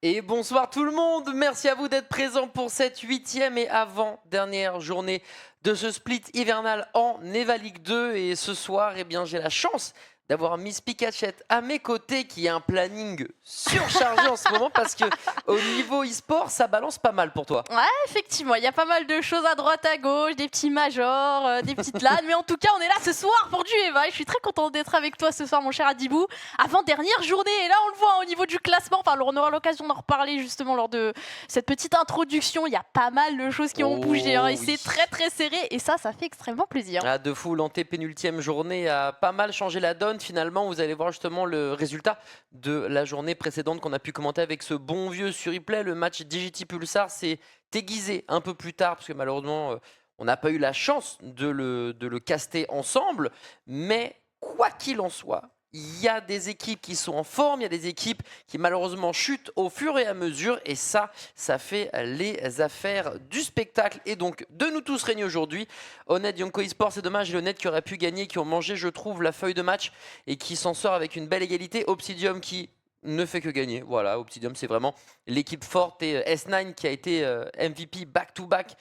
Et bonsoir tout le monde, merci à vous d'être présents pour cette 8e et avant-dernière journée de ce split hivernal en EVA League 2. Et ce soir, eh bien, j'ai la chance d'avoir Miss Pikachette à mes côtés qui a un planning surchargé en ce moment parce que au niveau e-sport, ça balance pas mal pour toi. Ouais, effectivement, il y a pas mal de choses à droite, à gauche, des petits majors, des petites LAN, mais en tout cas, on est là ce soir pour du EVA et je suis très contente d'être avec toi ce soir, mon cher Adibou. Avant-dernière journée, et là, on le voit au niveau du classement, enfin, on aura l'occasion d'en reparler justement lors de cette petite introduction. Il y a pas mal de choses qui ont bougé hein, et oui. c'est très très serré et ça fait extrêmement plaisir. Ah, de fou, l'antépénultième journée a pas mal changé la donne. Finalement, vous allez voir justement le résultat de la journée précédente qu'on a pu commenter avec ce bon vieux sur replay. Le match DJT Pulsar s'est aiguisé un peu plus tard parce que malheureusement, on n'a pas eu la chance de le caster ensemble. Mais quoi qu'il en soit, il y a des équipes qui sont en forme, il y a des équipes qui malheureusement chutent au fur et à mesure et ça fait les affaires du spectacle et donc de nous tous régner aujourd'hui. Honnête, Yonko eSport, c'est dommage, et Honnête qui aurait pu gagner, qui ont mangé, je trouve, la feuille de match et qui s'en sort avec une belle égalité. Obsidium qui ne fait que gagner. Voilà, Obsidium, c'est vraiment l'équipe forte et S9 qui a été MVP back-to-back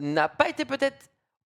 n'a pas été peut-être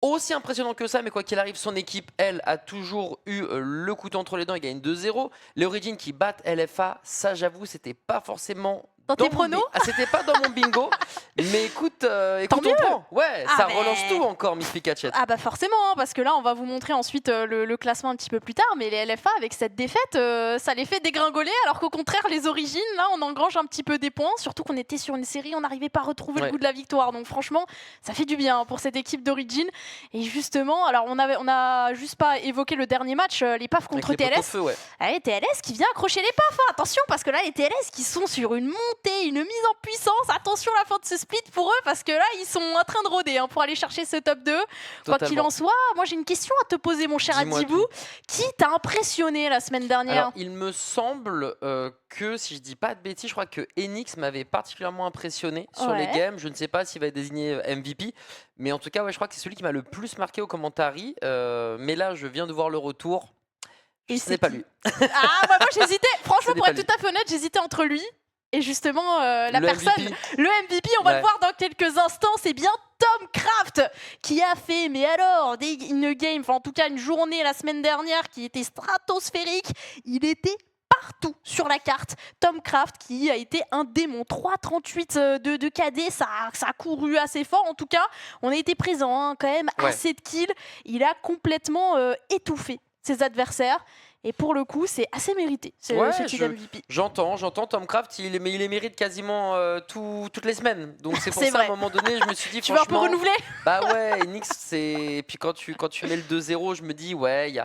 aussi impressionnant que ça, mais quoi qu'il arrive, son équipe, elle, a toujours eu le couteau entre les dents et gagne 2-0. Les Origins qui battent LFA, ça j'avoue, c'était pas forcément Dans tes pronos c'était pas dans mon bingo, mais écoute, Tant on mieux. prend. Ouais, Ah ça ben. relance tout encore, Miss Pikachette. Ah bah forcément, hein, parce que là on va vous montrer ensuite le classement un petit peu plus tard, mais les LFA avec cette défaite, ça les fait dégringoler, alors qu'au contraire les origines, là on engrange un petit peu des points, surtout qu'on était sur une série, on n'arrivait pas à retrouver le goût de la victoire, donc franchement ça fait du bien pour cette équipe d'origine. Et justement, alors on a juste pas évoqué le dernier match, les PAF contre Avec les TLS. pot-au-feu, ouais. Allez, TLS qui vient accrocher les PAF, hein. Attention parce que là les TLS qui sont sur une montée, une mise en puissance, attention à la fin de ce split pour eux, parce que là ils sont en train de rôder hein, pour aller chercher ce top 2. Quoi qu'il en soit, moi j'ai une question à te poser, mon cher Adibou. Qui t'a impressionné la semaine dernière? Alors, il me semble que, si je dis pas de bêtises, je crois que Enix m'avait particulièrement impressionné sur les games. Je ne sais pas s'il va être désigné MVP, mais en tout cas, ouais, je crois que c'est celui qui m'a le plus marqué au commentary. Mais là, je viens de voir le retour. Et ce n'est pas lui. Ah, moi j'hésitais, franchement, pour être tout à fait honnête, j'hésitais entre lui et justement la personne, le MVP, on va le voir dans quelques instants, c'est bien Tomcraft qui a fait, mais alors, une game, enfin en tout cas une journée la semaine dernière qui était stratosphérique, il était partout sur la carte. Tomcraft qui a été un démon, 3,38 de KD, ça a couru assez fort en tout cas, on a été présent hein, quand même, assez de kills, il a complètement étouffé ses adversaires. Et pour le coup, c'est assez mérité, ce titre MVP. J'entends, Tomcraft, il les mérite quasiment toutes les semaines. Donc c'est pour ça, à un moment donné, je me suis dit, tu veux un peu renouveler? Bah ouais, Enix, c'est... Et puis quand tu mets le 2-0, je me dis, ouais, il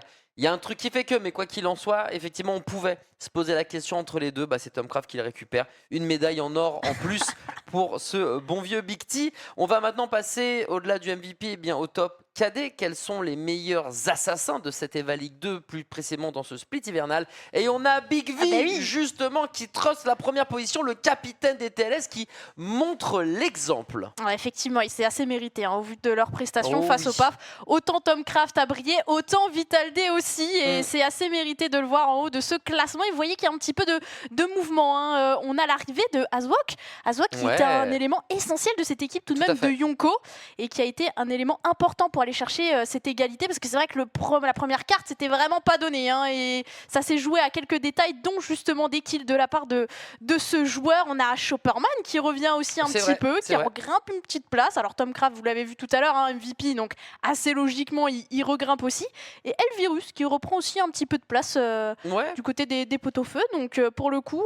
y a un truc qui fait que, mais quoi qu'il en soit, effectivement, on pouvait se poser la question entre les deux. Bah, c'est Tomcraft qui le récupère. Une médaille en or en plus pour ce bon vieux Big T. On va maintenant passer, au-delà du MVP, eh bien, au top KD. Quels sont les meilleurs assassins de cette EVA League 2, plus précisément dans ce split hivernal? Et on a Big V, justement, qui truste la première position, le capitaine des TLS, qui montre l'exemple. Ouais, effectivement, c'est assez mérité hein, au vu de leurs prestations face au PAF. Autant Tomcraft a brillé, autant Vital'd aussi. Et c'est assez mérité de le voir en haut de ce classement. Et vous voyez qu'il y a un petit peu de mouvement. Hein. On a l'arrivée de Azwok. Azwok qui est un élément essentiel de cette équipe tout de même de Yonko. Et qui a été un élément important pour aller chercher cette égalité. Parce que c'est vrai que la première carte, c'était vraiment pas donné. Hein, et ça s'est joué à quelques détails, dont justement des kills de la part de ce joueur. On a Chopperman qui revient aussi un petit peu, qui regrimpe une petite place. Alors Tomcraft, vous l'avez vu tout à l'heure, hein, MVP, donc assez logiquement, il regrimpe aussi. Et Elvirus qui reprend aussi un petit peu de place du côté des pot-au-feu. Donc pour le coup,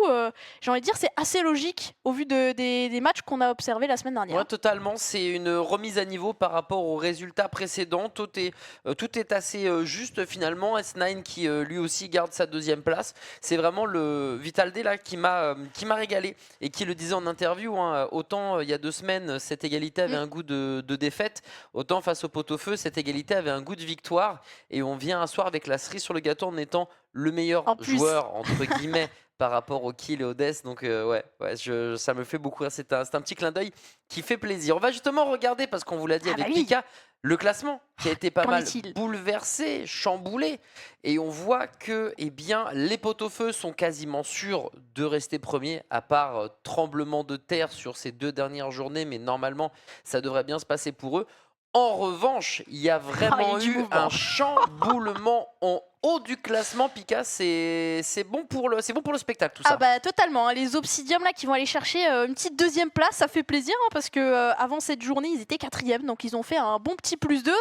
j'ai envie de dire, c'est assez logique au vu des matchs qu'on a observés la semaine dernière. Ouais, totalement. C'est une remise à niveau par rapport aux résultats précédents. Tout est assez juste finalement. S9 qui lui aussi garde sa deuxième place. C'est vraiment le Vital'd là qui m'a régalé et qui le disait en interview. Hein, autant il y a 2 semaines, cette égalité avait un goût de défaite. Autant face au pot-au-feu, cette égalité avait un goût de victoire. Et on vient un soir avec la cerise sur le gâteau en étant le meilleur joueur, entre guillemets, par rapport au Kiel et au Death. Donc ouais, ça me fait beaucoup rire. C'est un petit clin d'œil qui fait plaisir. On va justement regarder, parce qu'on vous l'a dit Ah bah avec oui. Pika, le classement qui a été pas Qu'en mal est-il? bouleversé, chamboulé. Et on voit que eh bien, les pot-au-feu sont quasiment sûrs de rester premiers, à part tremblement de terre sur ces 2 dernières journées. Mais normalement, ça devrait bien se passer pour eux. En revanche, il y a Oh, il y a vraiment du eu mouvement. un chamboulement en haut du classement. Pika, c'est bon pour le spectacle, tout Ah ça. bah totalement, hein. Les Obsidium là qui vont aller chercher une petite deuxième place, ça fait plaisir hein, parce que avant cette journée ils étaient 4e, donc ils ont fait un bon petit +2.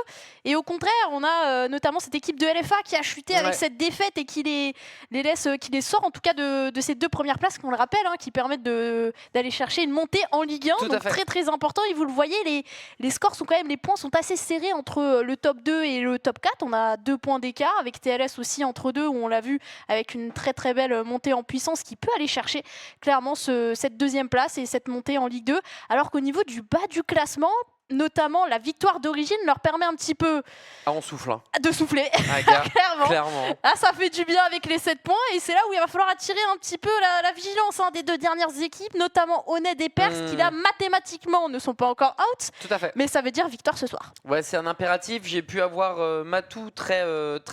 Et au contraire, on a notamment cette équipe de LFA qui a chuté avec Ouais. cette défaite et qui les laisse, qui les sort en tout cas de ces 2 premières places qu'on le rappelle, hein, qui permettent d'aller chercher une montée en Ligue 1. Tout à Donc fait. très très important. Et vous le voyez, les scores sont quand même, les points sont assez serrés entre le top 2 et le top 4. On a 2 points d'écart avec TLS aussi entre deux où on l'a vu avec une très très belle montée en puissance qui peut aller chercher clairement cette deuxième place et cette montée en Ligue 2. Alors qu'au niveau du bas du classement, notamment la victoire d'Origine leur permet un petit peu Ah, on souffle. Hein. de souffler. Ah, gars, Clairement. clairement. Ah, ça fait du bien avec les 7 points et c'est là où il va falloir attirer un petit peu la vigilance des 2 dernières équipes, notamment Honed et Perse qui là mathématiquement ne sont pas encore out, Tout à fait. mais ça veut dire victoire ce soir. Ouais, c'est un impératif. J'ai pu avoir Matou très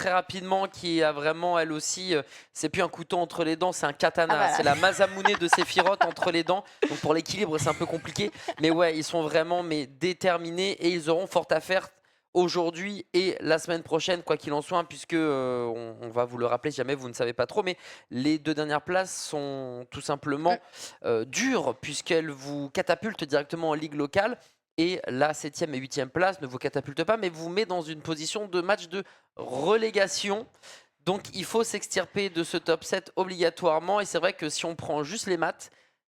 rapidement, qui a vraiment, elle aussi, c'est plus un couteau entre les dents, c'est un katana. Ah bah là. C'est la Masamune de Sephiroth entre les dents. Donc pour l'équilibre, c'est un peu compliqué. Mais ouais, ils sont vraiment déterminés et ils auront fort à faire aujourd'hui et la semaine prochaine, quoi qu'il en soit, puisque on va vous le rappeler si jamais vous ne savez pas trop, mais les 2 dernières places sont tout simplement dures, puisqu'elles vous catapultent directement en ligue locale. Et la 7e et 8e place ne vous catapulte pas, mais vous met dans une position de match de relégation. Donc il faut s'extirper de ce top 7 obligatoirement. Et c'est vrai que si on prend juste les maths,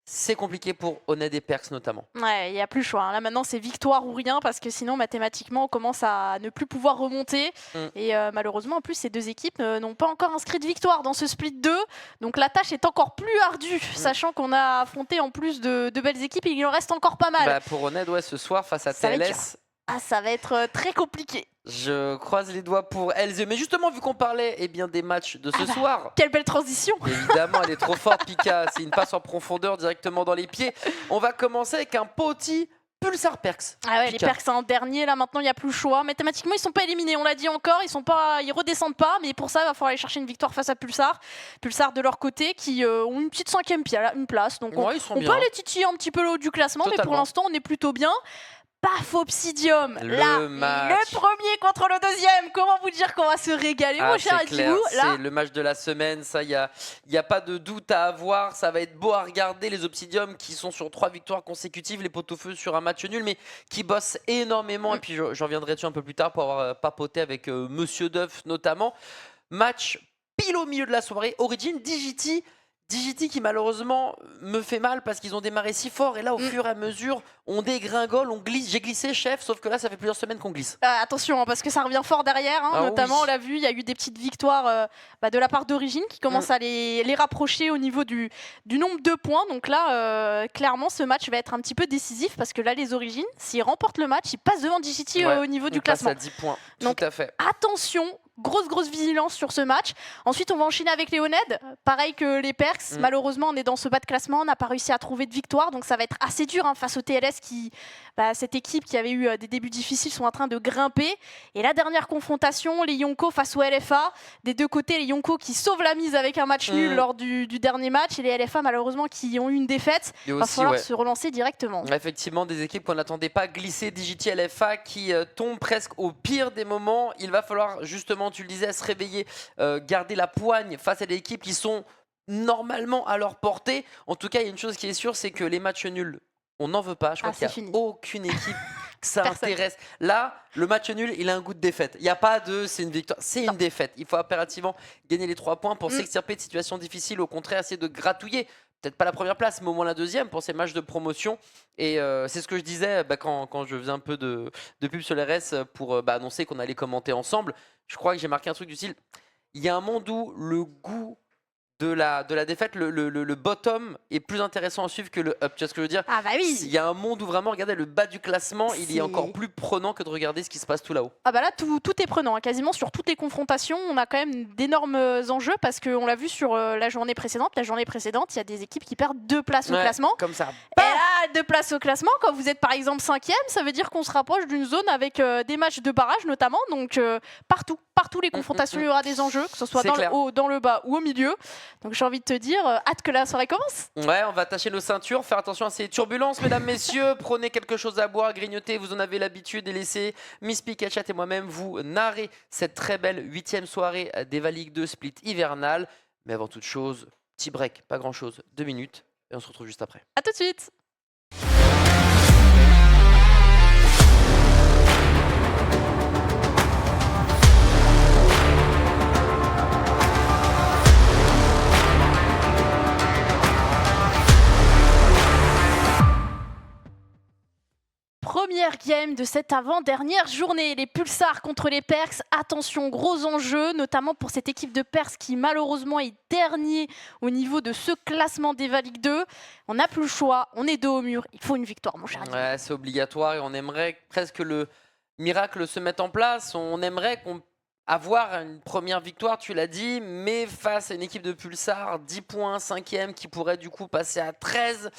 c'est compliqué pour Honed et Perks notamment. Ouais, il n'y a plus le choix. Là maintenant c'est victoire ou rien parce que sinon mathématiquement on commence à ne plus pouvoir remonter. Et malheureusement en plus ces 2 équipes n'ont pas encore inscrit de victoire dans ce split 2. Donc la tâche est encore plus ardue, sachant qu'on a affronté en plus de belles équipes et il en reste encore pas mal. Bah pour Honed, ouais, ce soir face à Ça va être TLS. Ah, ça va être très compliqué. Je croise les doigts pour elles. Mais justement, vu qu'on parlait des matchs de ce soir. Quelle belle transition. Évidemment, elle est trop forte, Pika. C'est une passe en profondeur directement dans les pieds. On va commencer avec un petit Pulsar Perks. Ah ouais, les Perks en dernier, là maintenant il n'y a plus le choix. Mathématiquement ils sont pas éliminés, on l'a dit encore, ils redescendent pas, mais pour ça il va falloir aller chercher une victoire face à Pulsar. Pulsar de leur côté qui ont une petite 5e place, donc on peut aller titiller un petit peu le haut du classement. Totalement. Mais pour l'instant on est plutôt bien. Paf, Obsidium, là, le premier contre le deuxième. Comment vous dire qu'on va se régaler, mon cher Adjibou. C'est le match de la semaine, ça, il y a pas de doute à avoir. Ça va être beau à regarder, les Obsidium qui sont sur 3 victoires consécutives, les pot-au-feu sur un match nul, mais qui bossent énormément. Et puis j'en reviendrai dessus un peu plus tard pour avoir papoté avec Monsieur Duff notamment. Match pile au milieu de la soirée, Origin, DJT qui malheureusement me fait mal parce qu'ils ont démarré si fort et là au fur et à mesure on dégringole, on glisse. J'ai glissé chef, sauf que là ça fait plusieurs semaines qu'on glisse. Attention parce que ça revient fort derrière, notamment on l'a vu, il y a eu des petites victoires de la part d'Origine qui commencent à les rapprocher au niveau du nombre de points. Donc là clairement ce match va être un petit peu décisif parce que là les Origines, s'ils remportent le match, ils passent devant DJT au niveau du classement. À 10 points, donc, tout à fait. Attention, grosse vigilance sur ce match. Ensuite, on va enchaîner avec les Honed. Pareil que les Perks. Malheureusement, on est dans ce bas de classement. On n'a pas réussi à trouver de victoire. Donc, ça va être assez dur face au TLS qui, cette équipe qui avait eu des débuts difficiles, sont en train de grimper. Et la dernière confrontation, les Yonko face au LFA. Des 2 côtés, les Yonko qui sauvent la mise avec un match nul lors du dernier match. Et les LFA, malheureusement, qui ont eu une défaite. Il va falloir se relancer directement. Effectivement, des équipes qu'on n'attendait pas glisser. DJT LFA qui tombe presque au pire des moments. Il va falloir justement, tu le disais, se réveiller, garder la poigne face à des équipes qui sont normalement à leur portée. En tout cas, il y a une chose qui est sûre, c'est que les matchs nuls, on n'en veut pas. Je crois qu'il n'y a aucune équipe que ça intéresse. Là, le match nul, il a un goût de défaite. Il n'y a pas de c'est une victoire, c'est une défaite. Il faut impérativement gagner les 3 points pour s'extirper de situations difficiles. Au contraire, essayer de gratouiller. Peut-être pas la première place, mais au moins la 2e pour ces matchs de promotion. Et c'est ce que je disais quand je faisais un peu de pub sur les RS pour annoncer qu'on allait commenter ensemble. Je crois que j'ai marqué un truc du style. Il y a un monde où le goût de la défaite, le bottom est plus intéressant à suivre que le up. Tu vois ce que je veux dire? Ah bah oui. Il y a un monde où vraiment, regardez, le bas du classement, il est encore plus prenant que de regarder ce qui se passe tout là-haut. Ah bah là, tout est prenant. Hein. Quasiment sur toutes les confrontations, on a quand même d'énormes enjeux parce qu'on l'a vu sur la journée précédente. La journée précédente, il y a des équipes qui perdent 2 places au classement. Comme ça. Et là, 2 places au classement, quand vous êtes par exemple 5e, ça veut dire qu'on se rapproche d'une zone avec des matchs de barrage notamment. Donc partout les confrontations, il y aura des enjeux, que ce soit dans le haut, dans le bas ou au milieu. Donc j'ai envie de te dire, hâte que la soirée commence. Ouais, on va attacher nos ceintures, faire attention à ces turbulences, mesdames, messieurs. Prenez quelque chose à boire, grignotez, vous en avez l'habitude, et laissez Miss Pikachat et moi-même vous narrer cette très belle 8e soirée d'Eva League 2 split hivernale. Mais avant toute chose, petit break, pas grand-chose, 2 minutes, et on se retrouve juste après. A tout de suite. Première game de cette avant-dernière journée, les Pulsars contre les Perks. Attention, gros enjeu, notamment pour cette équipe de Perks qui malheureusement est dernier au niveau de ce classement d'Eva League 2. On n'a plus le choix, on est dos au mur, il faut une victoire mon cher. Ouais, c'est obligatoire et on aimerait presque le miracle se mette en place. On aimerait avoir une première victoire, tu l'as dit, mais face à une équipe de Pulsar, 10 points, 5e, qui pourrait du coup passer à 13.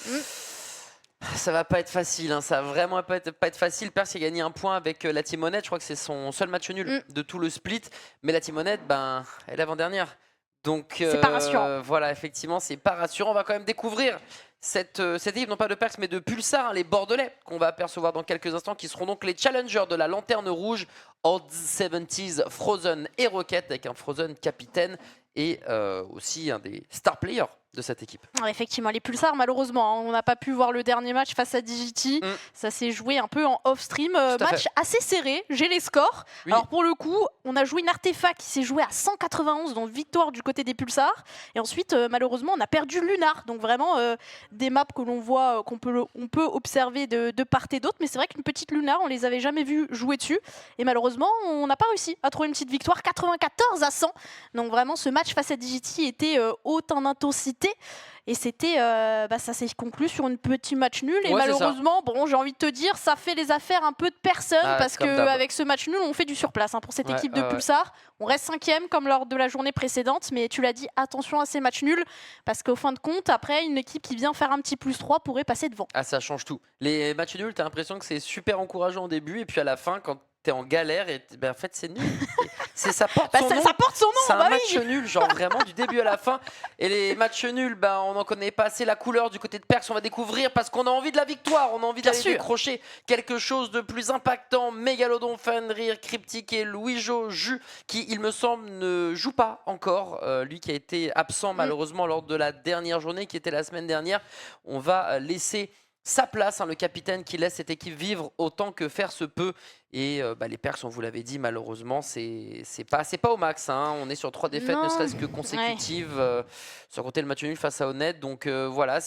Ça va pas être facile, hein. Ça va vraiment pas être facile. Perse a gagné un point avec la Team Honnête, je crois que c'est son seul match nul de tout le split. Mais la Team Honnête, ben, elle est l'avant-dernière. Donc c'est pas rassurant. Voilà, effectivement, c'est pas rassurant. On va quand même découvrir cette équipe, non pas de Perks, mais de Pulsar, hein, les Bordelais, qu'on va apercevoir dans quelques instants, qui seront donc les challengers de la Lanterne Rouge, Old 70s, Frozen et Rocket, avec un Frozen capitaine et aussi un des star players de cette équipe. Effectivement, les Pulsars, malheureusement, hein, on n'a pas pu voir le dernier match face à Digity. Ça s'est joué un peu en off-stream. Match assez serré, j'ai les scores. Oui. Alors pour le coup, on a joué une artefact qui s'est jouée à 191, donc victoire du côté des Pulsars. Et ensuite, malheureusement, on a perdu Lunar. Donc vraiment, des maps que l'on voit, on peut observer de part et d'autre. Mais c'est vrai qu'une petite Lunar, on les avait jamais vus jouer dessus. Et malheureusement, on n'a pas réussi à trouver une petite victoire, 94-100. Donc vraiment, ce match face à Digity était haute en intensité. Et c'était, ça s'est conclu sur un petit match nul. Et malheureusement, bon, j'ai envie de te dire, ça fait les affaires un peu de personne parce qu'avec ce match nul, on fait du surplace pour cette équipe de Pulsar. On reste 5e comme lors de la journée précédente, mais tu l'as dit, attention à ces matchs nuls parce qu'au fin de compte, après, une équipe qui vient faire un petit +3 pourrait passer devant. Ah, ça change tout. Les matchs nuls, t'as l'impression que c'est super encourageant au début et puis à la fin, quand t'es en galère, et en fait c'est nul. Ça porte son nom. Ça porte son nom. C'est un match nul, genre vraiment du début à la fin. Et les matchs nuls, on n'en connaît pas assez la couleur du côté de Perks. On va découvrir parce qu'on a envie de la victoire. On a envie d'aller décrocher quelque chose de plus impactant. Mégalodon, Fenrir, Cryptic et Louis-Jo Jus, qui il me semble ne joue pas encore. Lui qui a été absent malheureusement lors de la dernière journée, qui était la semaine dernière. On va laisser sa place, le capitaine qui laisse cette équipe vivre autant que faire se peut. Et les Perks, on vous l'avait dit, malheureusement, c'est pas au max. Hein. On est sur 3 défaites, ne serait-ce que consécutives, sans compter le match nul face à Honnête. Donc voilà,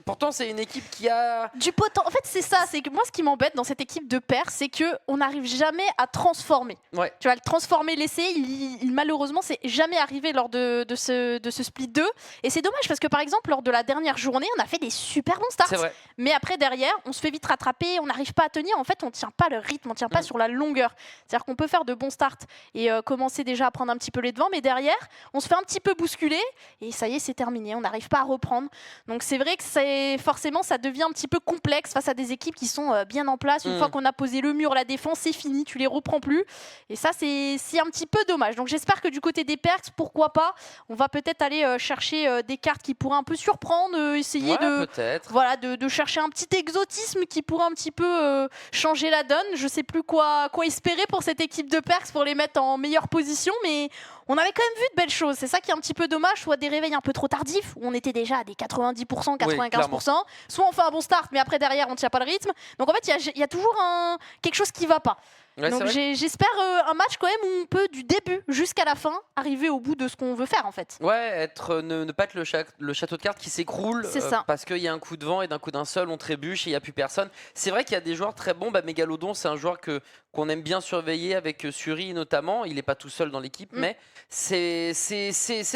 pourtant c'est une équipe qui a du potentiel. En fait, c'est ça. C'est que moi, ce qui m'embête dans cette équipe de Perks, c'est que on n'arrive jamais à transformer. Ouais. Tu vas le transformer, l'essai. Malheureusement, c'est jamais arrivé lors de ce split 2. Et c'est dommage parce que par exemple, lors de la dernière journée, on a fait des super bons starts. C'est vrai. Mais après, derrière, on se fait vite rattraper. On n'arrive pas à tenir. En fait, on tient pas le rythme, on tient pas sur la longueur. C'est-à-dire qu'on peut faire de bons starts et commencer déjà à prendre un petit peu les devants, mais derrière, on se fait un petit peu bousculer et ça y est, c'est terminé. On n'arrive pas à reprendre. Donc c'est vrai que forcément, ça devient un petit peu complexe face à des équipes qui sont bien en place. Une fois qu'on a posé le mur, la défense, c'est fini, tu les reprends plus. Et ça, c'est un petit peu dommage. Donc j'espère que du côté des Perks, pourquoi pas, on va peut-être aller chercher des cartes qui pourraient un peu surprendre, essayer de chercher un petit exotisme qui pourrait un petit peu changer la donne. Je sais plus quoi espérer pour cette équipe de Perks pour les mettre en meilleure position, mais on avait quand même vu de belles choses. C'est ça qui est un petit peu dommage, soit des réveils un peu trop tardifs, où on était déjà à des 90%, 95%, soit on fait un bon start, mais après derrière on tient pas le rythme. Donc en fait, il y a toujours quelque chose qui va pas. Ouais, Donc j'espère un match quand même où on peut du début jusqu'à la fin arriver au bout de ce qu'on veut faire en fait. Ouais, ne pas être le château de cartes qui s'écroule parce qu'il y a un coup de vent et d'un coup d'un seul on trébuche et il n'y a plus personne. C'est vrai qu'il y a des joueurs très bons. Mégalodon, c'est un joueur qu'on aime bien surveiller avec Suri notamment. Il n'est pas tout seul dans l'équipe, mais c'est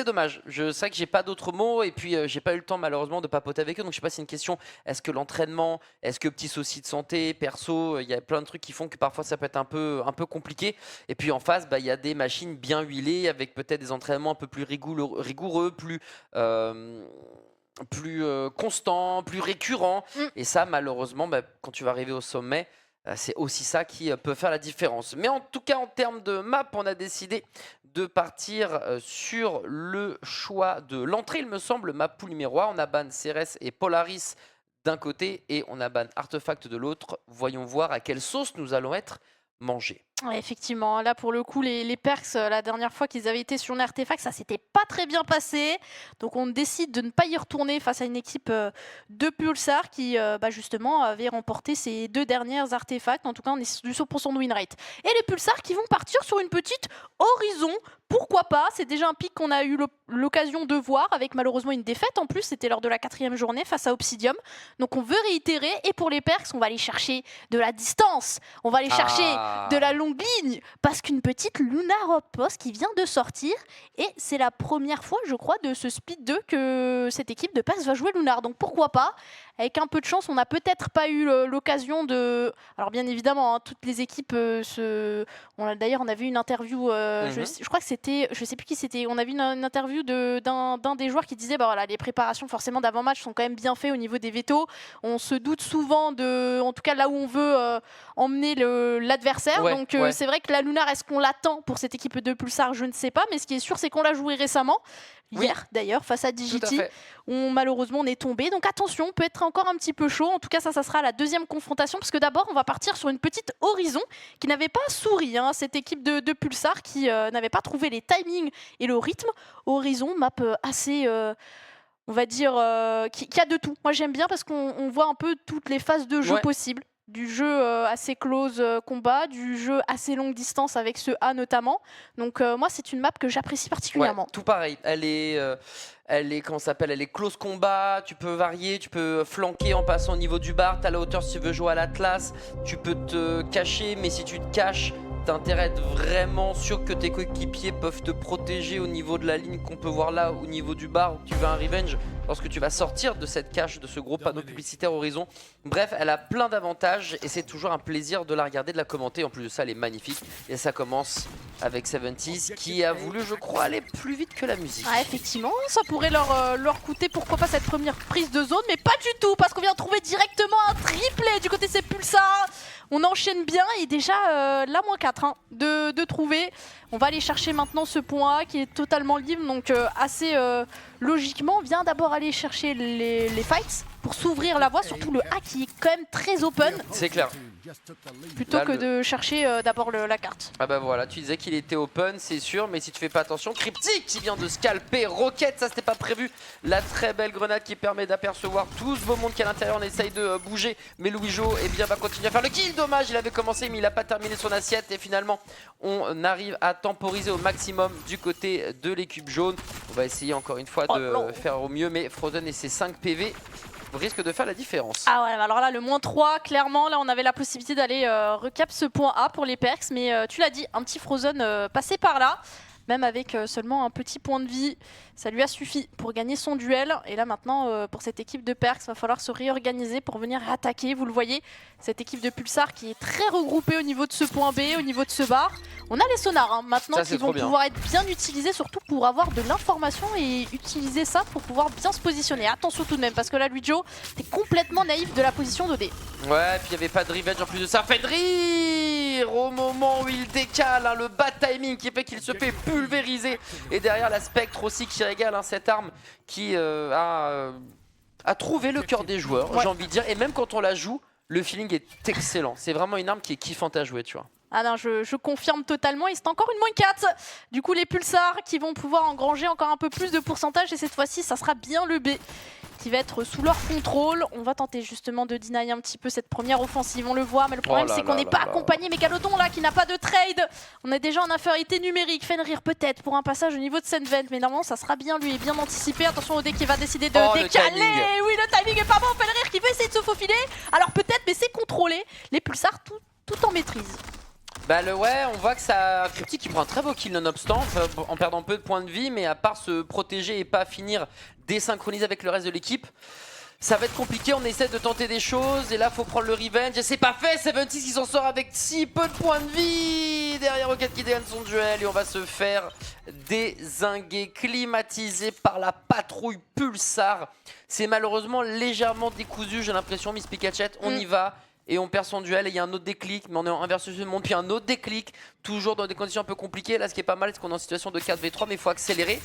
dommage. C'est vrai que j'ai pas d'autres mots et puis j'ai pas eu le temps malheureusement de papoter avec eux. Donc je sais pas si c'est une question. Est-ce que l'entraînement, est-ce que petit souci de santé, perso, il y a plein de trucs qui font que parfois ça peut être un peu compliqué. Et puis en face, il y a des machines bien huilées avec peut-être des entraînements un peu plus rigoureux, plus constants, plus récurrents. Et ça, malheureusement, quand tu vas arriver au sommet, c'est aussi ça qui peut faire la différence. Mais en tout cas, en termes de map, on a décidé de partir sur le choix de l'entrée, il me semble, map pool numéro 1. On a ban Ceres et Polaris d'un côté et on a ban Artefact de l'autre. Voyons voir à quelle sauce nous allons être mangés. Ouais, effectivement, là pour le coup les Perks, la dernière fois qu'ils avaient été sur un artefact, ça s'était pas très bien passé. Donc on décide de ne pas y retourner face à une équipe de Pulsar qui justement avait remporté ces 2 dernières artefacts. En tout cas on est du 100% de win rate. Et les Pulsar qui vont partir sur une petite Horizon. Pourquoi pas? C'est déjà un pic qu'on a eu l'occasion de voir avec malheureusement une défaite. En plus c'était lors de la 4e journée face à Obsidium. Donc on veut réitérer et pour les Perks on va aller chercher de la distance. On va aller chercher de la longue ligne parce qu'une petite Lunar Outpost qui vient de sortir et c'est la première fois je crois de ce Split 2 que cette équipe de Perks va jouer Lunar, donc pourquoi pas. Avec un peu de chance on n'a peut-être pas eu l'occasion de... Alors bien évidemment toutes les équipes d'ailleurs on a vu une interview je crois que c'était, je sais plus qui c'était, on a vu une interview d'un des joueurs qui disait les préparations forcément d'avant-match sont quand même bien faites au niveau des vétos, on se doute souvent de, en tout cas là où on veut emmener l'adversaire, donc c'est vrai que la Lunar, est-ce qu'on l'attend pour cette équipe de Pulsar? Je ne sais pas, mais ce qui est sûr c'est qu'on l'a joué récemment, hier d'ailleurs face à Digity, où malheureusement on est tombé, donc attention, on peut être encore un petit peu chaud. En tout cas ça sera la 2e confrontation, parce que d'abord on va partir sur une petite Horizon qui n'avait pas souri, cette équipe de Pulsar qui n'avait pas trouvé les timings et le rythme. Horizon, map assez... on va dire qui a de tout. Moi j'aime bien parce qu'on voit un peu toutes les phases de jeu possibles. Du jeu assez close combat, du jeu assez longue distance avec ce A notamment. Donc moi c'est une map que j'apprécie particulièrement. Ouais, tout pareil, elle est comment s'appelle, elle est close combat, tu peux varier, tu peux flanquer en passant au niveau du bar, t'as la hauteur si tu veux jouer à l'Atlas, tu peux te cacher, mais si tu te caches, t'as intérêt à être vraiment sûr que tes coéquipiers peuvent te protéger au niveau de la ligne qu'on peut voir là, au niveau du bar, où tu veux un revenge, lorsque tu vas sortir de cette cache, de ce gros panneau publicitaire Horizon. Bref, elle a plein d'avantages et c'est toujours un plaisir de la regarder, de la commenter. En plus de ça, elle est magnifique. Et ça commence avec 70s qui a voulu, je crois, aller plus vite que la musique. Ah, effectivement, ça pourrait leur coûter, pourquoi pas, cette première prise de zone, mais pas du tout, parce qu'on vient de trouver directement un triplé du côté de ces Pulsar. On enchaîne bien et déjà la -4 de trouver. On va aller chercher maintenant ce point A qui est totalement libre, donc assez logiquement on vient d'abord aller chercher les fights pour s'ouvrir la voie, surtout le A qui est quand même très open. C'est clair. Plutôt que de chercher d'abord la carte. Ah bah voilà, tu disais qu'il était open, c'est sûr, mais si tu fais pas attention, Cryptic qui vient de scalper Rocket, ça c'était pas prévu. La très belle grenade qui permet d'apercevoir tout ce beau monde qui est à l'intérieur. On essaye de bouger, mais Louijo va continuer à faire le kill. Dommage, il avait commencé, mais il a pas terminé son assiette. Et finalement, on arrive à temporiser au maximum du côté de l'équipe jaune. On va essayer encore une fois de faire au mieux, mais Frozen et ses 5 PV risque de faire la différence. Ah ouais, alors là le -3, clairement, là on avait la possibilité d'aller recap ce point A pour les Perks, mais tu l'as dit, un petit Frozen passé par là, même avec seulement un petit point de vie, ça lui a suffi pour gagner son duel. Et là maintenant, pour cette équipe de Perks, il va falloir se réorganiser pour venir attaquer. Vous le voyez, cette équipe de Pulsar qui est très regroupée au niveau de ce point B, au niveau de ce bar. On a les sonars maintenant qui vont pouvoir être bien utilisés, surtout pour avoir de l'information et utiliser ça pour pouvoir bien se positionner. Attention tout de même, parce que là, Luigio, t'es complètement naïf de la position d'OD. Ouais, puis il n'y avait pas de revenge en plus de ça. Fenrir, au moment où il décale, le bad timing qui fait qu'il se fait pulvériser. Et derrière la Spectre aussi qui régale cette arme qui a trouvé le cœur des joueurs, j'ai envie de dire. Et même quand on la joue, le feeling est excellent. C'est vraiment une arme qui est kiffante à jouer, tu vois. Ah non, je confirme totalement, et c'est encore une -4. Du coup, les Pulsars qui vont pouvoir engranger encore un peu plus de pourcentage, et cette fois-ci, ça sera bien le B qui va être sous leur contrôle. On va tenter justement de deny un petit peu cette première offensive, on le voit, mais le problème c'est qu'on n'est pas accompagné. Megalodon là qui n'a pas de trade, on est déjà en infériorité numérique. Fenrir peut-être pour un passage au niveau de Senvent, mais normalement ça sera bien, lui est bien anticipé. Attention au dé qui va décider de décaler. Oui, le timing est pas bon. Fenrir qui veut essayer de se faufiler, alors peut-être, mais c'est contrôlé. Les pulsars tout en maîtrise. Bah ouais, on voit que ça Cryptic qui prend un très beau kill nonobstant, en perdant peu de points de vie, mais à part se protéger et pas finir désynchronisé avec le reste de l'équipe, ça va être compliqué. On essaie de tenter des choses et là faut prendre le revenge et c'est pas fait. 76 qui s'en sort avec si peu de points de vie derrière Rocket qui gagne son duel et on va se faire dézinguer, climatisé par la patrouille Pulsar. C'est malheureusement légèrement décousu, j'ai l'impression. Miss Pikachette, on y va. Et on perd son duel et il y a un autre déclic, mais on est en 1 versus 1 monde, puis un autre déclic, toujours dans des conditions un peu compliquées. Là ce qui est pas mal c'est qu'on est en situation de 4v3 mais il faut accélérer.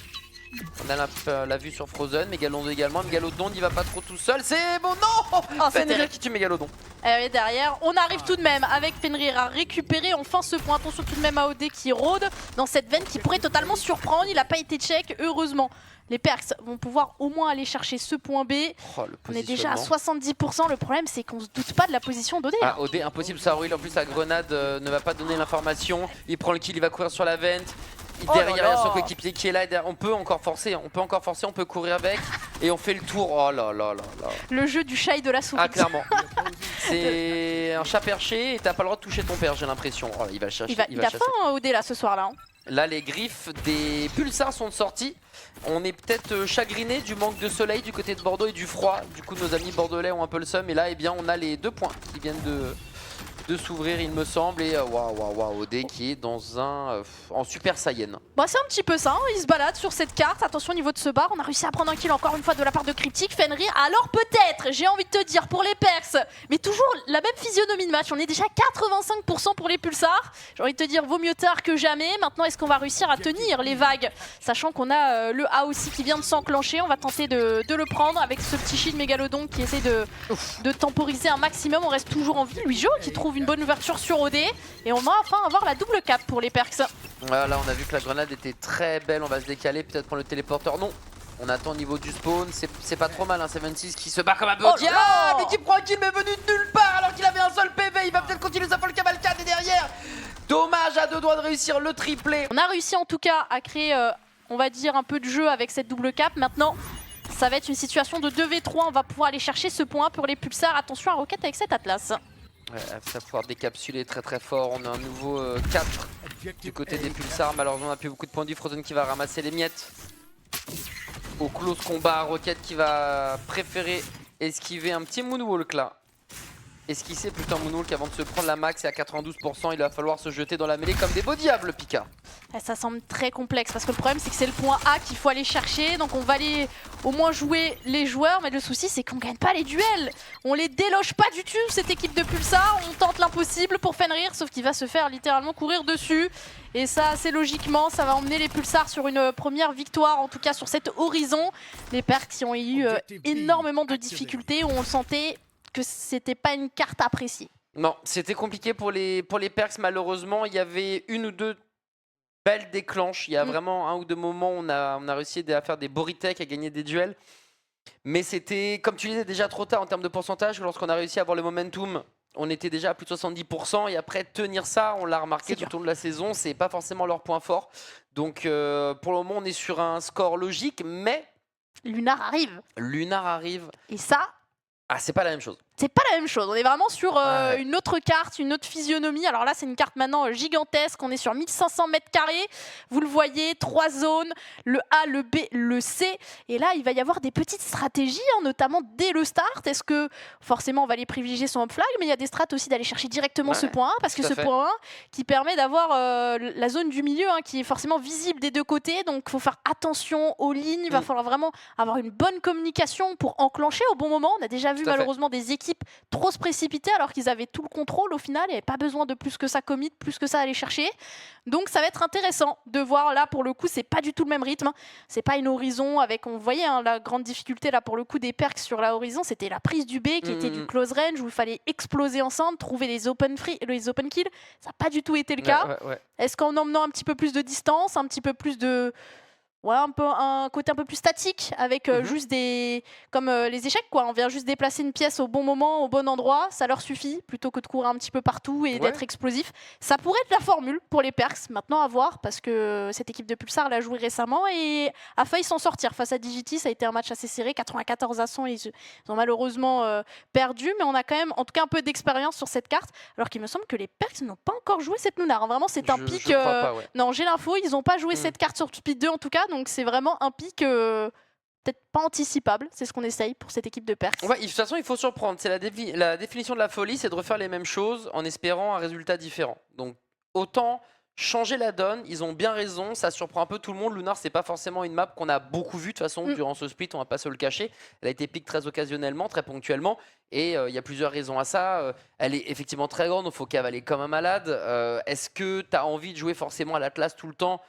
On a la vue sur Frozen, Megalodon également, Megalodon n'y va pas trop tout seul, c'est bon, non Fenrir qui tue Megalodon. Et derrière, on arrive tout de même avec Fenrir à récupérer enfin ce point. Attention tout de même à OD qui rôde dans cette veine qui pourrait totalement surprendre, il n'a pas été check, heureusement. Les Perks vont pouvoir au moins aller chercher ce point B. On est déjà à 70%. Le problème, c'est qu'on se doute pas de la position d'OD. Ah, OD, impossible, ça roule. En plus, la grenade ne va pas donner l'information. Il prend le kill, il va courir sur la vente. Derrière, il y a son coéquipier qui est là. On peut encore forcer, on peut courir avec. Et on fait le tour. Oh là là là là. Le jeu du chat et de la souris. Ah, clairement. C'est un chat perché et t'as pas le droit de toucher ton père, j'ai l'impression. Oh, il va chercher. Il a faim, OD, là, ce soir-là. Hein. Là, les griffes des pulsars sont sorties. On est peut-être chagriné du manque de soleil du côté de Bordeaux et du froid. Du coup, nos amis bordelais ont un peu le seum. Et là, eh bien, on a les 2 points qui viennent de s'ouvrir, il me semble. Et waouh, OD qui est dans en Super Saiyan. Bon, c'est un petit peu ça, hein. Il se balade sur cette carte. Attention au niveau de ce bar, on a réussi à prendre un kill encore une fois de la part de Cryptic. Fenrir, alors peut-être, j'ai envie de te dire, pour les Perks, mais toujours la même physionomie de match. On est déjà 85% pour les Pulsars. J'ai envie de te dire, vaut mieux tard que jamais. Maintenant, est-ce qu'on va réussir à tenir les vagues? Sachant qu'on a le A aussi qui vient de s'enclencher. On va tenter de le prendre avec ce petit shield Mégalodon qui essaie de temporiser un maximum. On reste toujours en vie. Louis-Jo qui trouve une bonne ouverture sur OD. Et on va enfin avoir la double cap pour les Perks. Voilà, on a vu que la grenade était très belle. On va se décaler, peut-être prendre le téléporteur. Non, on attend au niveau du spawn. C'est pas trop mal, hein. 76 qui se bat comme un bug. Mais qui prend un kill mais venu de nulle part alors qu'il avait un seul PV. Il va peut-être continuer sa folle cavalcade et derrière. Dommage, à 2 doigts de réussir le triplé. On a réussi en tout cas à créer, on va dire, un peu de jeu avec cette double cap. Maintenant, ça va être une situation de 2v3. On va pouvoir aller chercher ce point pour les Pulsars. Attention à Rocket avec cet Atlas. Ouais, ça va pouvoir décapsuler très fort. On a un nouveau 4 du côté des Pulsars. Malheureusement, on n'a plus beaucoup de points de vie. Frozen qui va ramasser les miettes. Au close combat, Rocket qui va préférer esquiver un petit moonwalk là. Esquisser plutôt un moonwalk avant de se prendre la max et à 92%, il va falloir se jeter dans la mêlée comme des beaux diables, Pika. Ça semble très complexe parce que le problème c'est que c'est le point A qu'il faut aller chercher. Donc on va aller au moins jouer les joueurs, mais le souci c'est qu'on gagne pas les duels. On les déloge pas du tout cette équipe de Pulsar. On tente l'impossible pour Fenrir, sauf qu'il va se faire littéralement courir dessus. Et ça, assez logiquement, ça va emmener les Pulsars sur une première victoire, en tout cas sur cet horizon. Les Perks qui ont eu énormément de difficultés, où on sentait que c'était pas une carte appréciée. Non, c'était compliqué pour les Perks malheureusement. Il y avait 1 ou 2 belles déclenches. Il y a vraiment 1 ou 2 moments où on a réussi à faire des beaux retakes, à gagner des duels. Mais c'était, comme tu disais, déjà trop tard en termes de pourcentage. Lorsqu'on a réussi à avoir le momentum, on était déjà à plus de 70%. Et après, tenir ça, on l'a remarqué tout au long de la saison, c'est pas forcément leur point fort. Donc pour le moment, on est sur un score logique, mais... Lunar arrive. Lunar arrive. Et ça... Ah, c'est pas la même chose. C'est pas la même chose, on est vraiment sur une autre carte, une autre physionomie. Alors là c'est une carte maintenant gigantesque, on est sur 1500 mètres carrés. Vous le voyez, 3 zones, le A, le B, le C. Et là il va y avoir des petites stratégies, hein, notamment dès le start. Est-ce que forcément on va aller privilégier son up flag, mais il y a des strates aussi d'aller chercher directement ce point 1, parce que ce point 1 qui permet d'avoir la zone du milieu qui est forcément visible des 2 côtés. Donc il faut faire attention aux lignes, il va falloir vraiment avoir une bonne communication pour enclencher au bon moment. On a déjà vu malheureusement des équipes trop se précipiter alors qu'ils avaient tout le contrôle au final, il n'y avait pas besoin de plus que ça commit, plus que ça aller chercher. Donc ça va être intéressant de voir là pour le coup, c'est pas du tout le même rythme, c'est pas une horizon avec, on voyait la grande difficulté là pour le coup des Perks sur la horizon, c'était la prise du B qui était du close range où il fallait exploser ensemble, trouver les open kills, ça n'a pas du tout été le cas. Est-ce qu'en emmenant un petit peu plus de distance, un petit peu plus de Ouais, un côté un peu plus statique, avec juste des... Comme les échecs, quoi. On vient juste déplacer une pièce au bon moment, au bon endroit, ça leur suffit, plutôt que de courir un petit peu partout et d'être explosif. Ça pourrait être la formule pour les Perks, maintenant à voir, parce que cette équipe de Pulsar l'a joué récemment et a failli s'en sortir face à Digity. Ça a été un match assez serré, 94 à 100, ils ont malheureusement perdu, mais on a quand même, en tout cas, un peu d'expérience sur cette carte, alors qu'il me semble que les Perks n'ont pas encore joué cette Lunar. Vraiment, c'est un pic... Je crois pas, ouais. Non, j'ai l'info, ils n'ont pas joué cette carte sur Speed 2 en tout cas, donc c'est vraiment un pic peut-être pas anticipable, c'est ce qu'on essaye pour cette équipe de Perks. Ouais, de toute façon, il faut surprendre. C'est la définition de la folie, c'est de refaire les mêmes choses en espérant un résultat différent. Donc autant changer la donne, ils ont bien raison, ça surprend un peu tout le monde. Lunar, c'est pas forcément une map qu'on a beaucoup vue de toute façon durant ce split, on va pas se le cacher. Elle a été pick très occasionnellement, très ponctuellement, et il y a plusieurs raisons à ça. Elle est effectivement très grande, il faut cavaler comme un malade. Est-ce que tu as envie de jouer forcément à l'Atlas tout le temps?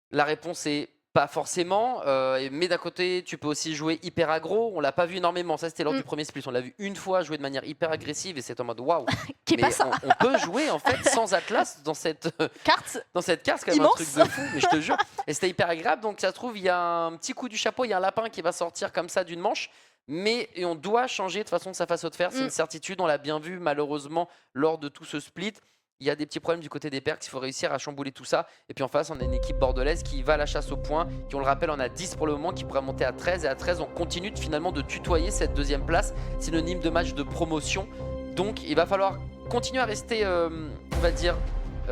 La réponse est pas forcément, mais d'un côté, tu peux aussi jouer hyper aggro. On l'a pas vu énormément, ça c'était lors du premier split. On l'a vu une fois jouer de manière hyper agressive et c'est en mode waouh. Mais on peut jouer en fait sans Atlas dans cette carte. Dans cette carte, c'est quand même un truc de fou, mais je te jure. Et c'était hyper agréable, donc ça se trouve, il y a un petit coup du chapeau, il y a un lapin qui va sortir comme ça d'une manche. Mais on doit changer de façon de sa façon de faire, c'est une certitude, on l'a bien vu malheureusement lors de tout ce split. Il y a des petits problèmes du côté des Perks, il faut réussir à chambouler tout ça. Et puis en face, on a une équipe bordelaise qui va à la chasse au point, qui on le rappelle, en a 10 pour le moment, qui pourrait monter à 13. Et à 13, on continue finalement de tutoyer cette deuxième place, synonyme de match de promotion. Donc il va falloir continuer à rester, on va dire,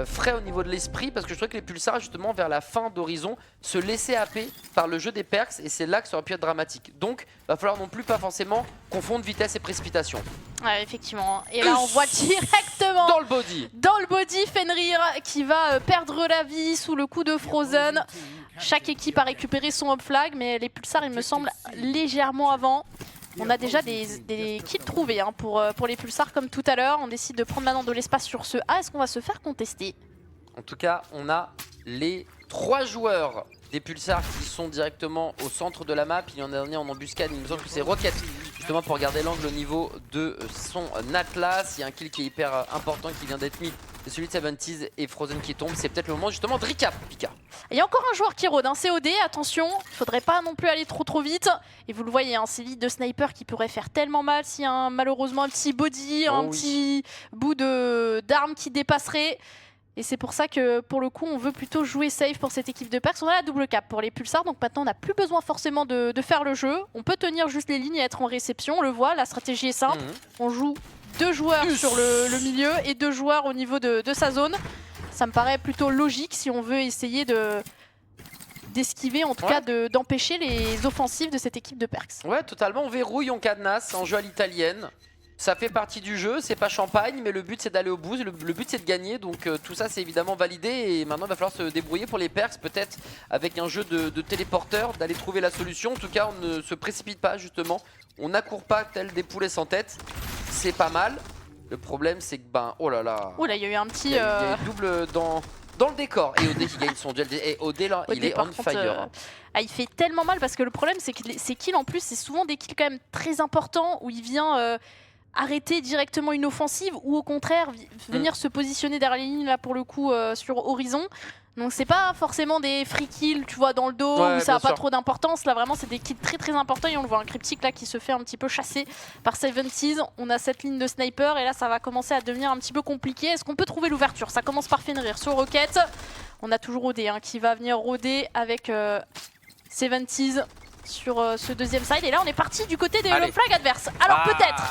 frais au niveau de l'esprit, parce que je trouve que les Pulsars, justement, vers la fin d'Horizon, se laissaient happer par le jeu des Perks, et c'est là que ça aurait pu être dramatique. Donc il va falloir non plus pas forcément confondre vitesse et précipitation. Ouais, effectivement. Et là, on voit directement dans le body Fenrir qui va perdre la vie sous le coup de Frozen. Chaque équipe a récupéré son up flag, mais les Pulsars, il me semble, légèrement avant. On a déjà des kills trouvés pour les Pulsars comme tout à l'heure. On décide de prendre maintenant de l'espace sur ce A. Est-ce qu'on va se faire contester? En tout cas, on a les 3 joueurs des Pulsars qui sont directement au centre de la map. Il y en a un en embuscade, il me semble que c'est Rocket, justement pour garder l'angle au niveau de son Atlas. Il y a un kill qui est hyper important qui vient d'être mis, c'est celui de 70s et Frozen qui tombe. C'est peut-être le moment justement de recap, Pika. Il y a encore un joueur qui rôde, COD, attention, il faudrait pas non plus aller trop vite. Et vous le voyez, c'est l'île de sniper qui pourrait faire tellement mal s'il y a malheureusement un petit body, un petit bout d'arme qui dépasserait. Et c'est pour ça que pour le coup on veut plutôt jouer safe pour cette équipe de Perks. On a la double cap pour les Pulsars, donc maintenant on n'a plus besoin forcément de faire le jeu. On peut tenir juste les lignes et être en réception, on le voit, la stratégie est simple. On joue 2 joueurs sur le milieu et 2 joueurs au niveau de sa zone. Ça me paraît plutôt logique si on veut essayer d'esquiver, en tout cas d'empêcher les offensives de cette équipe de Perks. Ouais, totalement, on verrouille, on cadenasse en jeu à l'italienne. Ça fait partie du jeu, c'est pas champagne, mais le but c'est d'aller au bout, le but c'est de gagner, donc tout ça c'est évidemment validé et maintenant il va falloir se débrouiller pour les Perks, peut-être avec un jeu de téléporteur, d'aller trouver la solution. En tout cas on ne se précipite pas justement, on n'accourt pas tel des poulets sans tête, c'est pas mal. Le problème c'est que oh là là, il y a eu un petit... Il y a eu double dans le décor et OD qui gagne son duel, et OD là il est on fire. Il fait tellement mal parce que le problème c'est que ces kills en plus c'est souvent des kills quand même très importants où il vient... arrêter directement une offensive ou au contraire venir se positionner derrière les lignes là pour le coup sur Horizon. Donc c'est pas forcément des free kills tu vois dans le dos où ça n'a pas trop d'importance. Là vraiment c'est des kills très importants et on le voit un cryptique là qui se fait un petit peu chasser par 70s. On a cette ligne de sniper et là ça va commencer à devenir un petit peu compliqué. Est-ce qu'on peut trouver l'ouverture? Ça commence par Fenrir sur Rocket. On a toujours OD qui va venir rôder avec 70s sur ce deuxième side et là on est parti du côté des flags adverses. Alors peut-être.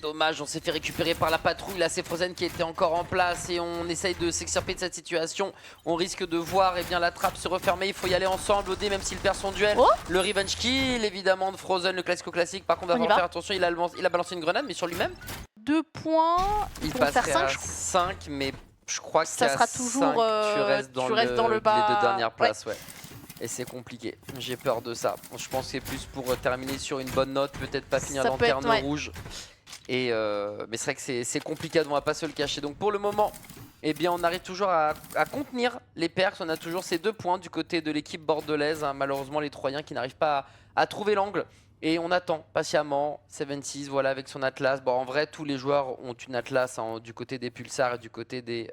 Dommage, on s'est fait récupérer par la patrouille. Là c'est Frozen qui était encore en place et on essaye de s'extirper de cette situation. On risque de voir la trappe se refermer. Il faut y aller ensemble. OD même s'il perd son duel. Le revenge kill évidemment de Frozen, le classique. Par contre on va falloir faire attention, il a balancé une grenade mais sur lui-même. 2 points. Il passerait à 5 mais je crois que ça sera toujours 5, tu restes dans le bas. Les 2 dernières places. Et c'est compliqué, j'ai peur de ça. Je pense que c'est plus pour terminer sur une bonne note, peut-être pas finir lanterne rouge. Et mais c'est vrai que c'est compliqué, on va pas se le cacher. Donc pour le moment, on arrive toujours à contenir les Perks. On a toujours ces 2 points du côté de l'équipe bordelaise. Malheureusement les Troyens qui n'arrivent pas à trouver l'angle. Et on attend patiemment 76 avec son Atlas. En vrai tous les joueurs ont une Atlas du côté des Pulsars et du côté des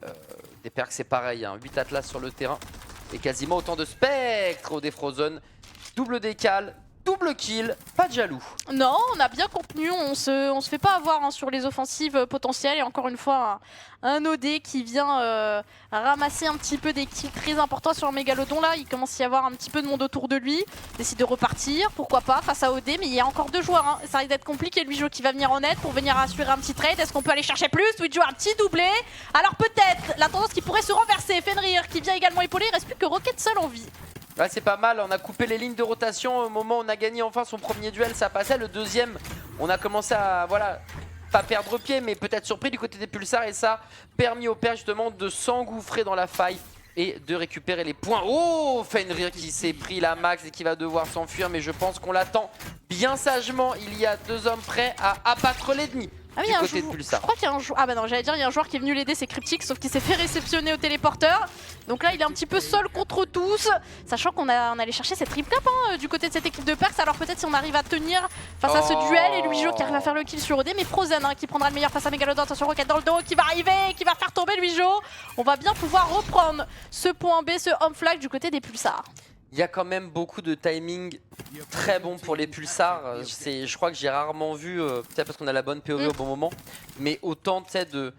Perks c'est pareil. 8 Atlas sur le terrain. Et quasiment autant de spectres au Defrozen. Double décal, double kill, pas de jaloux. Non, on a bien contenu, on se fait pas avoir hein, sur les offensives potentielles. Et encore une fois, un OD qui vient ramasser un petit peu des kills très importants sur le Mégalodon. Là, il commence à y avoir un petit peu de monde autour de lui. Il décide de repartir, pourquoi pas, face à OD. Mais il y a encore 2 joueurs, hein. Ça risque d'être compliqué. Luijo qui va venir en aide pour venir assurer un petit trade. Est-ce qu'on peut aller chercher plus? Luijo un petit doublé. Alors peut-être la tendance qui pourrait se renverser. Fenrir qui vient également épauler. Il reste plus que Rocket seul en vie. Ouais, c'est pas mal, on a coupé les lignes de rotation au moment où on a gagné enfin son premier duel, ça passait. Le deuxième, on a commencé à, voilà, pas perdre pied, mais peut-être surpris du côté des pulsars. Et ça a permis au père justement de s'engouffrer dans la faille et de récupérer les points. Oh, Fenrir qui s'est pris la max et qui va devoir s'enfuir, mais je pense qu'on l'attend bien sagement. Il y a 2 hommes prêts à abattre l'ennemi. Ah oui, du côté de Pulsar. Je crois qu'il y a un joueur. Ah bah non, j'allais dire, il y a un joueur qui est venu l'aider, c'est Cryptic, sauf qu'il s'est fait réceptionner au téléporteur. Donc là, il est un petit peu seul contre tous, sachant qu'on allait chercher cette triple cap hein, du côté de cette équipe de Perks. Alors peut-être si on arrive à tenir face à ce duel et Luijo qui arrive à faire le kill sur OD, mais Frozen hein, qui prendra le meilleur face à Megalodon. Attention, Rocket dans le dos qui va arriver, qui va faire tomber Luijo. On va bien pouvoir reprendre ce point B, ce home flag du côté des Pulsars. Il y a quand même beaucoup de timing très bon pour les pulsars. Je crois que j'ai rarement vu, peut-être parce qu'on a la bonne POV au bon moment, mais autant tu sais de...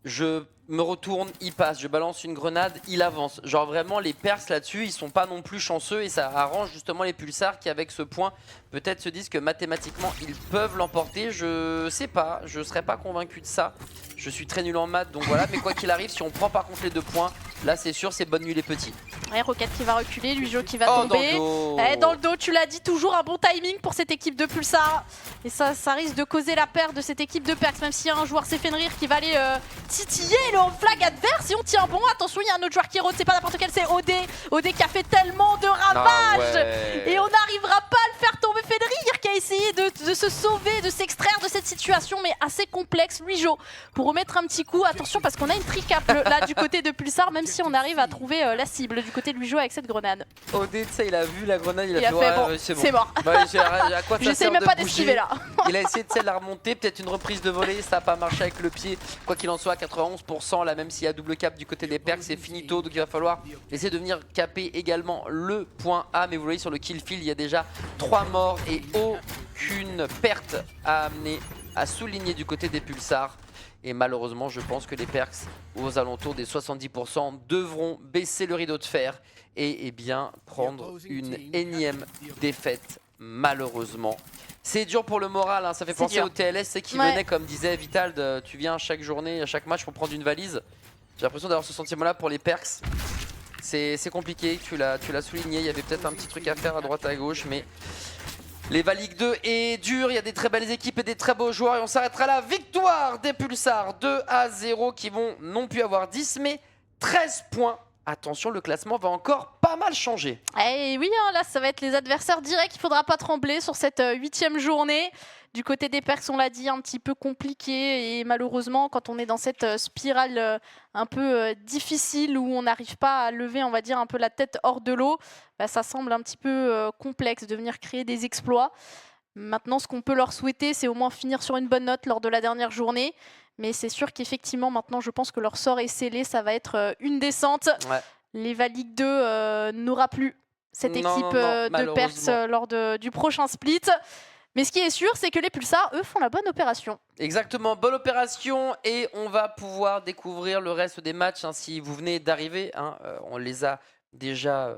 Je me retourne, il passe, je balance une grenade, il avance. Genre vraiment les Perks là-dessus, ils sont pas non plus chanceux et ça arrange justement les pulsars qui avec ce point peut-être se disent que mathématiquement ils peuvent l'emporter. Je sais pas, je serais pas convaincu de ça. Je suis très nul en maths donc voilà, mais quoi qu'il arrive, si on prend par contre les 2 points, là c'est sûr c'est bonne nuit les petits. Ouais, Rocket qui va reculer, Luijo qui va tomber. Dans le dos, tu l'as dit, toujours un bon timing pour cette équipe de Pulsar. Et ça risque de causer la perte de cette équipe de Perks, même s'il y a un joueur, c'est Fenrir qui va aller titiller le home flag adverse. Et on tient bon, attention, il y a un autre joueur qui rôde, c'est pas n'importe quel, c'est OD. OD qui a fait tellement de ravages. Et on n'arrivera pas à le faire tomber. Fenrir qui a essayé de se sauver, de s'extraire de cette situation, mais assez complexe. Luijo pour remettre un petit coup, attention parce qu'on a une tricap là du côté de Pulsar, même si on arrive à trouver la cible du côté de Luijo avec cette grenade. OD, tu sais, il a vu la grenade, il a fait bon, c'est mort. J'essaie même pas d'esquiver là. Il a essayé de la remonter, peut-être une reprise de volée, ça n'a pas marché avec le pied. Quoi qu'il en soit, 91% là, même s'il y a double cap du côté des Perks, c'est finito, donc il va falloir essayer de venir caper également le point A. Mais vous voyez sur le kill field, il y a déjà 3 morts et aucune perte à amener, à souligner du côté des Pulsars. Et malheureusement, je pense que les Perks, aux alentours des 70%, devront baisser le rideau de fer et bien prendre une énième défaite, malheureusement. C'est dur pour le moral, hein. Ça fait penser au TLS, c'est qui venait, comme disait Vital, tu viens chaque journée, à chaque match pour prendre une valise. J'ai l'impression d'avoir ce sentiment-là pour les Perks. C'est compliqué, tu l'as souligné, il y avait peut-être un petit truc à faire à droite à gauche, mais... L'Eva Ligue 2 est dur, il y a des très belles équipes et des très beaux joueurs et on s'arrêtera à la victoire des Pulsars 2-0 qui vont non plus avoir 10 mais 13 points. Attention, le classement va encore pas mal changer. Et oui, hein, là ça va être les adversaires directs, il faudra pas trembler sur cette 8e journée. Du côté des Perks, on l'a dit, un petit peu compliqué et malheureusement quand on est dans cette spirale un peu difficile où on n'arrive pas à lever, on va dire, un peu la tête hors de l'eau, bah, ça semble un petit peu complexe de venir créer des exploits. Maintenant, ce qu'on peut leur souhaiter, c'est au moins finir sur une bonne note lors de la dernière journée. Mais c'est sûr qu'effectivement, maintenant, je pense que leur sort est scellé, ça va être une descente. Ouais. L'Eva Ligue 2 n'aura plus cette équipe de Perks lors du prochain split. Mais ce qui est sûr, c'est que les Pulsars, eux, font la bonne opération. Exactement, bonne opération et on va pouvoir découvrir le reste des matchs. Hein, si vous venez d'arriver, hein, on les a déjà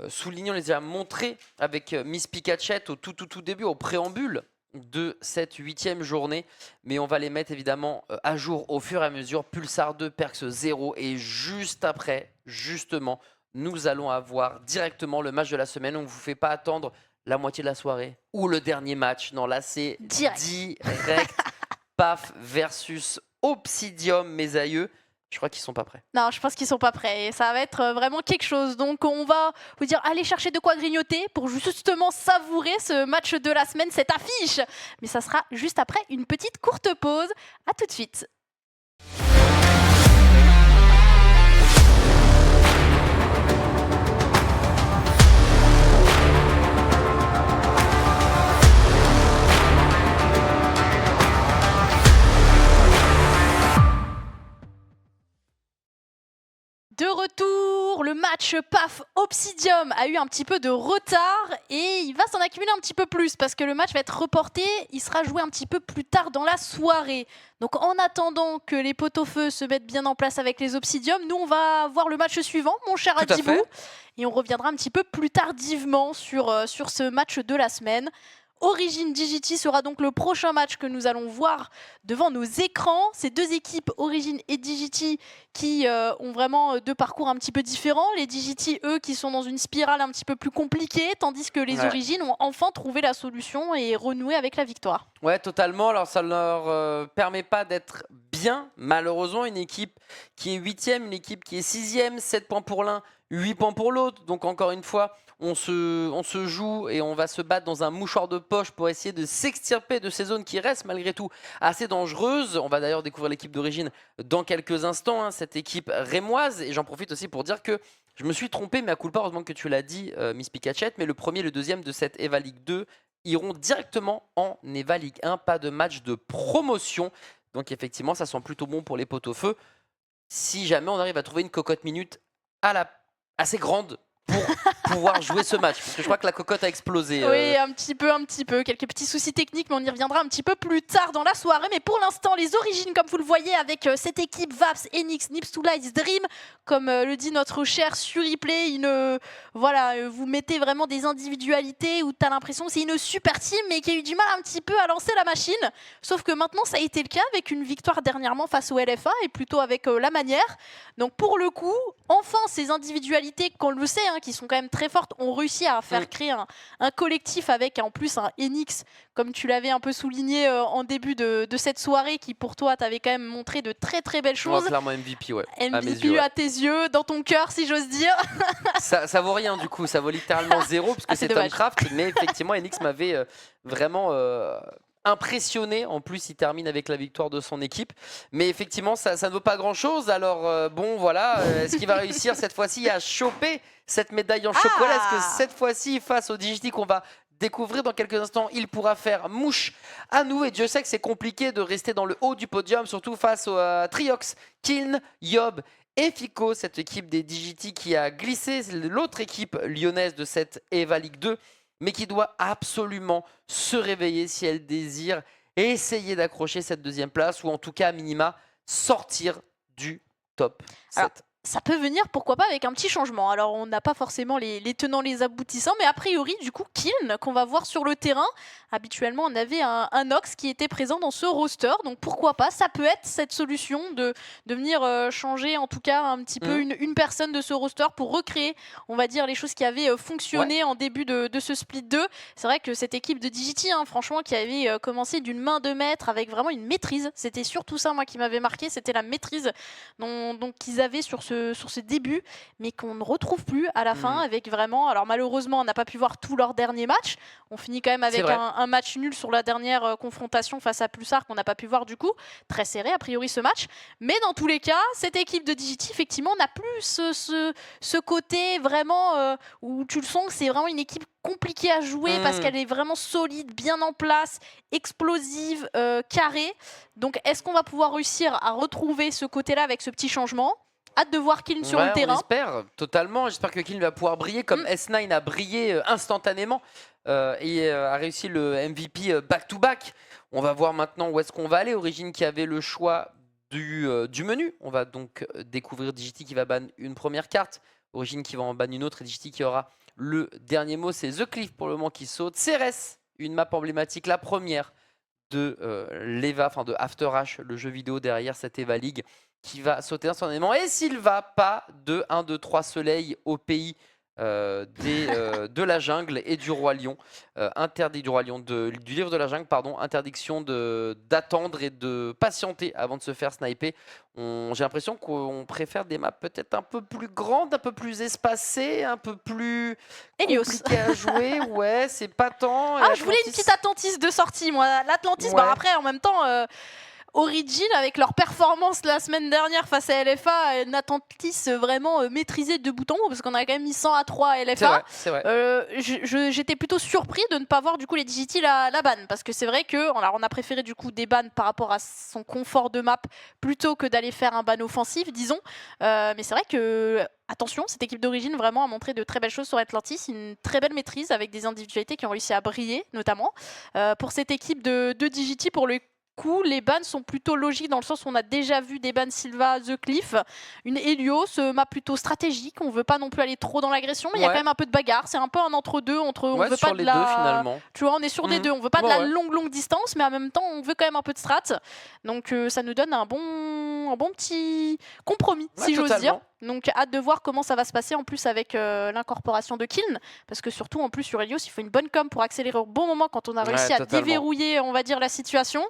soulignés, on les a montrés avec Miss Pikachette au tout début, au préambule de cette 8e journée. Mais on va les mettre évidemment à jour au fur et à mesure. Pulsar 2, Perks 0 et juste après, justement, nous allons avoir directement le match de la semaine. On ne vous fait pas attendre la moitié de la soirée ou le dernier match. Non, là c'est direct. PAF versus Obsidium, mes aïeux. Je crois qu'ils sont pas prêts. Non, je pense qu'ils sont pas prêts. Et ça va être vraiment quelque chose. Donc on va vous dire, allez chercher de quoi grignoter pour justement savourer ce match de la semaine, cette affiche. Mais ça sera juste après une petite courte pause. À tout de suite. De retour, le match PAF Obsidium a eu un petit peu de retard et il va s'en accumuler un petit peu plus parce que le match va être reporté, il sera joué un petit peu plus tard dans la soirée. Donc en attendant que les pot-au-feu se mettent bien en place avec les Obsidium, nous on va voir le match suivant, mon cher Adibou, et on reviendra un petit peu plus tardivement sur ce match de la semaine. Origin DGT sera donc le prochain match que nous allons voir devant nos écrans. Ces deux équipes, Origin et DGT, qui ont vraiment deux parcours un petit peu différents. Les DGT, eux, qui sont dans une spirale un petit peu plus compliquée, tandis que les Origin ont enfin trouvé la solution et renoué avec la victoire. Ouais, totalement. Alors, ça ne leur permet pas d'être bien, malheureusement. Une équipe qui est 8e, une équipe qui est 6e, 7 points pour l'un, 8 points pour l'autre. Donc, encore une fois, on se joue et on va se battre dans un mouchoir de poche pour essayer de s'extirper de ces zones qui restent malgré tout assez dangereuses. On va d'ailleurs découvrir l'équipe d'Origine dans quelques instants, hein, cette équipe rémoise. Et j'en profite aussi pour dire que je me suis trompé, mais à culpa, heureusement que tu l'as dit, Miss Pikachette, mais le premier et le deuxième de cette EVA League 2 iront directement en EVA League 1. Pas de match de promotion. Donc effectivement, ça sent plutôt bon pour les pot-au-feu. Si jamais on arrive à trouver une cocotte minute assez grande pour pouvoir jouer ce match, parce que je crois que la cocotte a explosé. Oui, un petit peu, quelques petits soucis techniques, mais on y reviendra un petit peu plus tard dans la soirée. Mais pour l'instant, les Origines, comme vous le voyez, avec cette équipe Vaps, Enix, Nips2Lights, Dream, comme le dit notre cher Suriplay, vous mettez vraiment des individualités où tu as l'impression que c'est une super team, mais qui a eu du mal un petit peu à lancer la machine. Sauf que maintenant, ça a été le cas avec une victoire dernièrement face au LFA, et plutôt avec la manière. Donc pour le coup, enfin, ces individualités, qu'on le sait, hein, qui sont quand même très fortes, ont réussi à faire créer un collectif avec en plus un Enix, comme tu l'avais un peu souligné en début de cette soirée, qui pour toi t'avait quand même montré de très très belles choses. Clairement MVP, ouais. MVP à tes yeux, dans ton cœur si j'ose dire. ça vaut rien du coup, ça vaut littéralement 0 parce que c'est Tomcraft, mais effectivement Enix m'avait vraiment impressionné. En plus, il termine avec la victoire de son équipe. Mais effectivement, ça ne vaut pas grand-chose. Alors, bon, voilà. Est-ce qu'il va réussir cette fois-ci à choper cette médaille en chocolat? Est-ce que cette fois-ci, face au DGT qu'on va découvrir dans quelques instants, il pourra faire mouche à nous? Et Dieu sait que c'est compliqué de rester dans le haut du podium, surtout face à Triox, Kiln, Yob et Fico, cette équipe des DGT qui a glissé. C'est l'autre équipe lyonnaise de cette EVA League 2. Mais qui doit absolument se réveiller si elle désire essayer d'accrocher cette deuxième place, ou en tout cas, à minima, sortir du top 7. Alors, ça peut venir, pourquoi pas, avec un petit changement. Alors, on n'a pas forcément les tenants, les aboutissants, mais a priori, du coup, Kiln, qu'on va voir sur le terrain, habituellement, on avait un Nox qui était présent dans ce roster, donc pourquoi pas, ça peut être cette solution de venir changer, en tout cas, un petit peu une personne de ce roster pour recréer, on va dire, les choses qui avaient fonctionné en début de ce split 2. C'est vrai que cette équipe de DGT, hein, franchement, qui avait commencé d'une main de maître avec vraiment une maîtrise, c'était surtout ça, moi, qui m'avait marqué, c'était la maîtrise qu'ils avaient sur ce début, mais qu'on ne retrouve plus à la fin, avec vraiment, alors malheureusement on n'a pas pu voir tous leurs derniers matchs, on finit quand même avec un match nul sur la dernière confrontation face à Pulsar qu'on n'a pas pu voir, du coup très serré a priori ce match, mais dans tous les cas cette équipe de DGT effectivement n'a plus ce côté vraiment où tu le sens que c'est vraiment une équipe compliquée à jouer parce qu'elle est vraiment solide, bien en place, explosive, carrée. Donc est-ce qu'on va pouvoir réussir à retrouver ce côté-là avec ce petit changement? Hâte de voir Kiln sur le terrain. On espère totalement. J'espère que Kiln va pouvoir briller comme S9 a brillé instantanément et a réussi le MVP back-to-back. On va voir maintenant où est-ce qu'on va aller. Origin qui avait le choix du menu. On va donc découvrir DGT qui va ban une première carte, Origin qui va en ban une autre et DGT qui aura le dernier mot. C'est The Cliff pour le moment qui saute. CRS, une map emblématique, la première de l'EVA, enfin de After H, le jeu vidéo derrière cette EVA League, qui va sauter instantanément. Et s'il va pas de 1, 2, 3 soleils au pays de la jungle et du roi lion, interdit du roi lion, du livre de la jungle, pardon, interdiction d'attendre et de patienter avant de se faire sniper. J'ai l'impression qu'on préfère des maps peut-être un peu plus grandes, un peu plus espacées, un peu plus compliquées à jouer. Ouais, c'est pas tant. Je voulais une petite Atlantis de sortie, moi. L'Atlantis, après, en même temps... Origin avec leur performance la semaine dernière face à LFA, Natlantis vraiment maîtrisé de bout en bout parce qu'on a quand même mis 100 à 3 à LFA. C'est vrai. J'étais plutôt surpris de ne pas voir du coup les Digiti la ban parce que c'est vrai que on a préféré du coup des bans par rapport à son confort de map plutôt que d'aller faire un ban offensif, disons. Mais c'est vrai que attention, cette équipe d'Origine vraiment a montré de très belles choses sur Atlantis, une très belle maîtrise avec des individualités qui ont réussi à briller notamment. Pour cette équipe de Digiti, pour le coup, les bans sont plutôt logiques dans le sens où on a déjà vu des bans Sylva, The Cliff, une Helios, map plutôt stratégique, on veut pas non plus aller trop dans l'agression, mais il y a quand même un peu de bagarre, c'est un peu un entre-deux, on veut pas de la... deux, finalement. Tu vois, on est sur des deux, on veut pas de la longue distance, mais en même temps, on veut quand même un peu de strat, donc ça nous donne un bon petit compromis, si j'ose dire. Donc hâte de voir comment ça va se passer en plus avec l'incorporation de Kiln, parce que surtout en plus sur Helios, il faut une bonne com pour accélérer au bon moment quand on a réussi à déverrouiller, on va dire, la situation.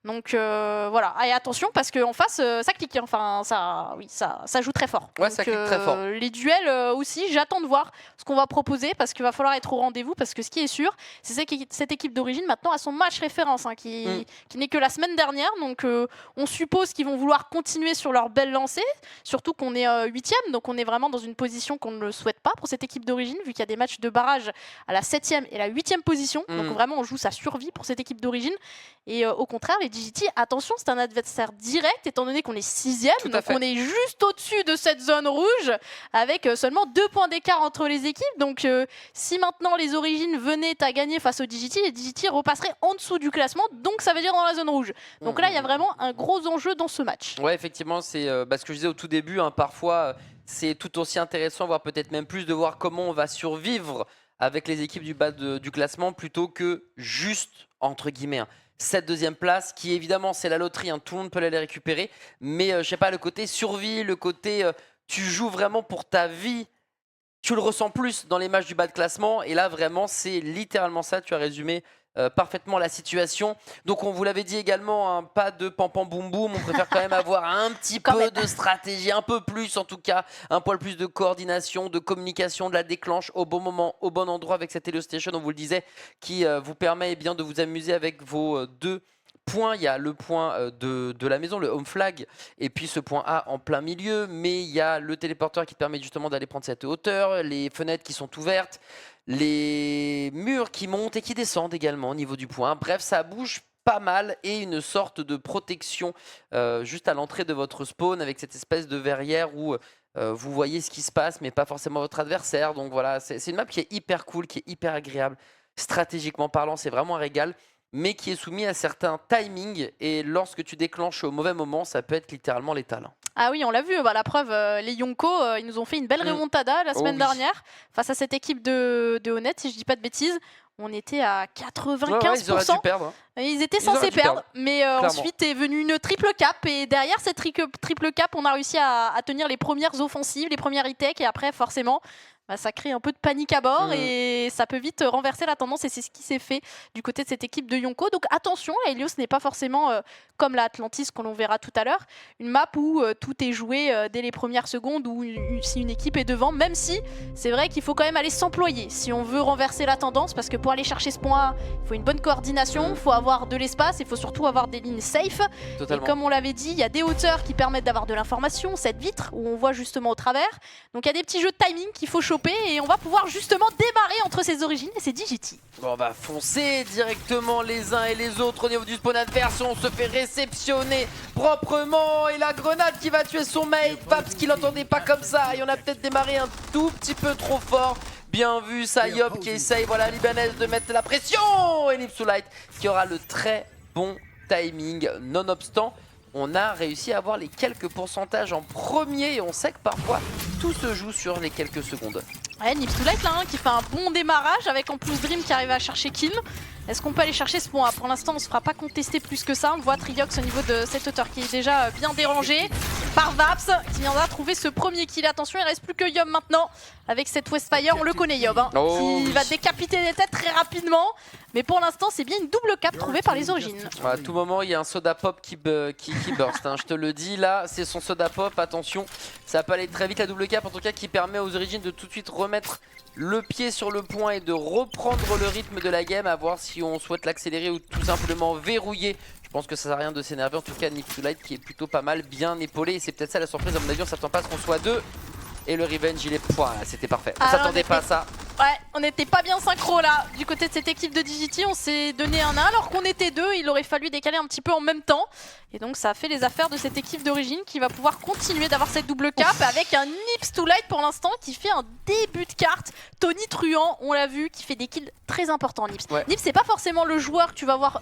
Donc voilà, et attention parce qu'en face ça clique, enfin ça joue très fort. Ouais, donc, ça clique très fort. Les duels aussi, j'attends de voir ce qu'on va proposer parce qu'il va falloir être au rendez-vous parce que ce qui est sûr, c'est que cette équipe d'Origine maintenant a son match référence qui n'est que la semaine dernière, donc on suppose qu'ils vont vouloir continuer sur leur belle lancée, surtout qu'on est 8ème, donc on est vraiment dans une position qu'on ne souhaite pas pour cette équipe d'Origine vu qu'il y a des matchs de barrage à la 7ème et la 8ème position, donc vraiment on joue sa survie pour cette équipe d'Origine et au contraire les Digiti, attention, c'est un adversaire direct étant donné qu'on est 6ème, donc on est juste au-dessus de cette zone rouge avec seulement 2 points d'écart entre les équipes. Donc si maintenant les Origines venaient à gagner face aux Digiti, les Digiti repasseraient en dessous du classement, donc ça veut dire dans la zone rouge. Donc là, il y a vraiment un gros enjeu dans ce match. Ouais, effectivement, c'est ce que je disais au tout début, parfois c'est tout aussi intéressant, voire peut-être même plus, de voir comment on va survivre avec les équipes du bas du classement plutôt que juste, entre guillemets, cette deuxième place qui évidemment c'est la loterie, tout le monde peut aller récupérer, mais je sais pas, le côté survie, le côté tu joues vraiment pour ta vie, tu le ressens plus dans les matchs du bas de classement et là vraiment c'est littéralement ça, tu as résumé parfaitement la situation. Donc on vous l'avait dit également, pas de pam-pam boum boum, on préfère quand même avoir un petit peu de stratégie, un peu plus en tout cas, un poil plus de coordination, de communication, de la déclenche au bon moment, au bon endroit avec cette Helio Station, on vous le disait, qui vous permet bien de vous amuser avec vos deux points. Il y a le point de la maison, le home flag, et puis ce point A en plein milieu, mais il y a le téléporteur qui te permet justement d'aller prendre cette hauteur, les fenêtres qui sont ouvertes, les murs qui montent et qui descendent également au niveau du point. Bref, ça bouge pas mal et une sorte de protection juste à l'entrée de votre spawn avec cette espèce de verrière où vous voyez ce qui se passe mais pas forcément votre adversaire. Donc voilà, c'est une map qui est hyper cool, qui est hyper agréable. Stratégiquement parlant, c'est vraiment un régal, mais qui est soumis à certains timings et lorsque tu déclenches au mauvais moment, ça peut être littéralement létal. Ah oui, on l'a vu, la preuve, les Yonko, ils nous ont fait une belle remontada la semaine dernière face à cette équipe de Honnête, si je dis pas de bêtises. On était à 95%. Ils auraient dû perdre. Ils étaient censés perdre, mais ensuite est venue une triple cap et derrière cette triple cap, on a réussi à tenir les premières offensives, les premières e-tech et après forcément ça crée un peu de panique à bord et ça peut vite renverser la tendance et c'est ce qui s'est fait du côté de cette équipe de Yonko. Donc attention, la Helios n'est pas forcément comme la Atlantis que l'on verra tout à l'heure, une map où tout est joué dès les premières secondes ou si une équipe est devant, même si c'est vrai qu'il faut quand même aller s'employer si on veut renverser la tendance parce que pour aller chercher ce point, il faut une bonne coordination, il faut avoir de l'espace, il faut surtout avoir des lignes safe. Totalement. Et comme on l'avait dit, il y a des hauteurs qui permettent d'avoir de l'information, cette vitre où on voit justement au travers. Donc il y a des petits jeux de timing qu'il faut choper et on va pouvoir justement démarrer entre ces Origines et ces Digiti. Bon, on va foncer directement les uns et les autres au niveau du spawn adverse. On se fait réceptionner proprement et la grenade qui va tuer son mate. Paps qui l'entendait pas comme ça et on a peut-être démarré un tout petit peu trop fort. Bien vu, Sayop qui essaye, voilà, Libanaise de mettre la pression. Et Nipsulite qui aura le très bon timing. Nonobstant, on a réussi à avoir les quelques pourcentages en premier et on sait que parfois tout se joue sur les quelques secondes. Ouais, Nipsulite là, qui fait un bon démarrage avec en plus Dream qui arrive à chercher kill. Est-ce qu'on peut aller chercher ce point A? Pour l'instant, on se fera pas contester plus que ça. On voit Triox au niveau de cette hauteur qui est déjà bien dérangé par Vaps qui viendra trouver ce premier kill. Attention, il reste plus que Yob maintenant avec cette Westfire. On le connaît, Yob, qui va décapiter des têtes très rapidement. Mais pour l'instant, c'est bien une double cap trouvée par les Origines. À tout moment, il y a un soda pop qui burst. Je te le dis, là, c'est son soda pop. Attention, ça peut aller très vite. La double cap, en tout cas, qui permet aux Origines de tout de suite remettre le pied sur le point et de reprendre le rythme de la game, à voir si on souhaite l'accélérer ou tout simplement verrouiller. Je pense que ça sert à rien de s'énerver. En tout cas, Nipsulite qui est plutôt pas mal bien épaulé. Et c'est peut-être ça la surprise. À mon avis, on s'attend pas à ce qu'on soit deux. Et le revenge, il est... Voilà, c'était parfait. On s'attendait pas à ça. Ouais, on n'était pas bien synchro là. Du côté de cette équipe de DJT, on s'est donné un 1 alors qu'on était deux. Il aurait fallu décaler un petit peu en même temps. Et donc ça a fait les affaires de cette équipe d'origine qui va pouvoir continuer d'avoir cette double cape avec un Nipsulite pour l'instant qui fait un début de carte. Tony Truant, on l'a vu, qui fait des kills très importants. Nips. Ouais. Nips, c'est pas forcément le joueur que tu vas voir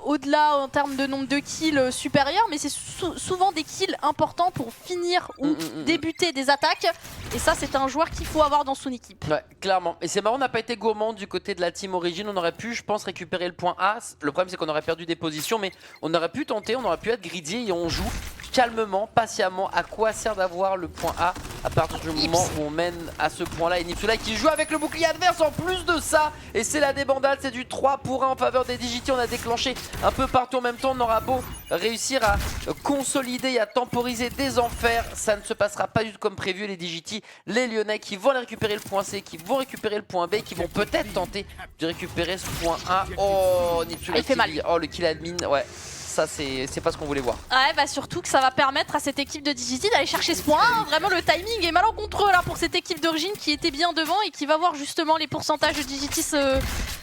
au-delà en termes de nombre de kills supérieurs, mais c'est souvent des kills importants pour finir ou débuter des attaques. Et ça, c'est un joueur qu'il faut avoir dans son équipe. Ouais, clairement. Et c'est marrant, on n'a pas été gourmand du côté de la team origine. On aurait pu, je pense, récupérer le point A. Le problème, c'est qu'on aurait perdu des positions, mais on aurait pu tenter, on aurait pu être greedy et on joue calmement, patiemment. À quoi sert d'avoir le point A à partir du moment où on mène à ce point-là? Et Nipsulite qui joue avec le bouclier adverse en plus de ça. Et c'est la débandade, c'est du 3 pour 1 en faveur des DJT. On a déclenché un peu partout en même temps. On aura beau réussir à consolider et à temporiser des enfers, ça ne se passera pas du tout comme prévu. Les DJT, les Lyonnais qui vont aller récupérer le point C, qui vont récupérer le point B, qui vont peut-être tenter de récupérer ce point A. Oh, Nipsulite, il fait mal. Oh, le kill admin, ouais. Ça, c'est pas ce qu'on voulait voir. Ouais, bah surtout que ça va permettre à cette équipe de DJT d'aller chercher ce point. Vraiment, le timing est malencontreux là pour cette équipe d'origine qui était bien devant et qui va voir justement les pourcentages de DJT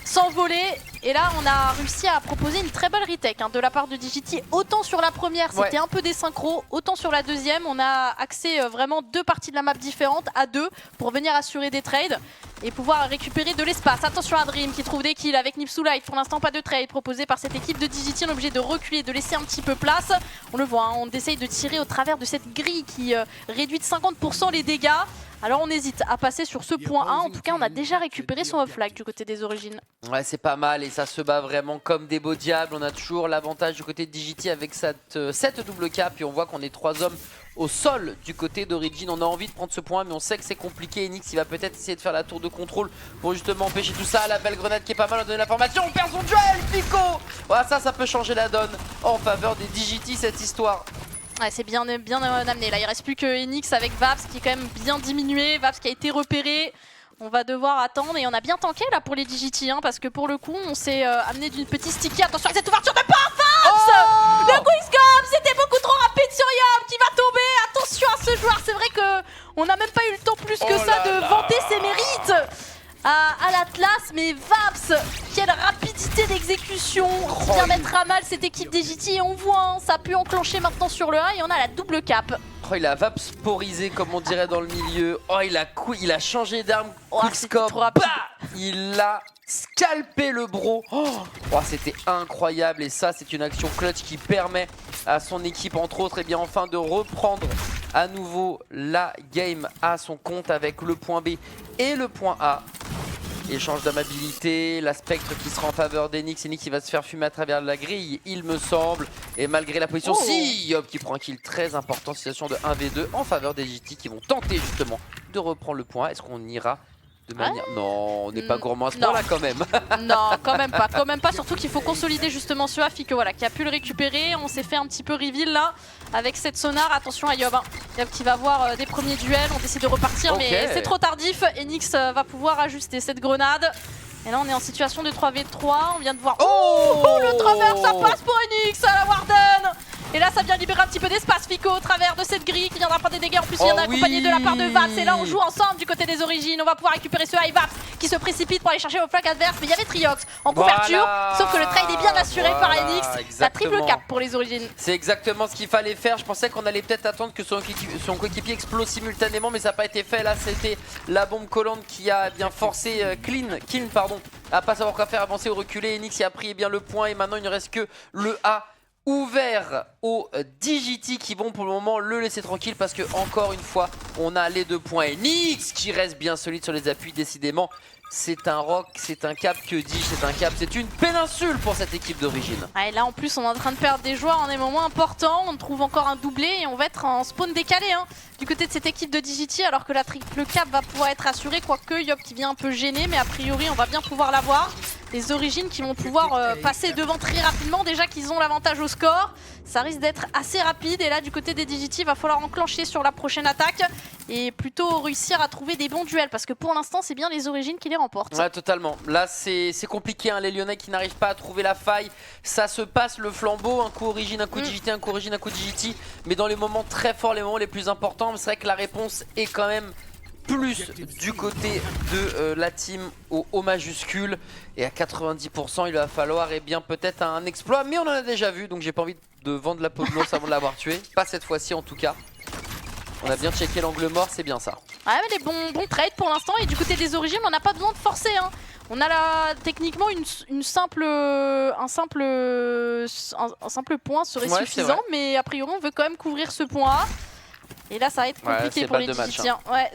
s'envoler. Et là, on a réussi à proposer une très belle retake de la part de DJT. Autant sur la première, c'était un peu des synchros, autant sur la deuxième, on a accès vraiment deux parties de la map différentes à deux pour venir assurer des trades et pouvoir récupérer de l'espace. Attention à Dream qui trouve des kills avec Nipsulite. Pour l'instant, pas de trade proposé par cette équipe de DJT. On est obligé de reculer, de laisser un petit peu place. On le voit, on essaye de tirer au travers de cette grille qui réduit de 50% les dégâts. Alors on hésite à passer sur ce point 1. En tout cas, on a déjà récupéré son off-flag du côté des origines. Ouais, c'est pas mal et ça se bat vraiment comme des beaux diables. On a toujours l'avantage du côté de DJT avec cette double cape. Et on voit qu'on est 3 hommes au sol du côté d'Origin. On a envie de prendre ce point, mais on sait que c'est compliqué. Enix, il va peut-être essayer de faire la tour de contrôle pour justement empêcher tout ça. La belle grenade qui est pas mal, on donne l'information. On perd son duel, Pico. Voilà, ça peut changer la donne en faveur des DJT, cette histoire. Ouais, c'est bien amené. Là, il reste plus que Enix avec Vaps qui est quand même bien diminué. Vaps qui a été repéré. On va devoir attendre et on a bien tanké là pour les DJT parce que pour le coup, on s'est amené d'une petite sticky. Attention à cette ouverture de part, Vaps. Le Quickscope, c'était beaucoup trop rapide sur Yop qui va tomber. Attention à ce joueur. C'est vrai qu'on n'a même pas eu le temps plus que ça de vanter ses mérites à l'Atlas, mais Vaps, quelle rapidité d'exécution qui vient mettre à mal cette équipe DJT et on voit, ça a pu enclencher maintenant sur le 1 et on a la double cape. Oh, il a vapsporisé comme on dirait dans le milieu. Oh, il a changé d'arme. Quickscope, il a scalpé le bro. Oh, c'était incroyable et ça c'est une action clutch qui permet à son équipe entre autres enfin de reprendre à nouveau la game à son compte avec le point B et le point A. Échange d'amabilité, la Spectre qui sera en faveur d'Enix. Enix qui va se faire fumer à travers la grille, il me semble. Et malgré la position, si Yop qui prend un kill très important, situation de 1v2 en faveur des DJT qui vont tenter justement de reprendre le point. Est-ce qu'on ira de manière... Non, on n'est pas gourmand à ce point-là quand même. Non, quand même pas. Surtout qu'il faut consolider justement ce Afik qui a pu le récupérer. On s'est fait un petit peu reveal là avec cette sonar. Attention à Yob. Yob qui va voir des premiers duels. On décide de repartir mais c'est trop tardif. Enix va pouvoir ajuster cette grenade. Et là on est en situation de 3v3. On vient de voir... Oh, le travers, ça passe pour Enix à la Warden. Et là ça vient libérer un petit peu d'espace Fico au travers de cette grille qui viendra prendre des dégâts. En plus il y en a accompagné de la part de Vaps. Et là on joue ensemble du côté des origines. On va pouvoir récupérer ce high Vaps qui se précipite pour aller chercher au flanc adverse. Mais il y avait Triox en couverture. Sauf que le trade est bien assuré par Enix. La triple cap pour les origines. C'est exactement ce qu'il fallait faire. Je pensais qu'on allait peut-être attendre que son coéquipier explose simultanément. Mais ça n'a pas été fait. Là c'était la bombe collante qui a bien forcé Clean à pas savoir quoi faire, avancer ou reculer. Enix y a pris bien le point. Et maintenant il ne reste que le A ouvert aux DJT qui vont pour le moment le laisser tranquille parce que encore une fois on a les 2 points. Enix qui reste bien solide sur les appuis. Décidément c'est un rock, c'est un cap, que dis-je, c'est un cap, c'est une péninsule pour cette équipe d'origine. Et là en plus on est en train de perdre des joueurs en des moments importants. On trouve encore un doublé et on va être en spawn décalé du côté de cette équipe de DJT alors que la triple cap va pouvoir être assurée, quoique Yop qui vient un peu gêné mais a priori on va bien pouvoir l'avoir. Les origines qui vont pouvoir passer devant très rapidement. Déjà qu'ils ont l'avantage au score, ça risque d'être assez rapide. Et là, du côté des DJT, il va falloir enclencher sur la prochaine attaque et plutôt réussir à trouver des bons duels. Parce que pour l'instant, c'est bien les origines qui les remportent. Ouais, totalement. Là, c'est compliqué, hein, les Lyonnais qui n'arrivent pas à trouver la faille. Ça se passe le flambeau, un coup origine, un coup DJT, un coup origine, un coup DJT. Mais dans les moments très forts, les moments les plus importants, c'est vrai que la réponse est quand même plus du côté de la team au O majuscule. Et à 90%, il va falloir peut-être un exploit. Mais on en a déjà vu, donc j'ai pas envie de vendre la peau de l'os avant de l'avoir tué. Pas cette fois-ci en tout cas. On a bien checké l'angle mort, c'est bien ça. Ouais, mais les bons trades pour l'instant. Et du côté des origines, on n'a pas besoin de forcer, hein. On a là, techniquement, un simple point serait suffisant. Mais a priori, on veut quand même couvrir ce point A. Et là, ça va être compliqué pour les DJT. Hein. Ouais,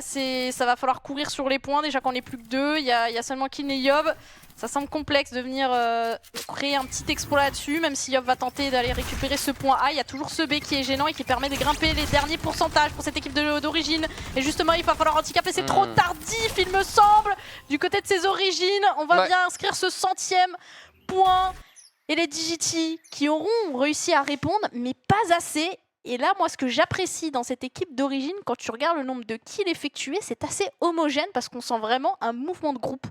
ça va falloir courir sur les points. Déjà qu'on n'est plus que 2. Il y a seulement Kin et Yob. Ça semble complexe de venir créer un petit exploit là-dessus. Même si Yob va tenter d'aller récupérer ce point A. Il y a toujours ce B qui est gênant et qui permet de grimper les derniers pourcentages pour cette équipe d'origine. Et justement, il va falloir handicaper. C'est trop tardif, il me semble. Du côté de ses origines, on va bien inscrire ce 100e point. Et les DJT qui auront réussi à répondre, mais pas assez. Et là, moi, ce que j'apprécie dans cette équipe d'origine, quand tu regardes le nombre de kills effectués, c'est assez homogène parce qu'on sent vraiment un mouvement de groupe.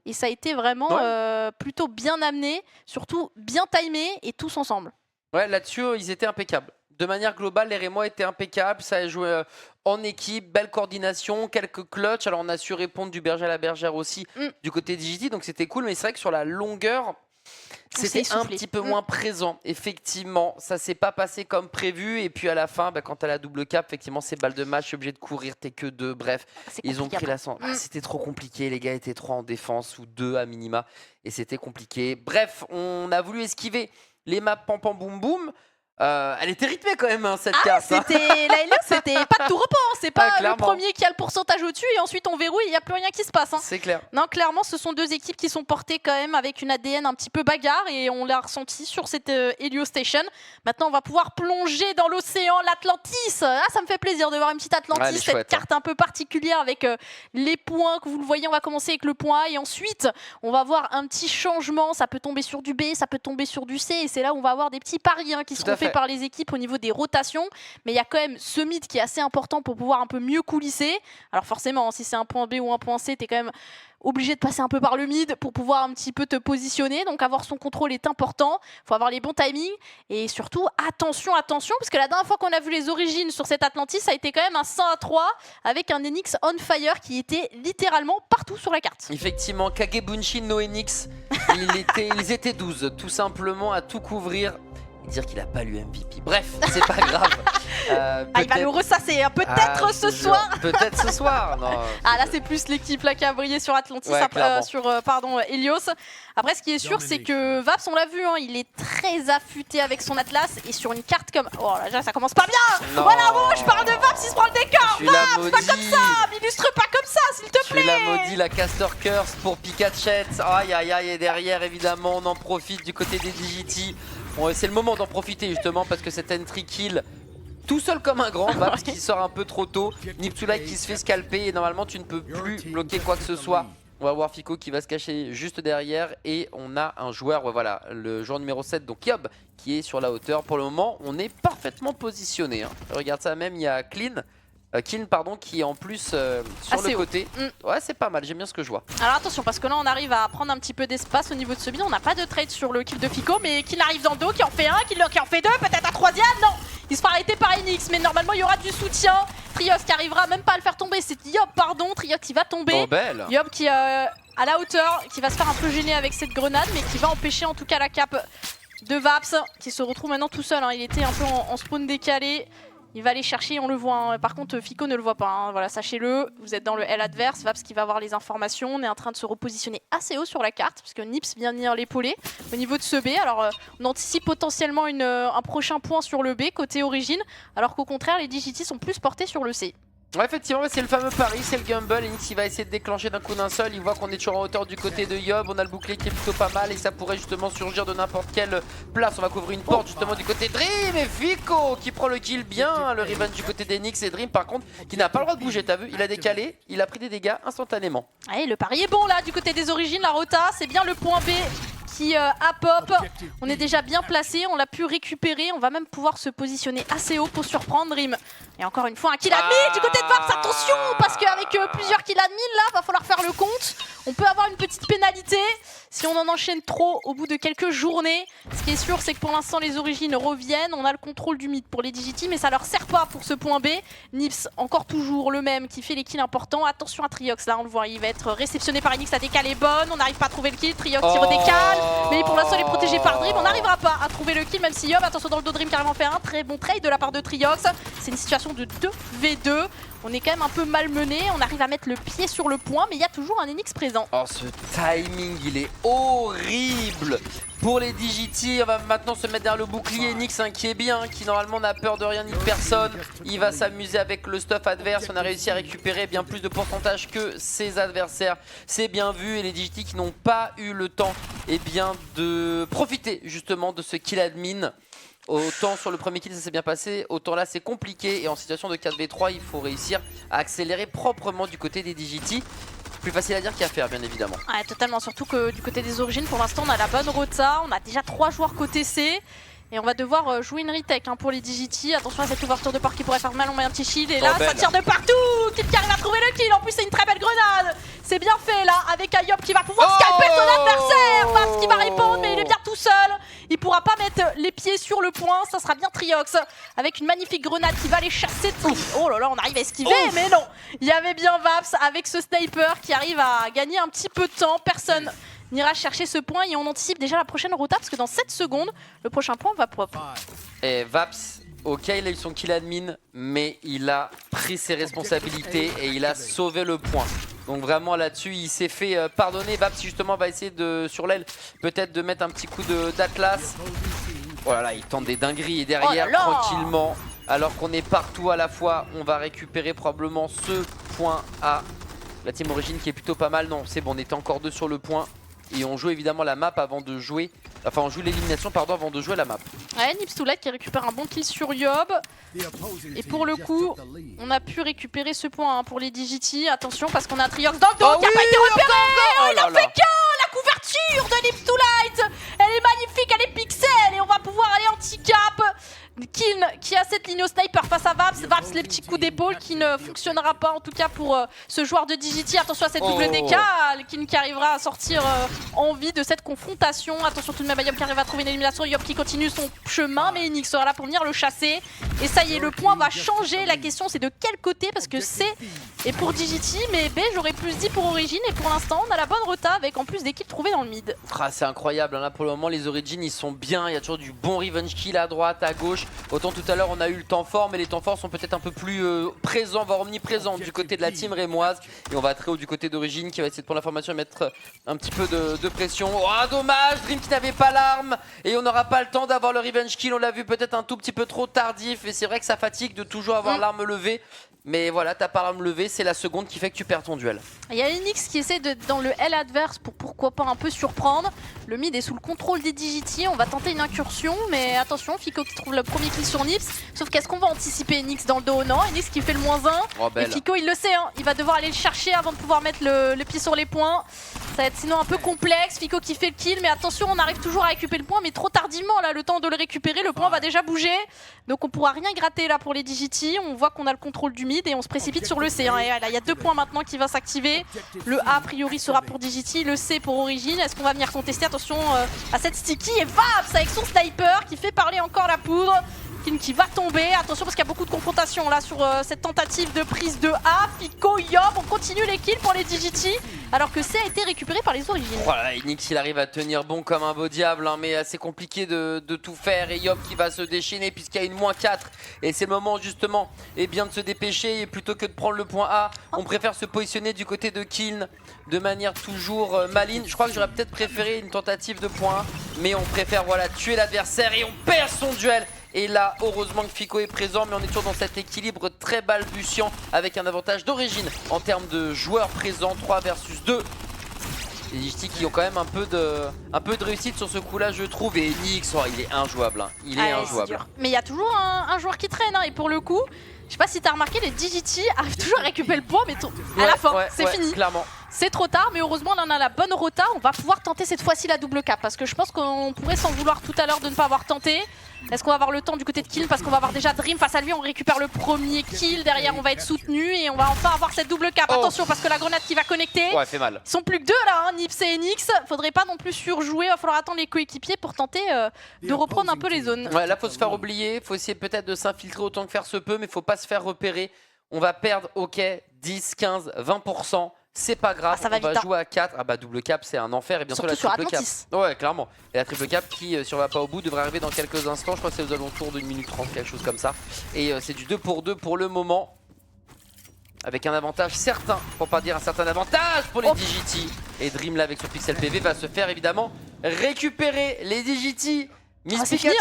Et ça a été vraiment plutôt bien amené, surtout bien timé et tous ensemble. Ouais, là-dessus, ils étaient impeccables. De manière globale, les Rémois étaient impeccables. Ça a joué en équipe, belle coordination, quelques clutches. Alors, on a su répondre du berger à la bergère aussi du côté DJT, donc c'était cool. Mais c'est vrai que sur la longueur, c'était un petit peu moins présent. Effectivement, ça s'est pas passé comme prévu. Et puis à la fin, quand t'as la double cap, effectivement, c'est balle de match, je suis obligé de courir, t'es que 2. Bref, ils ont pris la sang. C'était trop compliqué. Les gars étaient 3 en défense ou 2 à minima. Et c'était compliqué. Bref, on a voulu esquiver les maps pam pam boum boum. Elle était rythmée quand même, hein, cette carte. La LS, c'était pas de tout repos. Hein. C'est pas le premier qui a le pourcentage au-dessus et ensuite on verrouille et il n'y a plus rien qui se passe. Hein. C'est clair. Non, clairement, ce sont deux équipes qui sont portées quand même avec une ADN un petit peu bagarre et on l'a ressenti sur cette Helio Station. Maintenant, on va pouvoir plonger dans l'océan, l'Atlantis. Ah, ça me fait plaisir de voir une petite Atlantis, cette carte un peu particulière avec les points que vous le voyez. On va commencer avec le point A et ensuite, on va voir un petit changement. Ça peut tomber sur du B, ça peut tomber sur du C et c'est là où on va avoir des petits paris qui seront faits par les équipes au niveau des rotations, mais il y a quand même ce mid qui est assez important pour pouvoir un peu mieux coulisser. Alors forcément, si c'est un point B ou un point C, t'es quand même obligé de passer un peu par le mid pour pouvoir un petit peu te positionner. Donc avoir son contrôle est important, il faut avoir les bons timings et surtout attention, parce que la dernière fois qu'on a vu les origines sur cette Atlantis, ça a été quand même un 100-3 avec un Enix on fire qui était littéralement partout sur la carte. Effectivement, Kagebunshin no Enix, ils étaient 12 tout simplement à tout couvrir. Dire qu'il a pas lu MVP. Bref, c'est pas grave. Il va le ressasser, peut-être ce soir. Peut-être ce soir. Non, là c'est plus l'équipe là qui a brillé sur Atlantis, sur Helios. Après, ce qui est sûr, c'est que Vaps, on l'a vu, il est très affûté avec son Atlas et sur une carte comme. Oh là, déjà, ça commence pas bien. Non. Voilà, bon, je parle de Vaps, il se prend le décor. Vaps, pas comme ça, m'illustre pas comme ça, s'il te plaît. Tu l'as maudit, la Caster Curse pour Pikachu. Aïe aïe aïe, et derrière, évidemment, on en profite du côté des DJT. C'est le moment d'en profiter justement parce que cette entry kill tout seul comme un grand, Vaps qui sort un peu trop tôt, Nipsulai qui se fait scalper et normalement tu ne peux plus bloquer quoi que ce soit. On va voir Fico qui va se cacher juste derrière et on a un joueur, voilà, le joueur numéro 7, donc Yob, qui est sur la hauteur. Pour le moment, on est parfaitement positionné. Regarde ça même, il y a Kin, qui est en plus sur le côté. Ouais, c'est pas mal, j'aime bien ce que je vois. Alors attention, parce que là on arrive à prendre un petit peu d'espace au niveau de ce bid. On n'a pas de trade sur le kill de Fico, mais Kin arrive dans le dos, qui en fait un, qui en fait deux, peut-être un troisième. Non, il se fera arrêter par Enix, mais normalement il y aura du soutien. Trios qui arrivera même pas à le faire tomber, c'est Yob, pardon, Trios qui va tomber. Oh, belle. Yob qui à la hauteur, qui va se faire un peu gêner avec cette grenade, mais qui va empêcher en tout cas la cape de Vaps, qui se retrouve maintenant tout seul. Il était un peu en spawn décalé. Il va aller chercher, on le voit. Par contre, Fico ne le voit pas. Voilà, sachez-le. Vous êtes dans le L adverse. Vaps qui va avoir les informations. On est en train de se repositionner assez haut sur la carte, parce que Nips vient venir l'épauler au niveau de ce B. Alors, on anticipe potentiellement un prochain point sur le B, côté origine, alors qu'au contraire, les DJT sont plus portés sur le C. Ouais, effectivement, c'est le fameux pari, c'est le gamble. Enix il va essayer de déclencher d'un coup d'un seul. Il voit qu'on est toujours en hauteur du côté de Yob. On a le bouclier qui est plutôt pas mal et ça pourrait justement surgir de n'importe quelle place. On va couvrir une porte justement du côté de Dream et Fico qui prend le kill bien. Le revenge du côté d'Enix et Dream par contre qui n'a pas le droit de bouger. T'as vu, il a décalé, il a pris des dégâts instantanément. Allez, le pari est bon là du côté des origines. La Rota, c'est bien le point B qui a pop. On est déjà bien placé, on l'a pu récupérer. On va même pouvoir se positionner assez haut pour surprendre Dream. Et encore une fois un kill admin du côté de Vaps, attention, parce qu'avec plusieurs kills admin là, va falloir faire le compte. On peut avoir une petite pénalité si on en enchaîne trop au bout de quelques journées. Ce qui est sûr, c'est que pour l'instant les origines reviennent. On a le contrôle du mid pour les Digiti, mais ça leur sert pas pour ce point B. Nips, encore toujours le même qui fait les kills importants. Attention à Triox, là on le voit, il va être réceptionné par Enix. La décale est bonne, on n'arrive pas à trouver le kill. Triox qui redécale, mais pour l'instant il est protégé par Dream. On n'arrivera pas à trouver le kill, même si Yob, attention dans le dos, Dream carrément fait un très bon trade de la part de Triox. C'est une situation de 2v2. On est quand même un peu malmené, on arrive à mettre le pied sur le point, mais il y a toujours un Enix présent. Oh, ce timing, il est horrible pour les Digiti. On va maintenant se mettre derrière le bouclier. Enix qui est bien, qui normalement n'a peur de rien ni de personne. Il va s'amuser avec le stuff adverse. On a réussi à récupérer bien plus de pourcentage que ses adversaires. C'est bien vu et les Digiti qui n'ont pas eu le temps de profiter justement de ce kill admin. Autant sur le premier kill ça s'est bien passé, autant là c'est compliqué et en situation de 4v3 il faut réussir à accélérer proprement du côté des Digiti. Plus facile à dire qu'à faire bien évidemment. Ouais, totalement, surtout que du côté des origines pour l'instant on a la bonne rota, on a déjà 3 joueurs côté C. Et on va devoir jouer une retake pour les Digiti. Attention à cette ouverture de porte qui pourrait faire mal, on met un petit shield. Et là ça tire de partout. Kid qui arrive à trouver le kill. En plus c'est une très belle grenade. C'est bien fait là avec Ayop qui va pouvoir scalper son adversaire. Vaps qui va répondre mais il est bien tout seul. Il pourra pas mettre les pieds sur le point. Ça sera bien Triox avec une magnifique grenade qui va aller chasser. Oh là là, on arrive à esquiver mais non. Il y avait bien Vaps avec ce sniper qui arrive à gagner un petit peu de temps. Personne n'ira chercher ce point et on anticipe déjà la prochaine rota parce que dans 7 secondes, le prochain point va pop. Et Vaps, ok, il a eu son kill admin, mais il a pris ses responsabilités et il a sauvé le point. Donc vraiment là-dessus, il s'est fait pardonner. Vaps justement va essayer de, sur l'aile, peut-être de mettre un petit coup d'Atlas. Oh là là, il tente des dingueries et derrière, tranquillement, alors qu'on est partout à la fois, on va récupérer probablement ce point A. La team origine qui est plutôt pas mal. Non, c'est bon, on était encore 2 sur le point. Et on joue évidemment la map avant de jouer. Enfin, on joue l'élimination, pardon, avant de jouer la map. Ouais, Nips Too Light qui récupère un bon kill sur Yob. Et pour le coup, on a pu récupérer ce point pour les Digiti. Attention, parce qu'on a un Triox dans le dos qui n'a pas été repéré. Oh, il en fait qu'un. La couverture de Nips Too Light, elle est magnifique, elle est pixel. Et on va pouvoir aller handicap. Kin qui a cette ligne au sniper face à Vaps. Vaps, les petits coups d'épaule qui ne fonctionnera pas en tout cas pour ce joueur de Digiti. Attention à cette double décale. Kin qui arrivera à sortir en vie de cette confrontation. Attention tout de même à Yob qui arrive à trouver une élimination. Yob qui continue son chemin, mais Enix sera là pour venir le chasser. Et ça y est, le point va changer. La question c'est de quel côté, parce que C est pour Digiti, mais B j'aurais plus dit pour Origin. Et pour l'instant on a la bonne rota avec en plus des kills trouvés dans le mid. Ah, c'est incroyable, là pour le moment les Origins ils sont bien. Il y a toujours du bon revenge kill à droite, à gauche. Autant tout à l'heure on a eu le temps fort, mais les temps forts sont peut-être un peu plus présents, voire omniprésents du côté de la team rémoise. Et on va très haut du côté d'Origine qui va essayer de prendre l'information et mettre un petit peu de pression. Oh dommage, Dream qui n'avait pas l'arme. Et on n'aura pas le temps d'avoir le revenge kill, on l'a vu peut-être un tout petit peu trop tardif. Et c'est vrai que ça fatigue de toujours avoir l'arme levée. Mais voilà, t'as pas l'arme levée, c'est la seconde qui fait que tu perds ton duel. Il y a Enix qui essaie de dans le L adverse pour pourquoi pas un peu surprendre. Le mid est sous le contrôle des Digiti, on va tenter une incursion, mais attention, Fico qui trouve le premier kill sur Nips. Sauf qu'est-ce qu'on va anticiper Enix dans le dos? Non, Enix qui fait le -1. Et Fico il le sait, hein, il va devoir aller le chercher avant de pouvoir mettre le pied sur les points. Ça va être sinon un peu complexe. Fico qui fait le kill, mais attention, on arrive toujours à récupérer le point, mais trop tardivement là, le temps de le récupérer, le point va déjà bouger. Donc on pourra rien gratter là pour les Digiti. On voit qu'on a le contrôle du mid et on se précipite sur le C. Hein. Et là, il y a 2 points maintenant qui va s'activer. Le A priori sera pour Digiti, le C pour Origin. Est-ce qu'on va venir contester? Attention à cette sticky et Vaps avec son sniper qui fait parler encore la poudre. Qui va tomber, attention parce qu'il y a beaucoup de confrontations là sur cette tentative de prise de A. Fico, Yob, on continue les kills pour les Digiti alors que C a été récupéré par les Origines. Voilà, Enix il arrive à tenir bon comme un beau diable, hein, mais c'est compliqué de tout faire. Et Yob qui va se déchaîner puisqu'il y a une -4 et c'est le moment justement de se dépêcher. Et plutôt que de prendre le point A, on préfère se positionner du côté de Kiln de manière toujours maligne. Je crois que j'aurais peut-être préféré une tentative de point A, mais on préfère voilà tuer l'adversaire et on perd son duel. Et là, heureusement que Fico est présent, mais on est toujours dans cet équilibre très balbutiant avec un avantage d'origine en termes de joueurs présents, 3 versus 2. Les DJT qui ont quand même un peu de réussite sur ce coup-là, je trouve. Et Nyx, oh, il est injouable. Hein. Il est injouable. Mais il y a toujours un joueur qui traîne. Hein, et pour le coup, je sais pas si t'as remarqué, les DJT arrivent toujours à récupérer le point, mais à la fin, c'est fini. Clairement. C'est trop tard, mais heureusement, on en a la bonne rota. On va pouvoir tenter cette fois-ci la double cap. Parce que je pense qu'on pourrait s'en vouloir tout à l'heure de ne pas avoir tenté. Est-ce qu'on va avoir le temps du côté de Kill? Parce qu'on va avoir déjà Dream face à lui. On récupère le premier kill. Derrière, on va être soutenu. Et on va enfin avoir cette double cap. Attention, parce que la grenade qui va connecter. Ouais, fait mal. Ils sont plus que 2 là, hein, Nips et Enix. Faudrait pas non plus surjouer. Il va falloir attendre les coéquipiers pour tenter de reprendre un peu les zones. Ouais, là, faut se faire oublier. Faut essayer peut-être de s'infiltrer autant que faire se peut. Mais faut pas se faire repérer. On va perdre, ok, 10, 15, 20%. C'est pas grave, ça va on va vite, jouer à 4. Ah bah double cap c'est un enfer et bien sûr la triple cap. Ouais clairement. Et la triple cap qui si on va pas au bout devrait arriver dans quelques instants. Je crois que c'est aux alentours d'une minute 30, quelque chose comme ça. Et c'est du 2 pour 2 pour le moment. Avec un avantage certain, pour pas dire un certain avantage pour les DJT. Et Dream là avec son pixel PV va se faire évidemment récupérer les DJT. Miss Pikachu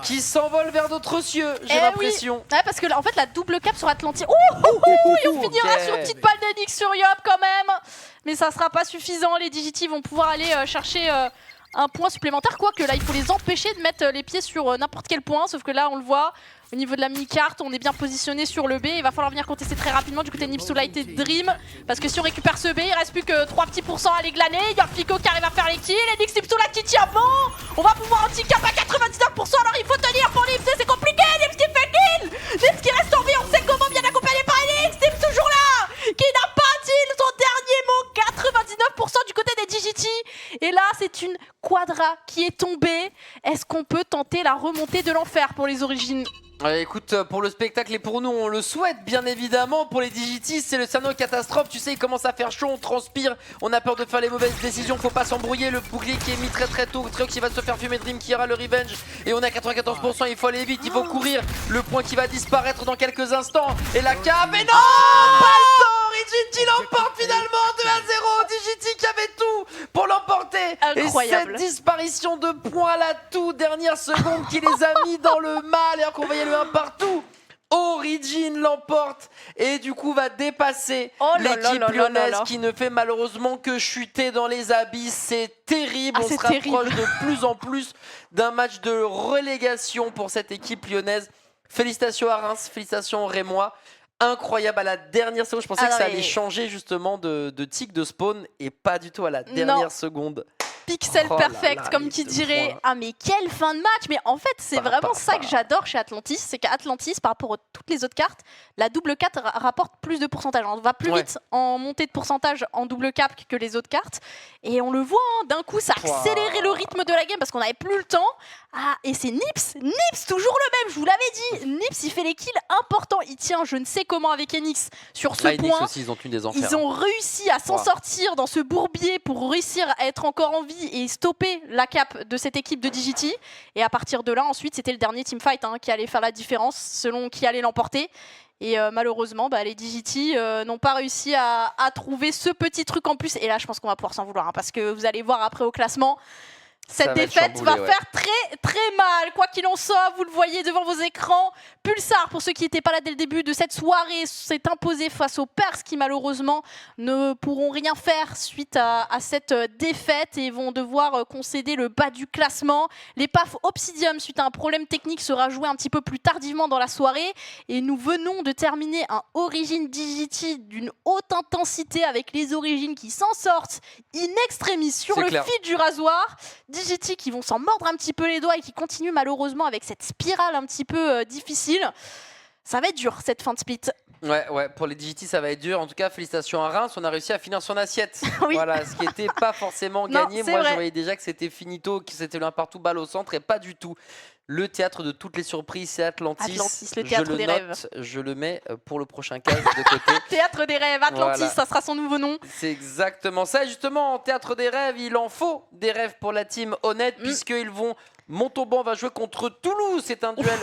qui s'envole vers d'autres cieux, j'ai l'impression. Oui. Ouais, parce que là, en fait, la double cap sur Atlantis. Et on finira sur une petite balle d'Enix sur Yop quand même. Mais ça sera pas suffisant. Les DJT vont pouvoir aller chercher un point supplémentaire. Quoique là, il faut les empêcher de mettre les pieds sur n'importe quel point. Sauf que là, on le voit. Au niveau de la mini-carte, on est bien positionné sur le B. Il va falloir venir contester très rapidement du côté de Nips Light et Dream. Parce que si on récupère ce B, il reste plus que 3 petits pourcents à les glaner. Il y a Fico qui arrive à faire les kills. Et Nips Light qui tient bon. On va pouvoir anti-cap à 99%. Alors il faut tenir pour Nips. C'est compliqué. Nips qui fait kill. Nips qui reste en vie. On sait comment, bien accompagné par Nips. Nips toujours là. Qui n'a pas dit son dernier mot. 99% du côté des DJT. Et là, c'est une quadra qui est tombée. Est-ce qu'on peut tenter la remontée de l'enfer pour les origines? Écoute, pour le spectacle et pour nous, on le souhaite bien évidemment. Pour les DJT, c'est le scénario catastrophe. Tu sais, il commence à faire chaud, on transpire, on a peur de faire les mauvaises décisions. Faut pas s'embrouiller. Le bouclier qui est mis très tôt. Triox qui va se faire fumer, Dream qui aura le revenge. Et on est à 94%. Il faut aller vite, il faut courir. Le point qui va disparaître dans quelques instants. Et la cave. Et non, pas le temps. Origin qui l'emporte finalement 2-0. DJT qui avait tout pour l'emporter. Incroyable. Et cette disparition de points à la toute dernière seconde qui les a mis dans le mal. Alors qu'on voyait le 1 partout. Origin l'emporte et du coup va dépasser l'équipe lyonnaise qui ne fait malheureusement que chuter dans les abysses. C'est terrible, on se rapproche de plus en plus d'un match de relégation pour cette équipe lyonnaise. Félicitations à Reims, félicitations Rémois. Incroyable à la dernière seconde, je pensais que ça allait changer justement de tic de spawn et pas du tout à la dernière seconde. Pixel perfect, comme qui dirait. Ah mais quelle fin de match! Mais en fait, c'est vraiment ça que j'adore chez Atlantis, c'est qu'Atlantis, par rapport à toutes les autres cartes, la double 4 rapporte plus de pourcentage. On va plus vite en montée de pourcentage en double cap que les autres cartes. Et on le voit, hein, d'un coup, ça a accéléré le rythme de la game parce qu'on n'avait plus le temps. Ah, et c'est Nips, toujours le même, je vous l'avais dit. Nips, il fait les kills importants. Il tient, je ne sais comment, avec Enix sur ce point. Aussi, ils ont une des enfers. Ils ont réussi à s'en sortir dans ce bourbier pour réussir à être encore en vie et stopper la cap de cette équipe de DJT. Et à partir de là, ensuite, c'était le dernier teamfight qui allait faire la différence selon qui allait l'emporter. Et malheureusement, les DJT n'ont pas réussi à trouver ce petit truc en plus. Et là, je pense qu'on va pouvoir s'en vouloir parce que vous allez voir après au classement. Cette défaite va faire très mal. Quoi qu'il en soit, vous le voyez devant vos écrans. Pulsar, pour ceux qui n'étaient pas là dès le début de cette soirée, s'est imposé face aux Perses qui malheureusement ne pourront rien faire suite à cette défaite et vont devoir concéder le bas du classement. L'épave Obsidium, suite à un problème technique, sera joué un petit peu plus tardivement dans la soirée. Et nous venons de terminer un Origin DJT d'une haute intensité avec les origines qui s'en sortent in extremis sur le fil du rasoir. DJT qui vont s'en mordre un petit peu les doigts et qui continuent malheureusement avec cette spirale un petit peu difficile. Ça va être dur cette fin de split. Ouais, pour les DJT ça va être dur. En tout cas, félicitations à Reims, on a réussi à finir son assiette. Voilà, ce qui n'était pas forcément gagné. Moi, je voyais déjà que c'était finito, que c'était l'un partout, balle au centre et pas du tout. Le théâtre de toutes les surprises, c'est Atlantis. Le théâtre des rêves. Je le mets pour le prochain case de côté. Théâtre des rêves, Atlantis, ça sera son nouveau nom. C'est exactement ça. Et justement, en théâtre des rêves, il en faut des rêves pour la team honnête, puisqu'ils vont. Montauban va jouer contre Toulouse. C'est un duel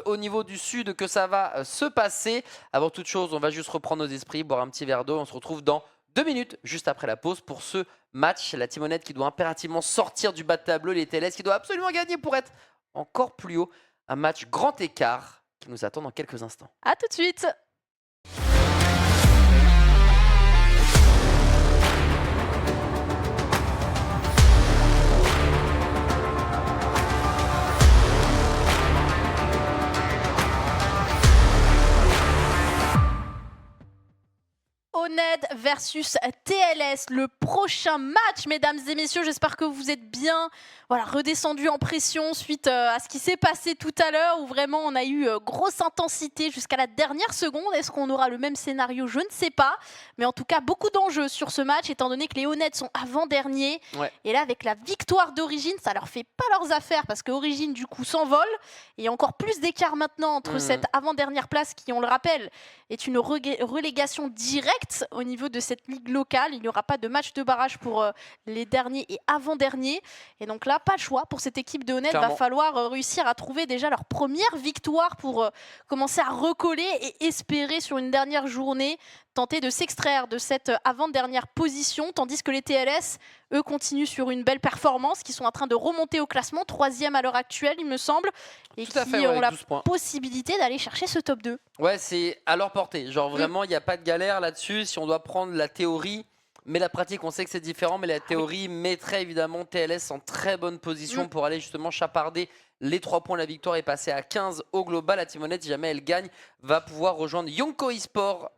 au niveau du sud que ça va se passer. Avant toute chose, on va juste reprendre nos esprits, boire un petit verre d'eau. On se retrouve dans 2 minutes, juste après la pause, pour ce match. La team honnête qui doit impérativement sortir du bas de tableau. Les TLS qui doivent absolument gagner pour être encore plus haut. un match grand écart qui nous attend dans quelques instants. À tout de suite. Oned versus TLS, le prochain match, mesdames et messieurs. J'espère que vous êtes bien redescendus en pression suite à ce qui s'est passé tout à l'heure, où vraiment on a eu grosse intensité jusqu'à la dernière seconde. Est-ce qu'on aura le même scénario? Je ne sais pas. Mais en tout cas, beaucoup d'enjeux sur ce match, étant donné que les Oned sont avant-derniers. Ouais. Et là, avec la victoire d'Origine, ça leur fait pas leurs affaires, parce qu'Origine, du coup, s'envole. Et il y a encore plus d'écart maintenant entre cette avant-dernière place, qui, on le rappelle, est une relégation directe au niveau de cette ligue locale. Il n'y aura pas de match de barrage pour les derniers et avant-derniers. Et donc là, pas le choix pour cette équipe de Oned. Il va falloir réussir à trouver déjà leur première victoire pour commencer à recoller et espérer sur une dernière journée tenter de s'extraire de cette avant-dernière position, tandis que les TLS, eux, continuent sur une belle performance, qui sont en train de remonter au classement, 3e à l'heure actuelle, il me semble, et qui ont la possibilité d'aller chercher ce top 2. Ouais, c'est à leur portée. Genre vraiment, il n'y a pas de galère là-dessus. Si on doit prendre la théorie, mais la pratique, on sait que c'est différent, mais la théorie mettrait évidemment TLS en très bonne position pour aller justement chaparder les 3 points. La victoire est passée à 15 au global. La Team Oned, si jamais elle gagne, va pouvoir rejoindre Yonko eSport,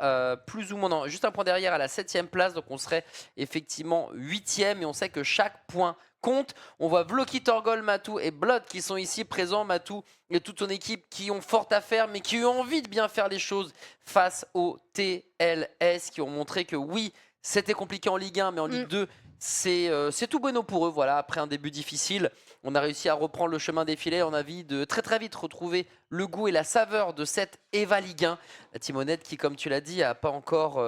plus ou moins, non, juste un point derrière à la 7e place. Donc on serait effectivement 8e et on sait que chaque point compte. On voit Vloki, Torgol, Matou et Blood qui sont ici présents. Matou et toute son équipe qui ont fort à faire, mais qui ont envie de bien faire les choses face aux TLS, qui ont montré que oui, c'était compliqué en Ligue 1, mais en Ligue 2, c'est tout bueno pour eux. Voilà, après un début difficile, on a réussi à reprendre le chemin des filets. On a envie de très vite retrouver le goût et la saveur de cette EVA Ligue 1. La Team Oned qui, comme tu l'as dit, n'a pas encore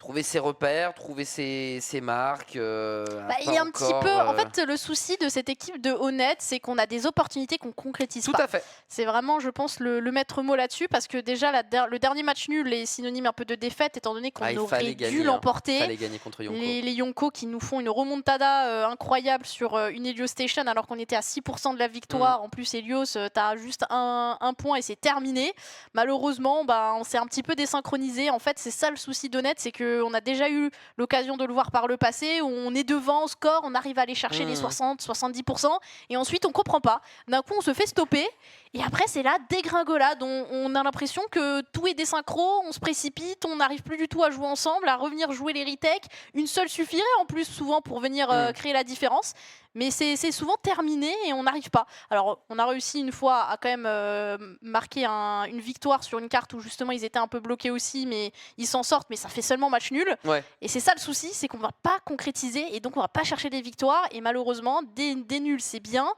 trouvé ses repères, trouvé ses marques. Il y a un petit peu... En fait, le souci de cette équipe de Oned, c'est qu'on a des opportunités qu'on ne concrétise pas. Tout à fait. C'est vraiment, je pense, le maître mot là-dessus, parce que déjà, le dernier match nul est synonyme un peu de défaite, étant donné qu'on aurait dû l'emporter. Il fallait gagner contre Yonko. Les Yonko qui nous font une remontada incroyable sur une Helios Station, alors qu'on était à 6% de la victoire. En plus, Helios, tu as juste un point et c'est terminé. Malheureusement, on s'est un petit peu désynchronisé. En fait, c'est ça le souci d'Oned, c'est qu'on a déjà eu l'occasion de le voir par le passé, où on est devant au score, on arrive à aller chercher les 60-70%, et ensuite on comprend pas. D'un coup, on se fait stopper. Et après, c'est la dégringolade. On a l'impression que tout est désynchro, on se précipite, on n'arrive plus du tout à jouer ensemble, à revenir jouer les retakes. Une seule suffirait en plus, souvent, pour venir créer la différence. Mais c'est souvent terminé et on n'arrive pas. Alors, on a réussi une fois à quand même marquer une victoire sur une carte où justement ils étaient un peu bloqués aussi, mais ils s'en sortent, mais ça fait seulement match nul. Et c'est ça le souci, c'est qu'on ne va pas concrétiser et donc on ne va pas chercher des victoires. Et malheureusement, des nuls, c'est bien.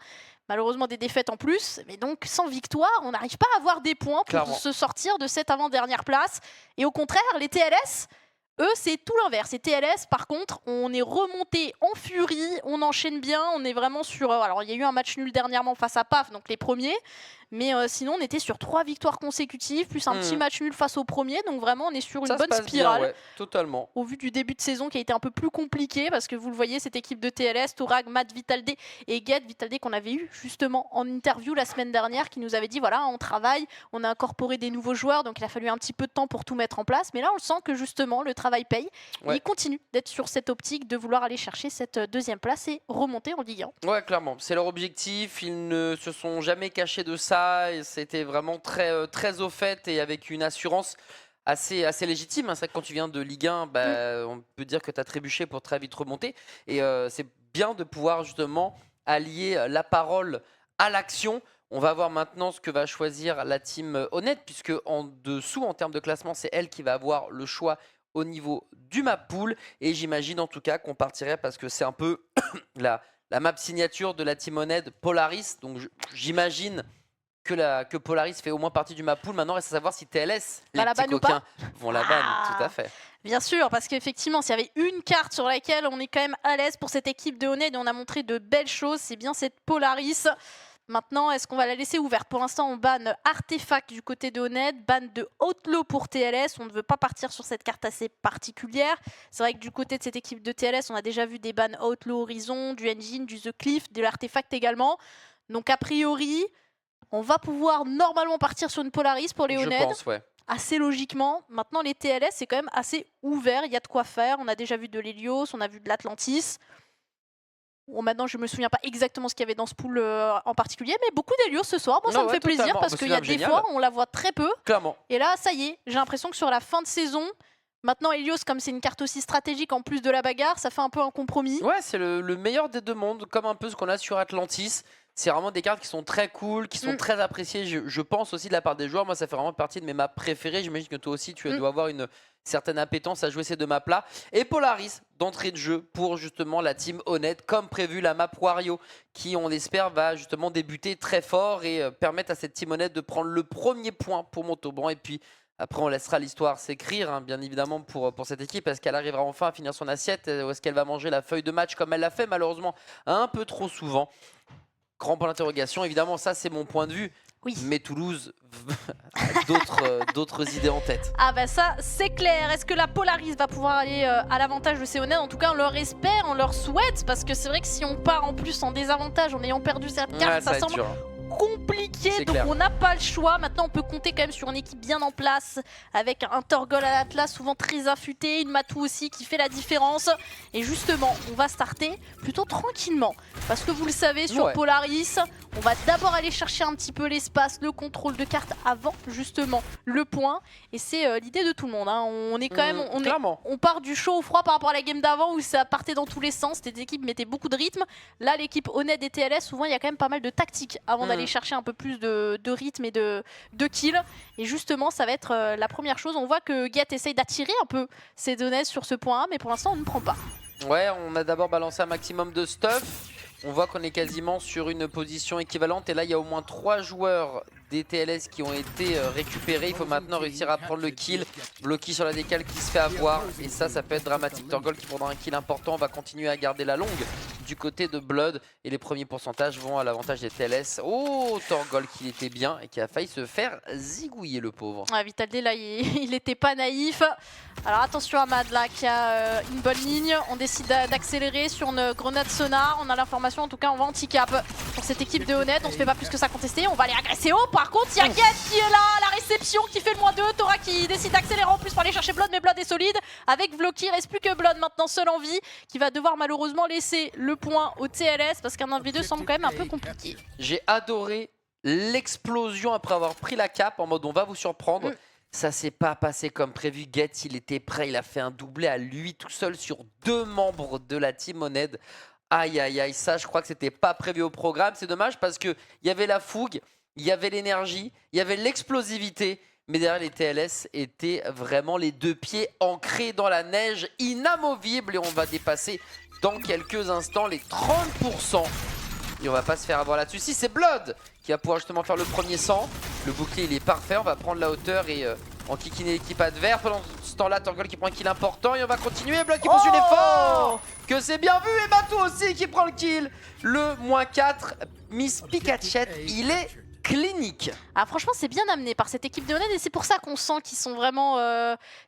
Malheureusement, des défaites en plus, mais donc sans victoire, on n'arrive pas à avoir des points pour se sortir de cette avant-dernière place. Et au contraire, les TLS, eux, c'est tout l'inverse. Et TLS, par contre, on est remonté en furie, on enchaîne bien, on est vraiment sur... alors, il y a eu un match nul dernièrement face à PAF, donc les premiers, mais sinon, on était sur 3 victoires consécutives, plus un petit match nul face au premier, donc vraiment, on est sur une bonne spirale. Bien, totalement. Au vu du début de saison qui a été un peu plus compliqué, parce que vous le voyez, cette équipe de TLS, Torag, Matt, Vitalde et Get, Vitalde qu'on avait eu justement en interview la semaine dernière, qui nous avait dit, voilà, on travaille, on a incorporé des nouveaux joueurs, donc il a fallu un petit peu de temps pour tout mettre en place, mais là, on sent que justement, le travail paye. Et il continue d'être sur cette optique de vouloir aller chercher cette 2e place et remonter en Ligue 1. Ouais, clairement, c'est leur objectif, ils ne se sont jamais cachés de ça, et c'était vraiment très au fait et avec une assurance assez légitime. C'est vrai que quand tu viens de Ligue 1, on peut dire que tu as trébuché pour très vite remonter. Et c'est bien de pouvoir justement allier la parole à l'action. On va voir maintenant ce que va choisir la team Oned, puisque en dessous, en termes de classement, c'est elle qui va avoir le choix au niveau du map pool. Et j'imagine en tout cas qu'on partirait, parce que c'est un peu la map signature de la team Oned, Polaris. Donc j'imagine que Polaris fait au moins partie du map pool. Maintenant, reste à savoir si TLS, les petits coquins, vont la ban. Tout à fait. Bien sûr, parce qu'effectivement, s'il y avait une carte sur laquelle on est quand même à l'aise pour cette équipe de Oned et on a montré de belles choses, c'est bien cette Polaris. Maintenant, est-ce qu'on va la laisser ouverte? Pour l'instant, on banne Artefact du côté de Oned, ban de Outlaw pour TLS. On ne veut pas partir sur cette carte assez particulière. C'est vrai que du côté de cette équipe de TLS, on a déjà vu des bans Outlaw Horizon, du Engine, du The Cliff, de l'Artefact également. Donc a priori... On va pouvoir normalement partir sur une Polaris pour les Je Oned. pense, ouais. Assez logiquement. Maintenant, les TLS, c'est quand même assez ouvert. Il y a de quoi faire. On a déjà vu de l'Helios, on a vu de l'Atlantis. Bon, maintenant, je me souviens pas exactement ce qu'il y avait dans ce pool en particulier, mais beaucoup d'Helios ce soir. Moi, ça me fait plaisir parce qu'il y a des fois, on la voit très peu. Clairement. Et là, ça y est, j'ai l'impression que sur la fin de saison, maintenant, Helios, comme c'est une carte aussi stratégique en plus de la bagarre, ça fait un peu un compromis. Ouais, c'est le meilleur des deux mondes, comme un peu ce qu'on a sur Atlantis. C'est vraiment des cartes qui sont très cool, qui sont très appréciées, je pense aussi de la part des joueurs. Moi, ça fait vraiment partie de mes maps préférées. J'imagine que toi aussi, tu dois avoir une certaine appétence à jouer ces deux maps-là. Et Polaris, d'entrée de jeu pour justement la team Honnête, comme prévu la map Wario, qui on l'espère va justement débuter très fort et permettre à cette team Honnête de prendre le premier point pour Montauban. Et puis après, on laissera l'histoire s'écrire, hein, bien évidemment, pour cette équipe. Est-ce qu'elle arrivera enfin à finir son assiette ou est-ce qu'elle va manger la feuille de match comme elle l'a fait malheureusement un peu trop souvent? Grand point d'interrogation, évidemment, ça c'est mon point de vue. Oui. Mais Toulouse a d'autres idées en tête. Ah bah ça, c'est clair. Est-ce que la Polaris va pouvoir aller à l'avantage de ces Honnêtes? En tout cas, on leur espère, on leur souhaite, parce que c'est vrai que si on part en plus en désavantage en ayant perdu cette carte, ça semble compliqué, donc on n'a pas le choix. Maintenant, on peut compter quand même sur une équipe bien en place, avec un Torgol à l'Atlas souvent très affûté, une Matou aussi qui fait la différence. Et justement, on va starter plutôt tranquillement, parce que vous le savez, sur Polaris, on va d'abord aller chercher un petit peu l'espace, le contrôle de carte avant justement le point. Et c'est l'idée de tout le monde, hein. On est quand même, on part du chaud au froid par rapport à la game d'avant où ça partait dans tous les sens. Cette équipe mettait beaucoup de rythme. Là, l'équipe Honnête des TLS, souvent il y a quand même pas mal de tactique avant d'aller chercher un peu plus de rythme et de kills. Et justement, ça va être la première chose. On voit que Get essaye d'attirer un peu ses données sur ce point A, mais pour l'instant, on ne prend pas. Ouais, on a d'abord balancé un maximum de stuff. On voit qu'on est quasiment sur une position équivalente. Et là, il y a au moins 3 joueurs des TLS qui ont été récupérés. Il faut maintenant réussir à prendre le kill. Bloqué sur la décale qui se fait avoir. Et ça peut être dramatique. Torgol qui prendra un kill important. On va continuer à garder la longue du côté de Blood. Et les premiers pourcentages vont à l'avantage des TLS. Oh, Torgol qui était bien et qui a failli se faire zigouiller, le pauvre. Ah, Vital'D là, il était pas naïf. Alors attention à Mad là qui a une bonne ligne. On décide d'accélérer sur une grenade sonar. On a l'information, en tout cas on va anti-cap pour cette équipe de Honnête. On se fait pas plus que ça contester. On va aller agresser haut. Par contre, il y a Get qui est là, la réception qui fait le -2. Tora qui décide d'accélérer en plus pour aller chercher Blood, mais Blood est solide. Avec Vloki, il reste plus que Blood maintenant seul en vie, qui va devoir malheureusement laisser le point au TLS parce qu'un 1v2 semble quand même un peu compliqué. J'ai adoré l'explosion après avoir pris la cape en mode on va vous surprendre. Ça s'est pas passé comme prévu. Get, il était prêt, il a fait un doublé à lui tout seul sur 2 membres de la team Honnête. Aïe aïe aïe, ça je crois que c'était pas prévu au programme. C'est dommage parce qu'il y avait la fougue, il y avait l'énergie, il y avait l'explosivité. Mais derrière, les TLS étaient vraiment les 2 pieds ancrés dans la neige, inamovibles. Et on va dépasser dans quelques instants les 30%. Et on va pas se faire avoir là-dessus. Si, c'est Blood qui va pouvoir justement faire le premier 100. Le bouclier, il est parfait. On va prendre la hauteur et en kicking l'équipe adverse. Pendant ce temps-là, Torgol qui prend un kill important. Et on va continuer. Blood qui poursuit l'effort. Que c'est bien vu. Et Matou aussi qui prend le kill. Le -4. Miss Pikachette, il est clinique. Ah, franchement, c'est bien amené par cette équipe de Honnête et c'est pour ça qu'on sent qu'ils sont vraiment,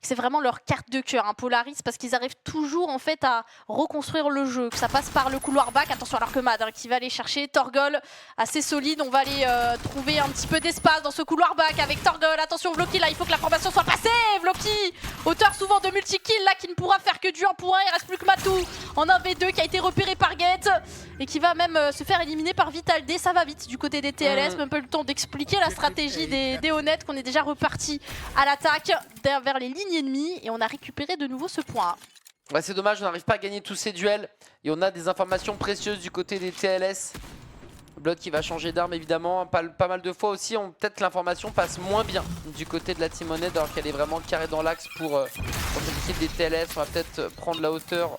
c'est vraiment leur carte de cœur, hein, Polaris, parce qu'ils arrivent toujours en fait à reconstruire le jeu, que ça passe par le couloir back. Attention alors que Mad qui va aller chercher Torgol, assez solide. On va aller trouver un petit peu d'espace dans ce couloir back avec Torgol. Attention Vloki là, il faut que la formation soit passée. Vloki, auteur souvent de multi-kills là, qui ne pourra faire que du 1 pour 1. Il reste plus que Matou en 1v2 qui a été repéré par Get et qui va même se faire éliminer par Vital'D. Ça va vite du côté des TLS, même pas le temps d'expliquer la stratégie des Honnêtes, qu'on est déjà reparti à l'attaque vers les lignes ennemies et on a récupéré de nouveau ce point. Ouais, c'est dommage, on n'arrive pas à gagner tous ces duels et on a des informations précieuses du côté des TLS. Blood qui va changer d'arme évidemment, pas mal de fois aussi. Peut-être que l'information passe moins bien du côté de la team Honnête alors qu'elle est vraiment carrée dans l'axe pour cette équipe des TLS. On va peut-être prendre la hauteur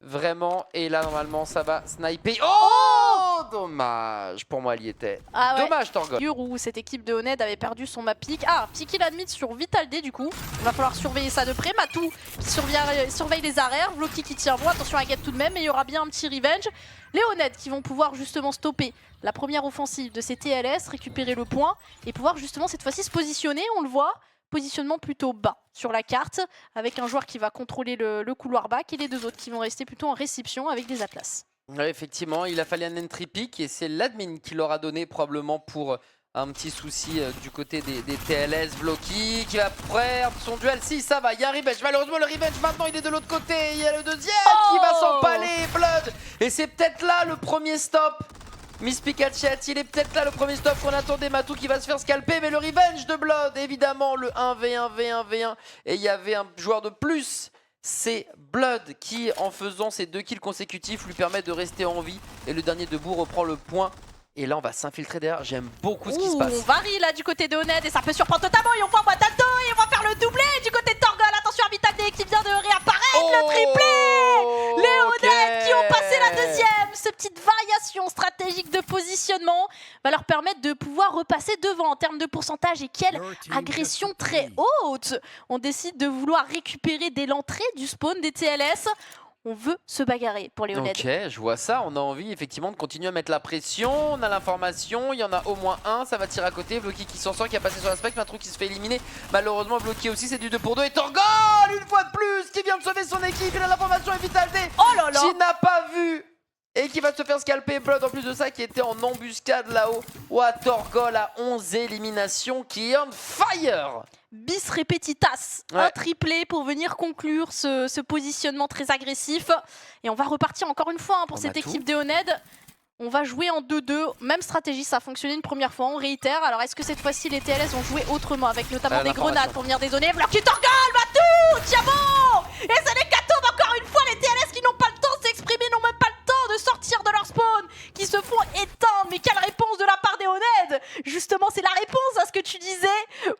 vraiment et là normalement ça va sniper. Oh, dommage, pour moi elle y était. Ah ouais. Dommage Torgol. Où cette équipe de Honnête avait perdu son map pick. Ah, petit kill admit sur Vital'D du coup. Il va falloir surveiller ça de près. Matou qui surveille les arrières. Vloki qui tire bon. Attention à Get tout de même, mais il y aura bien un petit revenge. Les Honnêtes qui vont pouvoir justement stopper la première offensive de ces TLS, récupérer le point et pouvoir justement cette fois-ci se positionner, on le voit. Positionnement plutôt bas sur la carte avec un joueur qui va contrôler le couloir back et les 2 autres qui vont rester plutôt en réception avec des Atlas. Ouais, effectivement, il a fallu un entry pick et c'est l'admin qui leur a donné probablement pour un petit souci du côté des TLS. Vloki qui va perdre son duel. Si, ça va, il y a un revenge. Malheureusement, le revenge maintenant, il est de l'autre côté. Il y a le deuxième qui va s'empaler, Blood. Et c'est peut-être là le premier stop. Miss Pikachu, il est peut-être là le premier stop qu'on attendait. Matou qui va se faire scalper, mais le revenge de Blood, évidemment, le 1v1, V1, V1. Et il y avait un joueur de plus. C'est Blood qui, en faisant ses 2 kills consécutifs, lui permet de rester en vie. Et le dernier debout reprend le point. Et là, on va s'infiltrer derrière. J'aime beaucoup ce qui se passe. On varie là du côté de Honed et ça peut surprendre totalement. Et on voit Wadaldo et on va faire le doublé du côté de Torgal. Attention à Vital D qui vient de réapparaître. Le triplé. Les Honed qui ont passé la deuxième. Cette petite variation stratégique de positionnement va leur permettre de pouvoir repasser devant en termes de pourcentage. Et quelle agression très haute. On décide de vouloir récupérer dès l'entrée du spawn des TLS. On veut se bagarrer pour les Honed. Ok, je vois ça. On a envie effectivement de continuer à mettre la pression. On a l'information. Il y en a au moins un. Ça va tirer à côté. Vloki qui s'en sort, qui a passé sur l'aspect. Matrou qui se fait éliminer. Malheureusement, Vloki aussi, c'est du 2 pour 2. Et Torgal, une fois de plus, qui vient de sauver son équipe. Il a l'information et Vital D qui n'a pas vu. Et qui va se faire scalper. Blood en plus de ça qui était en embuscade là-haut. Ouah, Torgal à 11 éliminations qui est on fire. Bis repetitas, un triplé pour venir conclure ce positionnement très agressif. Et on va repartir encore une fois pour cette équipe des Honed. On va jouer en 2-2, même stratégie, ça a fonctionné une première fois, on réitère. Alors est-ce que cette fois-ci les TLS vont jouer autrement, avec notamment des grenades pour venir dézonner. Vloki, Torgal, Matou, Tiamo. Et c'est l'hécatombe encore une fois, les TLS qui n'ont pas le temps de s'exprimer, n'ont même pas le temps de sortir de leur spawn, qui se font éteindre. Mais quelle réponse de la part des Honed. Justement, c'est la réponse à ce que tu disais,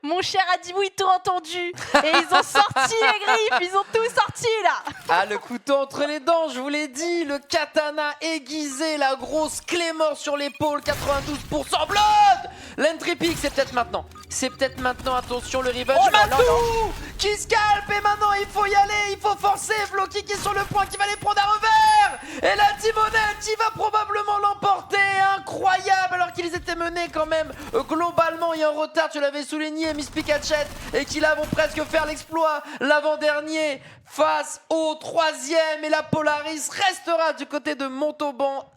mon cher Adibou, ils t'ont entendu. Et ils ont sorti les griffes, ils ont tout sorti là. Ah, le couteau entre les dents, je vous l'ai dit, le katana aiguisé, la grosse clé mort sur l'épaule, 92% Blood. L'entry pick, c'est peut-être maintenant. C'est peut-être maintenant, attention, le revenge. Oh, Matou qui scalpe et maintenant il faut y aller, il faut forcer. Vloki qui est sur le point, qui va les prendre à revers. Et la Team Honed qui va probablement l'emporter. Incroyable, alors qu'ils étaient menés quand même globalement. Il y a un retard, tu l'avais souligné, Miss Pikachu. Et qui là vont presque faire l'exploit. L'avant-dernier face au 3e. Et la Polaris restera du côté de Montauban.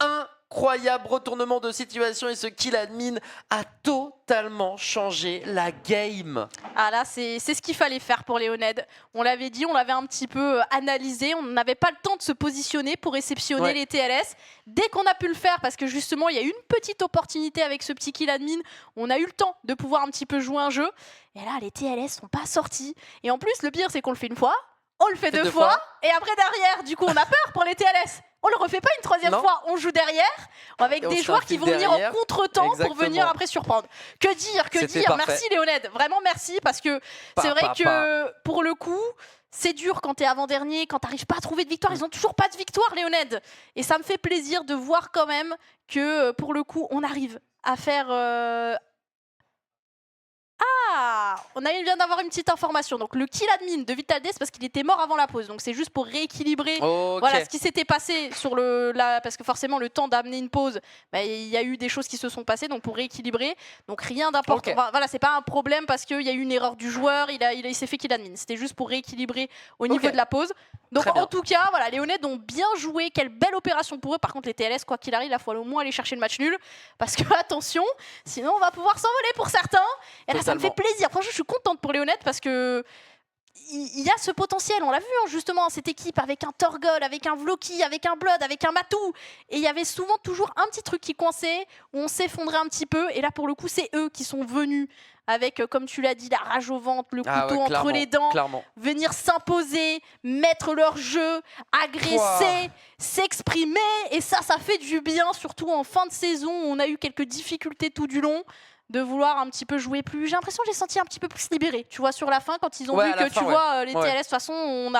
Incroyable retournement de situation et ce kill admin a totalement changé la game. Ah là, c'est ce qu'il fallait faire pour les Honed. On l'avait dit, on l'avait un petit peu analysé, on n'avait pas le temps de se positionner pour réceptionner les TLS. Dès qu'on a pu le faire, parce que justement, il y a eu une petite opportunité avec ce petit kill admin, on a eu le temps de pouvoir un petit peu jouer un jeu. Et là, les TLS sont pas sortis. Et en plus, le pire, c'est qu'on le fait une fois, on le fait deux fois, et après derrière, du coup, on a peur pour les TLS. On le refait pas une troisième fois, on joue derrière avec des joueurs qui vont venir en contre-temps pour venir après surprendre. Que dire parfait. Merci les Honed, vraiment merci, parce que c'est vrai que pour le coup, c'est dur quand t'es avant-dernier, quand t'arrives pas à trouver de victoire. Ils ont toujours pas de victoire les Honed. Et ça me fait plaisir de voir quand même que pour le coup, on arrive à faire... Ah, on vient d'avoir une petite information. Donc le kill admin de Vital D, c'est parce qu'il était mort avant la pause. Donc c'est juste pour rééquilibrer voilà, ce qui s'était passé sur parce que forcément le temps d'amener une pause, bah, il y a eu des choses qui se sont passées, donc pour rééquilibrer. Donc rien d'important. Voilà, c'est pas un problème parce qu'il y a eu une erreur du joueur, il s'est fait kill admin. C'était juste pour rééquilibrer au niveau de la pause. Donc en tout cas, voilà, les Honed ont bien joué. Quelle belle opération pour eux. Par contre, les TLS, quoi qu'il arrive, il faut au moins aller chercher le match nul. Parce que attention, sinon on va pouvoir s'envoler pour certains. Et là, ça me fait plaisir. Franchement, je suis contente pour les Honed parce que il y a ce potentiel. On l'a vu justement, cette équipe avec un Torgal, avec un Vloki, avec un Blood, avec un Matou. Et il y avait souvent toujours un petit truc qui coinçait, où on s'effondrait un petit peu. Et là, pour le coup, c'est eux qui sont venus avec, comme tu l'as dit, la rage au ventre, le couteau entre les dents, venir s'imposer, mettre leur jeu, agresser, s'exprimer. Et ça fait du bien, surtout en fin de saison où on a eu quelques difficultés tout du long, de vouloir un petit peu jouer plus. J'ai l'impression que j'ai senti un petit peu plus libéré, tu vois, sur la fin, quand ils ont vu que, tu vois, les TLS, de toute façon,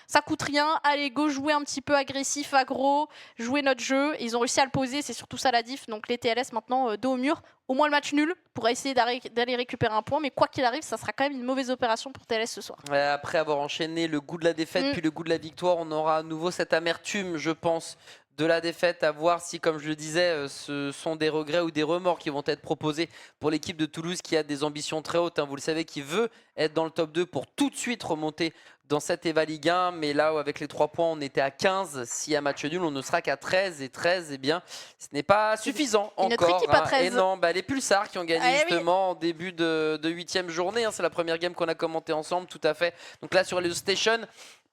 ça coûte rien, allez, go jouer un petit peu agressif, aggro, jouer notre jeu. Ils ont réussi à le poser, c'est surtout ça la diff. Donc les TLS, maintenant, dos au mur, au moins le match nul, pour essayer d'aller récupérer un point. Mais quoi qu'il arrive, ça sera quand même une mauvaise opération pour TLS ce soir. Après avoir enchaîné le goût de la défaite, puis le goût de la victoire, on aura à nouveau cette amertume, je pense, de la défaite, à voir si, comme je le disais, ce sont des regrets ou des remords qui vont être proposés pour l'équipe de Toulouse qui a des ambitions très hautes, hein, vous le savez, qui veut être dans le top 2 pour tout de suite remonter dans cette Eva Ligue 1, mais là avec les 3 points on était à 15, s'il y a match nul on ne sera qu'à 13, et 13 eh bien ce n'est pas suffisant une encore, équipe à 13. Et non, les Pulsars qui ont gagné justement oui. en début de 8e journée, hein, c'est la première game qu'on a commenté ensemble, tout à fait. Donc là sur les Station,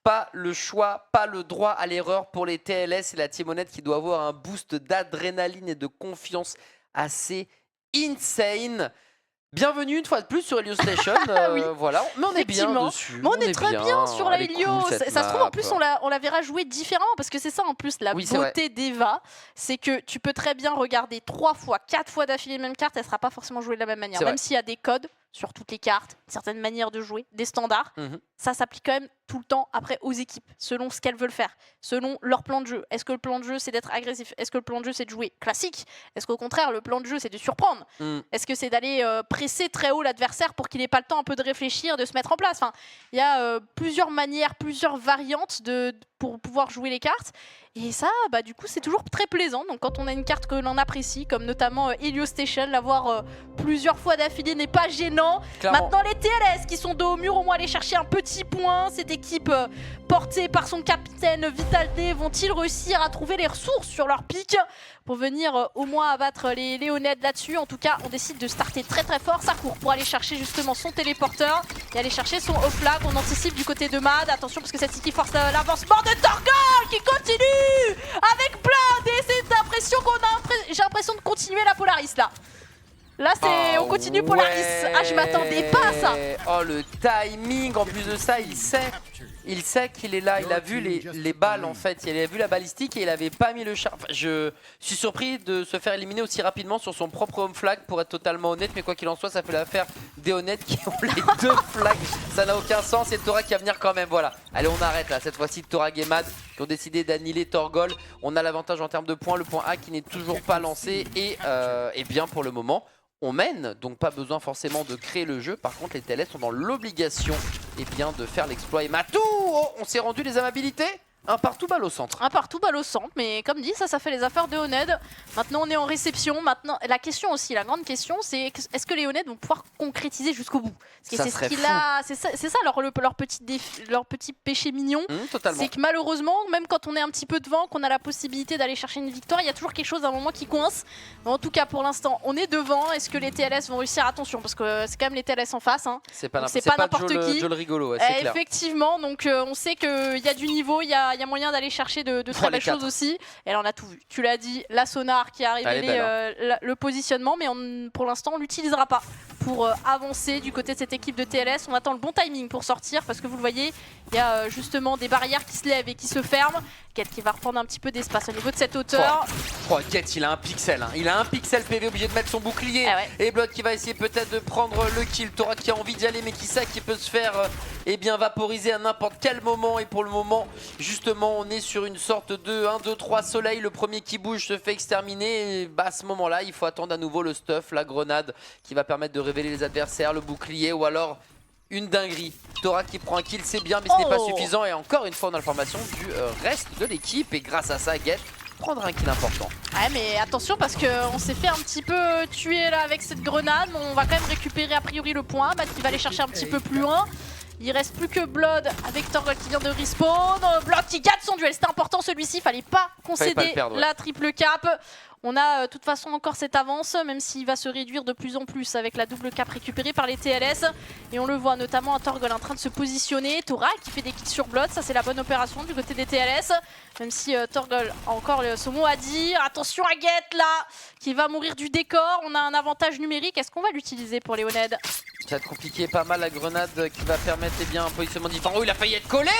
pas le choix, pas le droit à l'erreur pour les TLS, et la Team Honnête qui doit avoir un boost d'adrénaline et de confiance assez insane. Bienvenue une fois de plus sur Helio Station, oui, voilà, mais on est bien dessus. Mais on est très bien sur la Helio, cool, ça se trouve en plus on la verra jouer différemment, parce que c'est ça en plus la beauté d'Eva, c'est que tu peux très bien regarder 3 fois, 4 fois d'affilée la même carte, elle ne sera pas forcément jouée de la même manière, même s'il y a des codes sur toutes les cartes, certaines manières de jouer, des standards, ça s'applique quand même tout le temps après aux équipes, selon ce qu'elles veulent faire, selon leur plan de jeu. Est-ce que le plan de jeu c'est d'être agressif? Est-ce que le plan de jeu c'est de jouer classique? Est-ce qu'au contraire le plan de jeu c'est de surprendre? Est-ce que c'est d'aller presser très haut l'adversaire pour qu'il n'ait pas le temps un peu de réfléchir, de se mettre en place? Enfin, il y a plusieurs manières, plusieurs variantes pour pouvoir jouer les cartes. Et ça, du coup, c'est toujours très plaisant. Donc quand on a une carte que l'on apprécie, comme notamment Helio Station, l'avoir plusieurs fois d'affilée n'est pas gênant. Clairement. Maintenant, les TLS qui sont dos au mur, au moins aller chercher un petit point. Cette équipe portée par son capitaine Vitalde, vont-ils réussir à trouver les ressources sur leur pic pour venir au moins abattre les Léonèdes là-dessus? En tout cas, on décide de starter très très fort. Ça court pour aller chercher justement son téléporteur et aller chercher son off-flag. On anticipe du côté de Mad. Attention parce que cette équipe force l'avancement de Torgal qui continue avec Blood, et c'est l'impression qu'on a, j'ai l'impression de continuer la Polaris là. Là c'est on continue Polaris. Ah, je m'attendais pas à ça. Oh, le timing, en plus de ça, il sait qu'il est là, il a vu les balles en fait, il a vu la balistique et il avait pas mis le char. Enfin, je suis surpris de se faire éliminer aussi rapidement sur son propre home flag, pour être totalement honnête, mais quoi qu'il en soit, ça fait l'affaire des honnêtes qui ont les 2 flags. Ça n'a aucun sens, et Torag qui va venir quand même, voilà. Allez, on arrête là, cette fois-ci Torag et Mad qui ont décidé d'annihiler Torgol. On a l'avantage en termes de points, le point A qui n'est toujours pas lancé, et bien pour le moment on mène, donc pas besoin forcément de créer le jeu. Par contre les TLS sont dans l'obligation de faire l'exploit. Et Matou, on s'est rendu les amabilités. Un partout balle au centre. Un partout balle au centre, mais comme dit, ça fait les affaires de Honed. Maintenant on est en réception. Maintenant, la question aussi, la grande question, c'est est-ce que les Honed vont pouvoir concrétiser jusqu'au bout? Parce que c'est ça leur petit péché mignon. C'est que malheureusement, même quand on est un petit peu devant, qu'on a la possibilité d'aller chercher une victoire, il y a toujours quelque chose à un moment qui coince. Mais en tout cas pour l'instant, on est devant. Est-ce que les TLS vont réussir? Attention, parce que c'est quand même les TLS en face. Hein. C'est pas n'importe qui. Joe le rigolo, ouais, c'est clair. Effectivement, donc on sait qu'il y a du niveau, il y a moyen d'aller chercher de très belles choses aussi. Et là on a tout vu. Tu l'as dit, la sonar qui a révélé le positionnement, mais pour l'instant on l'utilisera pas pour avancer du côté de cette équipe de TLS. On attend le bon timing pour sortir, parce que vous le voyez, il y a justement des barrières qui se lèvent et qui se ferment. Get qui va reprendre un petit peu d'espace au niveau de cette hauteur. Get, il a un pixel, hein. Il a un pixel PV, obligé de mettre son bouclier. Et Blood qui va essayer peut-être de prendre le kill. Torag qui a envie d'y aller, mais qui sait qu'il peut se faire vaporiser à n'importe quel moment. Et pour le moment, justement, on est sur une sorte de 1, 2, 3 soleil. Le premier qui bouge se fait exterminer. Et à ce moment-là, il faut attendre à nouveau le stuff, la grenade qui va permettre de révéler les adversaires, le bouclier, ou alors une dinguerie. Torag qui prend un kill, c'est bien, mais ce n'est pas suffisant. Et encore une fois, on a l'information du reste de l'équipe. Et grâce à ça, Get prendra un kill important. Ouais, mais attention, parce qu'on s'est fait un petit peu tuer là avec cette grenade. On va quand même récupérer a priori le point. Mad qui va aller chercher un petit peu plus loin. Il reste plus que Blood avec Torgal qui vient de respawn. Blood qui gagne son duel, c'était important celui-ci, fallait pas concéder la triple cap. On a de toute façon encore cette avance, même s'il va se réduire de plus en plus avec la double cap récupérée par les TLS. Et on le voit notamment à Torgal en train de se positionner. Torag qui fait des kills sur Blood, ça c'est la bonne opération du côté des TLS. Même si Torgal a encore ce mot à dire. Attention à Get là, qui va mourir du décor. On a un avantage numérique, est-ce qu'on va l'utiliser pour les Honed? Ça va être compliqué, pas mal la grenade qui va permettre un positionnement différent. Oh, il a failli être collé.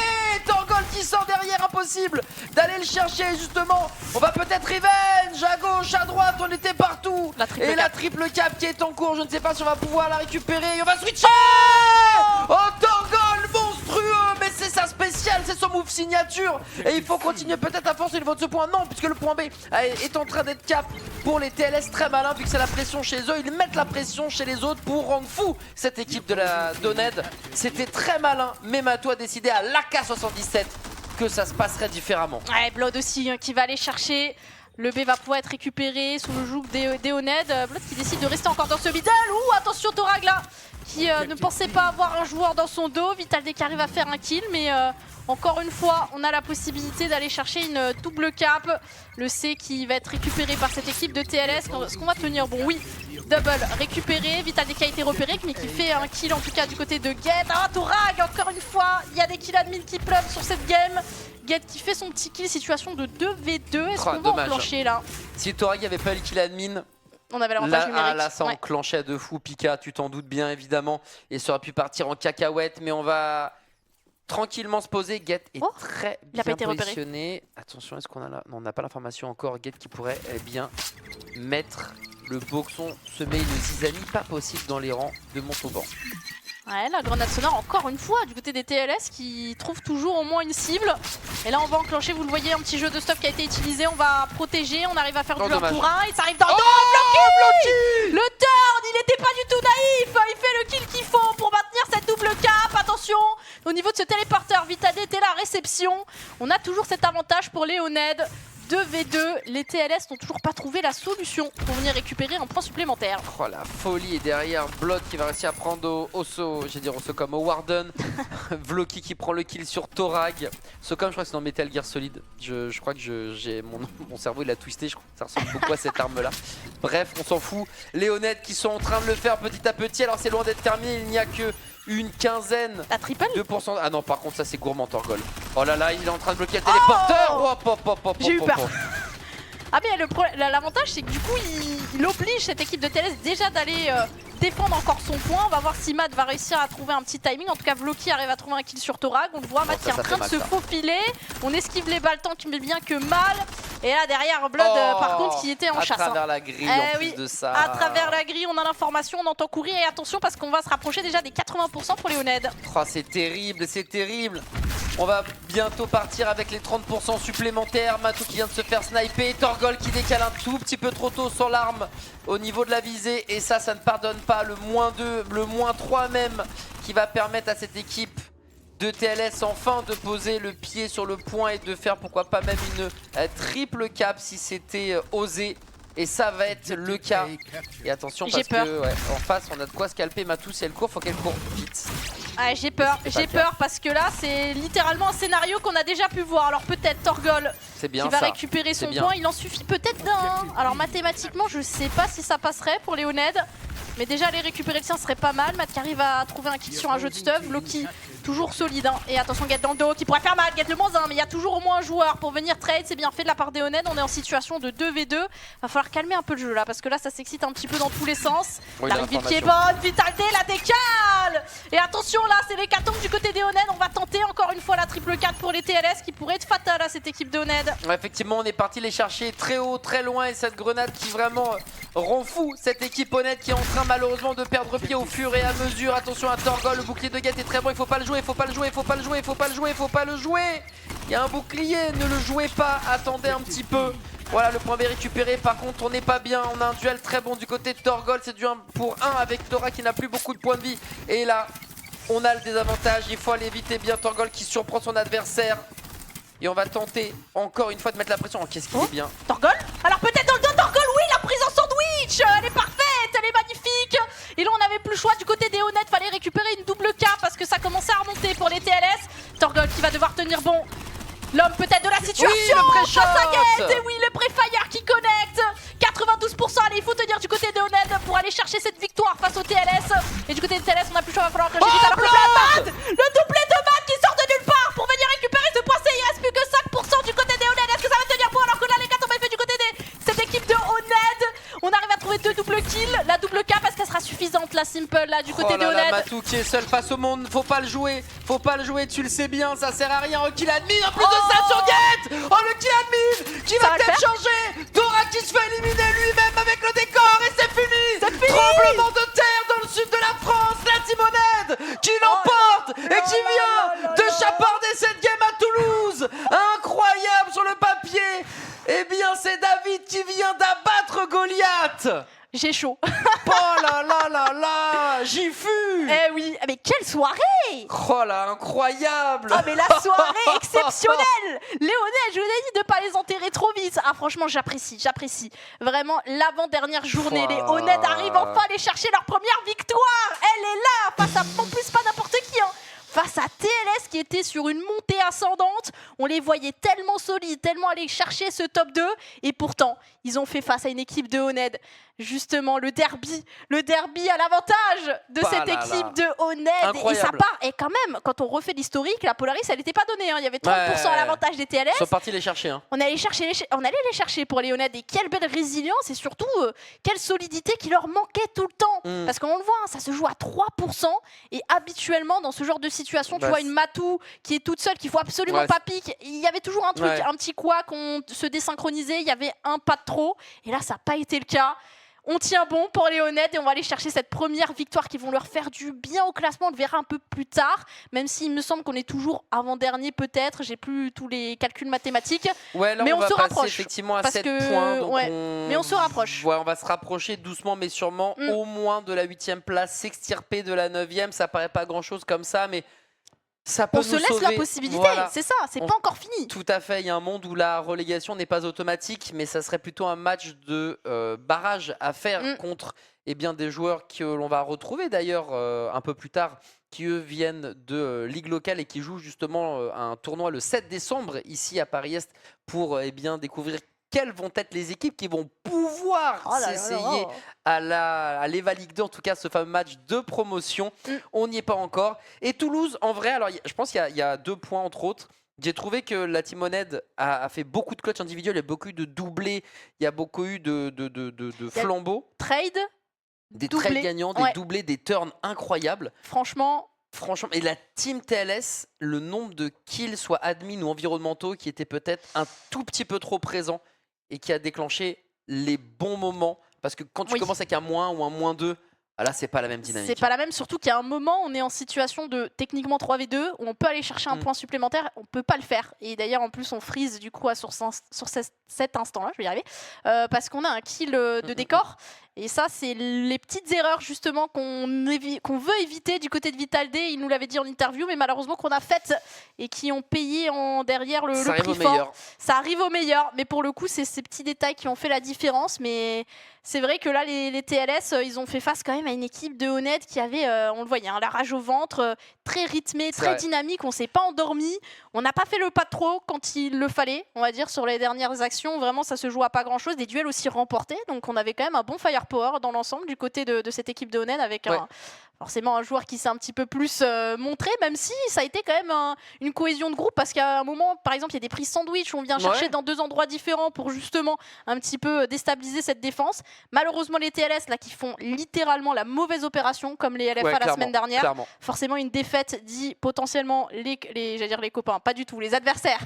Torgal qui sort derrière, impossible d'aller le chercher justement. On va peut-être revenge à gauche, à droite, on était partout. La triple cap qui est en cours, je ne sais pas si on va pouvoir la récupérer. Et on va switcher. Oh, Torgal monstrueux, mais c'est sa spéciale, c'est son move signature. Et il faut continuer peut-être à forcer le niveau de ce point. Non, puisque le point B est en train d'être cap pour les TLS, très malin, vu que c'est la pression chez eux. Ils mettent la pression chez les autres pour rendre fou cette équipe de la Honed. C'était très malin, mais Matou a décidé à l'AK-77 que ça se passerait différemment. Ouais, Blood aussi qui va aller chercher. Le B va pouvoir être récupéré sous le joug d'Eoned. Blood qui décide de rester encore dans ce middle. Ouh, attention Thorag là qui ne pensait pas avoir un joueur dans son dos. Vital D qui arrive à faire un kill, mais encore une fois, on a la possibilité d'aller chercher une double cap. Le C qui va être récupéré par cette équipe de TLS. Est-ce qu'on va tenir? Bon, oui, double récupéré. Vital D qui a été repéré, mais qui fait un kill en tout cas du côté de Get. Ah, Thorag, encore une fois, il y a des kills admin qui pleuvent sur cette game. Get qui fait son petit kill, situation de 2v2. Est-ce qu'on va enclencher là? Si Thorag n'avait pas le kill admin, on avait l'avantage numérique. Là, ça enclenchait de fou. Pika, tu t'en doutes bien évidemment. Et ça aurait pu partir en cacahuète, mais on va tranquillement se poser. Get est très bien positionné. Attention, est-ce qu'on a là? Non, on n'a pas l'information encore. Get qui pourrait bien mettre le boxon, semer une zizanie. Pas possible dans les rangs de Montauban. Ouais, la grenade sonore encore une fois du côté des TLS qui trouvent toujours au moins une cible. Et là on va enclencher, vous le voyez, un petit jeu de stuff qui a été utilisé. On va protéger, on arrive à faire du 1 pour 1 et ça arrive dans le bloqué. Le turn, il n'était pas du tout naïf. Il fait le kill qu'il faut pour maintenir cette double cap. Attention, au niveau de ce téléporteur, Vital D était la réception. On a toujours cet avantage pour Leoned. 2v2, les TLS n'ont toujours pas trouvé la solution pour venir récupérer un point supplémentaire. Oh la folie, et derrière Blood qui va réussir à prendre au saut, j'ai dit au saut comme au Warden. Vloki qui prend le kill sur Thorag. Socom, je crois que c'est dans Metal Gear Solid. Je crois que j'ai mon cerveau il a twisté, je crois que ça ressemble beaucoup à cette arme là. Bref, on s'en fout. Léonette qui sont en train de le faire petit à petit, alors c'est loin d'être terminé, il n'y a que une quinzaine. La triple 2%. Ah non, par contre, ça c'est gourmand, Torgol. Oh là là, il est en train de bloquer le téléporteur. J'ai eu peur. Ah mais l'avantage c'est que du coup il oblige cette équipe de TLS déjà d'aller défendre encore son point. On va voir si Matt va réussir à trouver un petit timing. En tout cas Vloki arrive à trouver un kill sur Thorag. On le voit, Matt qui est en train de se faufiler. On esquive les balles tant qu'il met bien que mal. Et là derrière Blood par contre qui était en chasse. À travers la grille en plus de ça. À travers la grille on a l'information, on entend courir et attention parce qu'on va se rapprocher déjà des 80% pour Leoned. Oh, c'est terrible, c'est terrible. On va bientôt partir avec les 30% supplémentaires. Matou qui vient de se faire sniper. Torgol qui décale un tout petit peu trop tôt sans l'arme au niveau de la visée. Et ça ne pardonne pas. Le -2, le -3 même qui va permettre à cette équipe de TLS enfin de poser le pied sur le point et de faire pourquoi pas même une triple cap si c'était osé. Et ça va être le cas. Et attention parce que en face on a de quoi scalper Matou si elle court, faut qu'elle court vite. Ah, j'ai peur parce que là c'est littéralement un scénario qu'on a déjà pu voir. Alors peut-être Torgol qui va récupérer son point, il en suffit peut-être d'un. Alors mathématiquement je sais pas si ça passerait pour Leoned. Mais déjà aller récupérer le sien serait pas mal. Matt qui arrive à trouver un kill sur un jeu de stuff. Loki toujours solide hein. Et attention Get dans le dos qui pourrait faire mal. Get le -1 mais il y a toujours au moins un joueur pour venir trade. C'est bien fait de la part d'Eoned. On est en situation de 2v2. Va falloir calmer un peu le jeu là parce que là ça s'excite un petit peu dans tous les sens. L'arrivée qui est bonne. Vital D la décale. Et attention là c'est l'hécatombe du côté d'Eoned. On va tenter encore une fois la triple 4 pour les TLS qui pourrait être fatale à cette équipe d'Eoned. Effectivement on est parti les chercher très haut, très loin. Et cette grenade qui vraiment rend fou cette équipe honnête qui est en train malheureusement de perdre pied au fur et à mesure. Attention à Torgol, le bouclier de Get est très bon, il faut pas le jouer, il faut pas le jouer, il faut pas le jouer, il faut pas le jouer, il faut pas le jouer. Il y a un bouclier, ne le jouez pas, attendez un petit peu. Voilà le point B récupéré, par contre on n'est pas bien, on a un duel très bon du côté de Torgol, c'est du 1 pour 1 avec Thora qui n'a plus beaucoup de points de vie. Et là, on a le désavantage, il faut aller vite et bien. Torgol qui surprend son adversaire. Et on va tenter encore une fois de mettre la pression. Oh, qu'est-ce qu'il est bien. Torgol. Alors peut-être dans le dos Torgol, oui, la prise en sandwich, elle est parfaite, elle est magnifique. Et là on n'avait plus le choix du côté des honnêtes, fallait récupérer une double K parce que ça commençait à remonter pour les TLS. Torgol qui va devoir tenir bon. L'homme peut-être de la situation, oui, le pré-shot. Et oui, le pré-fire qui connecte. 92%, allez, il faut tenir du côté des honnêtes pour aller chercher cette victoire face au TLS. Et du côté des TLS, on a plus le choix, il va falloir que le doublé de Matt qui sort de nulle part pour venir récupérer ce point C. Il reste plus que 5% du côté des honnêtes. Est-ce que ça va tenir bon alors que là, les 4 ont fait du côté de cette équipe de honnêtes. On arrive à trouver 2 doubles kills. La double K parce qu'elle sera suffisante, la simple là du côté des honnêtes. Matou qui est seul face au monde, faut pas le jouer, tu le sais bien, ça sert à rien. Oh, kill admin en plus de ça sur Get. Oh, le kill admin qui va peut-être changer. Thora qui se fait éliminer lui-même avec le décor et c'est fini. Tremblement de terre dans le sud de la France, la Timonade qui l'emporte et qui vient de chaparder cette game à Toulouse. Incroyable sur le papier. Eh bien c'est David qui vient d'abattre Goliath. J'ai chaud. Oh là là là là, j'y fus. Eh oui, mais quelle soirée! Oh là, incroyable! Ah mais la soirée exceptionnelle! Léonais, je vous ai dit de pas les enterrer trop vite. Ah franchement, j'apprécie. Vraiment, l'avant-dernière journée, les Honnêtes arrivent enfin à aller chercher leur première victoire. Elle est là, face à, en plus pas n'importe qui, hein. Face à TLS qui était sur une montée ascendante, on les voyait tellement solides, tellement aller chercher ce top 2, et pourtant, ils ont fait face à une équipe de Honnêtes. Justement, le derby à l'avantage de cette équipe de Honnêtes. Et ça part, et quand même, quand on refait l'historique, la Polaris, elle n'était pas donnée, hein. Il y avait 30% à l'avantage des TLS. Ils sont partis les chercher. Hein. On allait les chercher pour les Honnêtes, et quelle belle résilience, et surtout, quelle solidité qui leur manquait tout le temps. Parce qu'on le voit, hein, ça se joue à 3%, et habituellement, dans ce genre de situation, tu vois une Matou qui est toute seule, qu'il faut absolument pas pique. Il y avait toujours un truc, un petit quoi qu'on se désynchronisait, il y avait un pas de trop, et là, ça n'a pas été le cas. On tient bon pour les Honnêtes et on va aller chercher cette première victoire qui vont leur faire du bien au classement. On le verra un peu plus tard, même s'il me semble qu'on est toujours avant-dernier peut-être. J'ai plus tous les calculs mathématiques. Ouais, là, mais on va se passer rapproche. Effectivement à 7 points. Donc mais on se rapproche. Ouais, on va se rapprocher doucement mais sûrement au moins de la 8e place, s'extirper de la 9e. Ça paraît pas grand-chose comme ça, mais... On se laisse la possibilité, c'est ça, c'est pas encore fini. Tout à fait, il y a un monde où la relégation n'est pas automatique, mais ça serait plutôt un match de barrage à faire contre des joueurs que l'on va retrouver d'ailleurs un peu plus tard, qui eux viennent de ligue locale et qui jouent justement un tournoi le 7 décembre ici à Paris-Est pour découvrir quelles vont être les équipes qui vont pouvoir s'essayer à l'Eva Ligue 2, en tout cas ce fameux match de promotion. On n'y est pas encore. Et Toulouse, en vrai, alors je pense qu'il y a 2 points entre autres. J'ai trouvé que la Team Honnêtes a fait beaucoup de clutch individuels, il y a beaucoup eu de doublés, il y a beaucoup eu de flambeaux. Des trades gagnants, des doublés, des turns incroyables. Franchement, et la team TLS, le nombre de kills, soit admin ou environnementaux, qui étaient peut-être un tout petit peu trop présents et qui a déclenché les bons moments. Parce que quand tu commences avec un moins ou un moins 2, là, c'est pas la même dynamique. C'est pas la même, surtout qu'il y a un moment, on est en situation de techniquement 3v2, où on peut aller chercher un point supplémentaire, on peut pas le faire. Et d'ailleurs, en plus, on freeze du coup sur cet instant-là, je vais y arriver, parce qu'on a un kill de décor. Et ça, c'est les petites erreurs justement qu'on veut éviter du côté de Vital D. Il nous l'avait dit en interview, mais malheureusement qu'on a faites et qui ont payé derrière le prix fort. Ça arrive au meilleur. Mais pour le coup, c'est ces petits détails qui ont fait la différence. Mais c'est vrai que là, les TLS, ils ont fait face quand même à une équipe de Honnêtes qui avait, on le voyait, la rage au ventre, très rythmée, très dynamique. On s'est pas endormi. On n'a pas fait le pas de trop quand il le fallait, on va dire, sur les dernières actions. Vraiment, ça se joue à pas grand-chose. Des duels aussi remportés. Donc on avait quand même un bon firepower dans l'ensemble du côté de cette équipe de Honnêtes, avec forcément un joueur qui s'est un petit peu plus montré, même si ça a été quand même une cohésion de groupe, parce qu'à un moment, par exemple, il y a des prises sandwich où on vient chercher dans 2 endroits différents pour justement un petit peu déstabiliser cette défense. Malheureusement, les TLS là qui font littéralement la mauvaise opération, comme les LFA la semaine dernière, forcément une défaite dit potentiellement j'allais dire les copains, pas du tout, les adversaires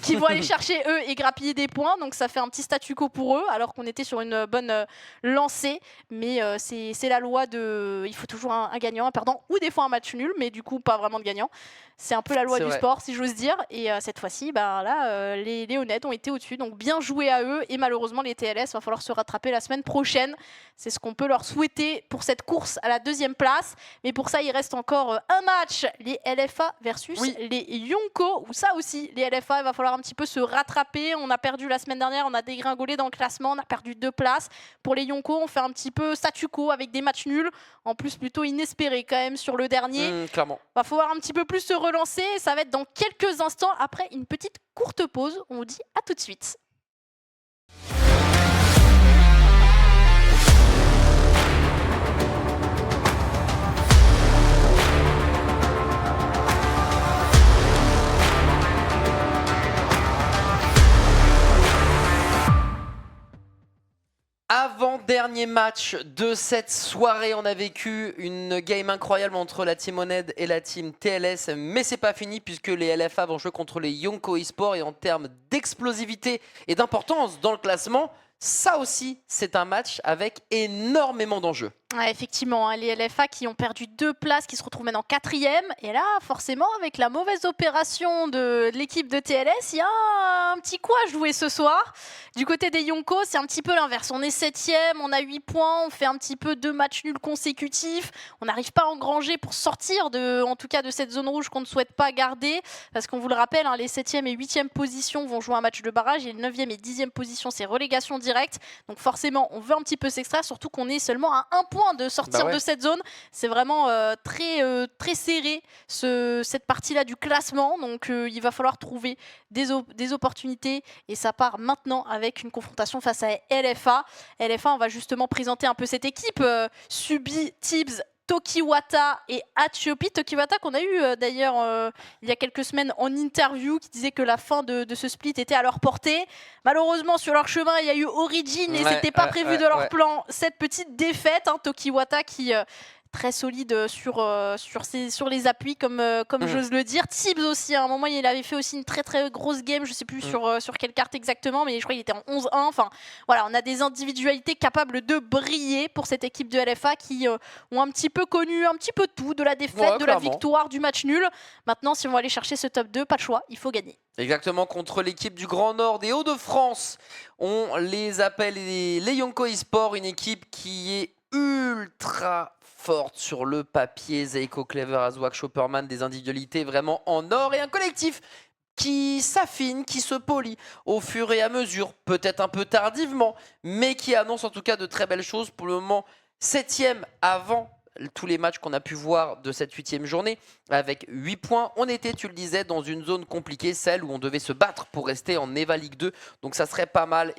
qui vont aller chercher eux et grappiller des points, donc ça fait un petit statu quo pour eux, alors qu'on était sur une bonne lancée. Mais c'est la loi de... Il faut toujours un gagnant, un perdant, ou des fois un match nul, mais du coup pas vraiment de gagnant. C'est un peu la loi du sport, si j'ose dire. Et cette fois-ci, les Honnêtes ont été au-dessus, donc bien joué à eux. Et malheureusement, les TLS, va falloir se rattraper la semaine prochaine. C'est ce qu'on peut leur souhaiter pour cette course à la 2e place. Mais pour ça, il reste encore un match, les LFA versus les Yonko. Où ça aussi, les LFA, il va falloir un petit peu se rattraper. On a perdu la semaine dernière, on a dégringolé dans le classement, on a perdu 2 places. Pour les Yonko, on fait un petit peu statu quo avec des matchs nuls. En plus, plutôt inespérés quand même sur le dernier. Clairement. Va falloir un petit peu plus se relancer. Ça va être dans quelques instants après une petite courte pause. On vous dit à tout de suite. Avant-dernier match de cette soirée, on a vécu une game incroyable entre la Team Honnêtes et la Team TLS, mais c'est pas fini puisque les LFA vont jouer contre les Yonko eSports, et en termes d'explosivité et d'importance dans le classement, Ça aussi, c'est un match avec énormément d'enjeux. Ouais, effectivement, hein, les LFA qui ont perdu 2 places, qui se retrouvent maintenant 4e. Et là, forcément, avec la mauvaise opération de l'équipe de TLS, il y a un petit coup à jouer ce soir. Du côté des Yonko, c'est un petit peu l'inverse. On est 7e, on a 8 points, on fait un petit peu 2 matchs nuls consécutifs. On n'arrive pas à engranger pour sortir, en tout cas, de cette zone rouge qu'on ne souhaite pas garder. Parce qu'on vous le rappelle, hein, les 7e et 8e positions vont jouer un match de barrage. Et les 9e et 10e positions, c'est relégation directe. Donc forcément, on veut un petit peu s'extraire, surtout qu'on est seulement à 1 point de sortir de cette zone. C'est vraiment très serré cette partie-là du classement. Donc il va falloir trouver des opportunités et ça part maintenant avec une confrontation face à LFA. LFA, on va justement présenter un peu cette équipe. Subi, Tibbs, Tokiwata et Achiopi. Tokiwata qu'on a eu d'ailleurs il y a quelques semaines en interview qui disait que la fin de ce split était à leur portée. Malheureusement sur leur chemin il y a eu Origin et c'était pas prévu de leur plan cette petite défaite. Hein, Tokiwata qui très solide sur les appuis comme j'ose le dire. Tibbs aussi à un moment il avait fait aussi une très grosse game, je sais plus sur quelle carte exactement, mais je crois qu'il était en 11-1. Enfin voilà, on a des individualités capables de briller pour cette équipe de LFA qui ont un petit peu connu un petit peu tout, de la défaite, de la victoire, du match nul. Maintenant si on va aller chercher ce top 2, pas de choix, il faut gagner. Exactement, contre l'équipe du Grand Nord des Hauts-de-France. On les appelle les Yonko eSports, une équipe qui est ultra forte sur le papier. Zeiko, Clever, Azwak, Chopperman, des individualités vraiment en or et un collectif qui s'affine, qui se polit au fur et à mesure, peut-être un peu tardivement, mais qui annonce en tout cas de très belles choses. Pour le moment, 7e avant tous les matchs qu'on a pu voir de cette 8e journée, avec 8 points. On était, tu le disais, dans une zone compliquée, celle où on devait se battre pour rester en EVA Ligue 2. Donc ça serait pas mal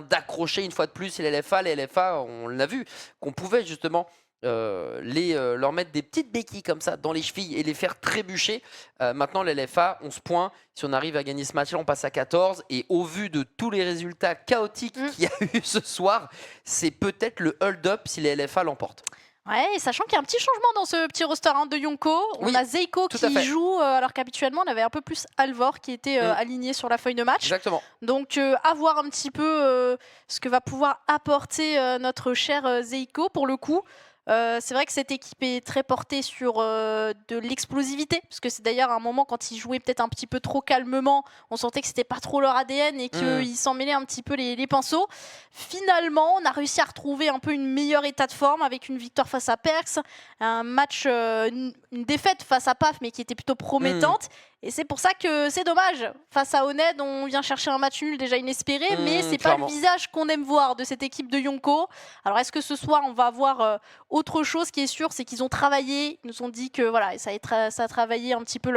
d'accrocher une fois de plus les LFA. Les LFA, on l'a vu, qu'on pouvait justement leur mettre des petites béquilles comme ça dans les chevilles et les faire trébucher. Maintenant les LFA, 11 points. Si on arrive à gagner ce match là, on passe à 14. Et au vu de tous les résultats chaotiques qu'il y a eu ce soir, c'est peut-être le hold-up si les LFA l'emportent. Ouais, et sachant qu'il y a un petit changement dans ce petit roster de Yonko. On a Zeiko qui joue, alors qu'habituellement on avait un peu plus Alvor qui était aligné sur la feuille de match. Exactement. Donc à voir un petit peu ce que va pouvoir apporter notre cher Zeiko pour le coup. C'est vrai que cette équipe est très portée sur de l'explosivité, parce que c'est d'ailleurs un moment quand ils jouaient peut-être un petit peu trop calmement, on sentait que c'était pas trop leur ADN et qu'ils s'en mêlaient un petit peu les pinceaux. Finalement, on a réussi à retrouver un peu une meilleure état de forme avec une victoire face à Perks, un match, une défaite face à PAF, mais qui était plutôt promettante. Et c'est pour ça que c'est dommage. Face à Oned, on vient chercher un match nul déjà inespéré, mais c'est pas le visage qu'on aime voir de cette équipe de Yonko. Alors est-ce que ce soir on va avoir autre chose qui est sûr, c'est qu'ils ont travaillé, ils nous ont dit que voilà, ça a travaillé un petit peu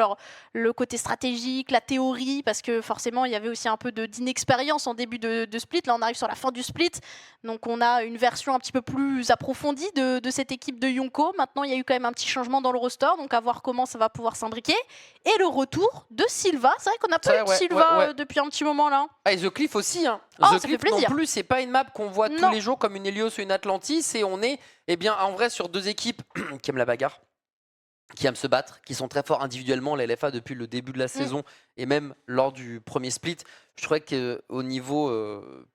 le côté stratégique, la théorie, parce que forcément il y avait aussi un peu d'inexpérience en début de split. Là on arrive sur la fin du split, donc on a une version un petit peu plus approfondie de cette équipe de Yonko. Maintenant il y a eu quand même un petit changement dans le roster, donc à voir comment ça va pouvoir s'imbriquer. Et le retour de Silva, c'est vrai qu'on n'a pas eu de Silva depuis un petit moment là. Ah, et The Cliff aussi, hein. Oh, The Cliff non plus, c'est pas une map qu'on voit tous les jours comme une Helios ou une Atlantis, et on est en vrai sur deux équipes qui aiment la bagarre, qui aiment se battre, qui sont très forts individuellement, les LFA depuis le début de la saison et même lors du premier split. Je trouvais qu'au niveau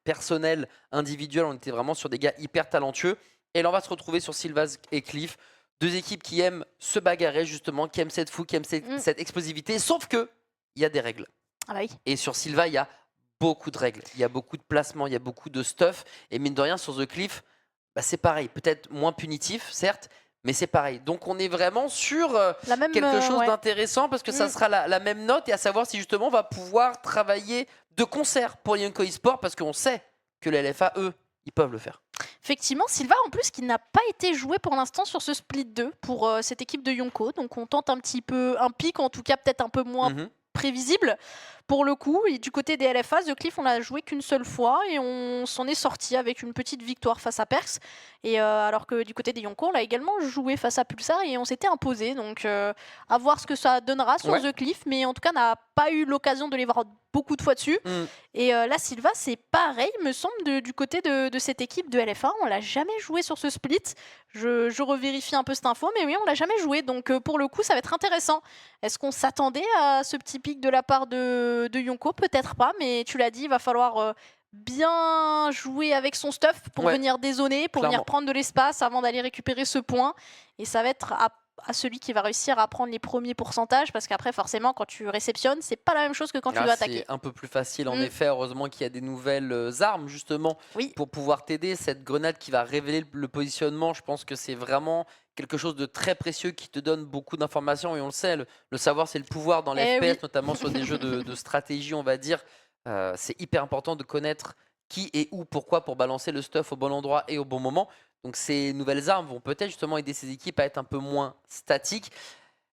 personnel, individuel, on était vraiment sur des gars hyper talentueux. Et là on va se retrouver sur Silvaz et Cliff. Deux équipes qui aiment se bagarrer justement, qui aiment cette fougue, qui aiment cette explosivité, sauf que il y a des règles. Ah bah oui. Et sur Silva, il y a beaucoup de règles, il y a beaucoup de placements, il y a beaucoup de stuff. Et mine de rien, sur The Cliff, bah, c'est pareil, peut-être moins punitif, certes, mais c'est pareil. Donc on est vraiment sur quelque chose d'intéressant parce que ça sera la même note, et à savoir si justement on va pouvoir travailler de concert pour Yonko eSports, parce qu'on sait que les LFA, eux, ils peuvent le faire. Effectivement, Silva en plus qui n'a pas été joué pour l'instant sur ce split 2 pour cette équipe de Yonko. Donc on tente un petit peu un pic, en tout cas peut-être un peu moins prévisible pour le coup. Et du côté des LFA, The Cliff, on l'a joué qu'une seule fois et on s'en est sorti avec une petite victoire face à Perks. Et alors que du côté des Yonko, on l'a également joué face à Pulsar et on s'était imposé. Donc à voir ce que ça donnera sur The Cliff, mais en tout cas, on n'a pas eu l'occasion de les voir beaucoup de fois dessus. Et là, Silva, c'est pareil, me semble, du côté de cette équipe de LFA. On l'a jamais joué sur ce split. Je revérifie un peu cette info, mais oui, on l'a jamais joué. Donc pour le coup, ça va être intéressant. Est-ce qu'on s'attendait à ce petit pic de la part de Yonko? Peut-être pas, mais tu l'as dit, il va falloir bien jouer avec son stuff pour venir dézoner, pour venir prendre de l'espace avant d'aller récupérer ce point. Et ça va être à celui qui va réussir à prendre les premiers pourcentages, parce qu'après forcément quand tu réceptionnes c'est pas la même chose que quand tu dois attaquer. C'est un peu plus facile en effet, heureusement qu'il y a des nouvelles armes justement pour pouvoir t'aider. Cette grenade qui va révéler le positionnement, je pense que c'est vraiment quelque chose de très précieux qui te donne beaucoup d'informations, et on le sait, le savoir c'est le pouvoir dans les FPS, notamment sur des jeux de stratégie on va dire. C'est hyper important de connaître qui et où, pourquoi, pour balancer le stuff au bon endroit et au bon moment. Donc ces nouvelles armes vont peut-être justement aider ces équipes à être un peu moins statiques.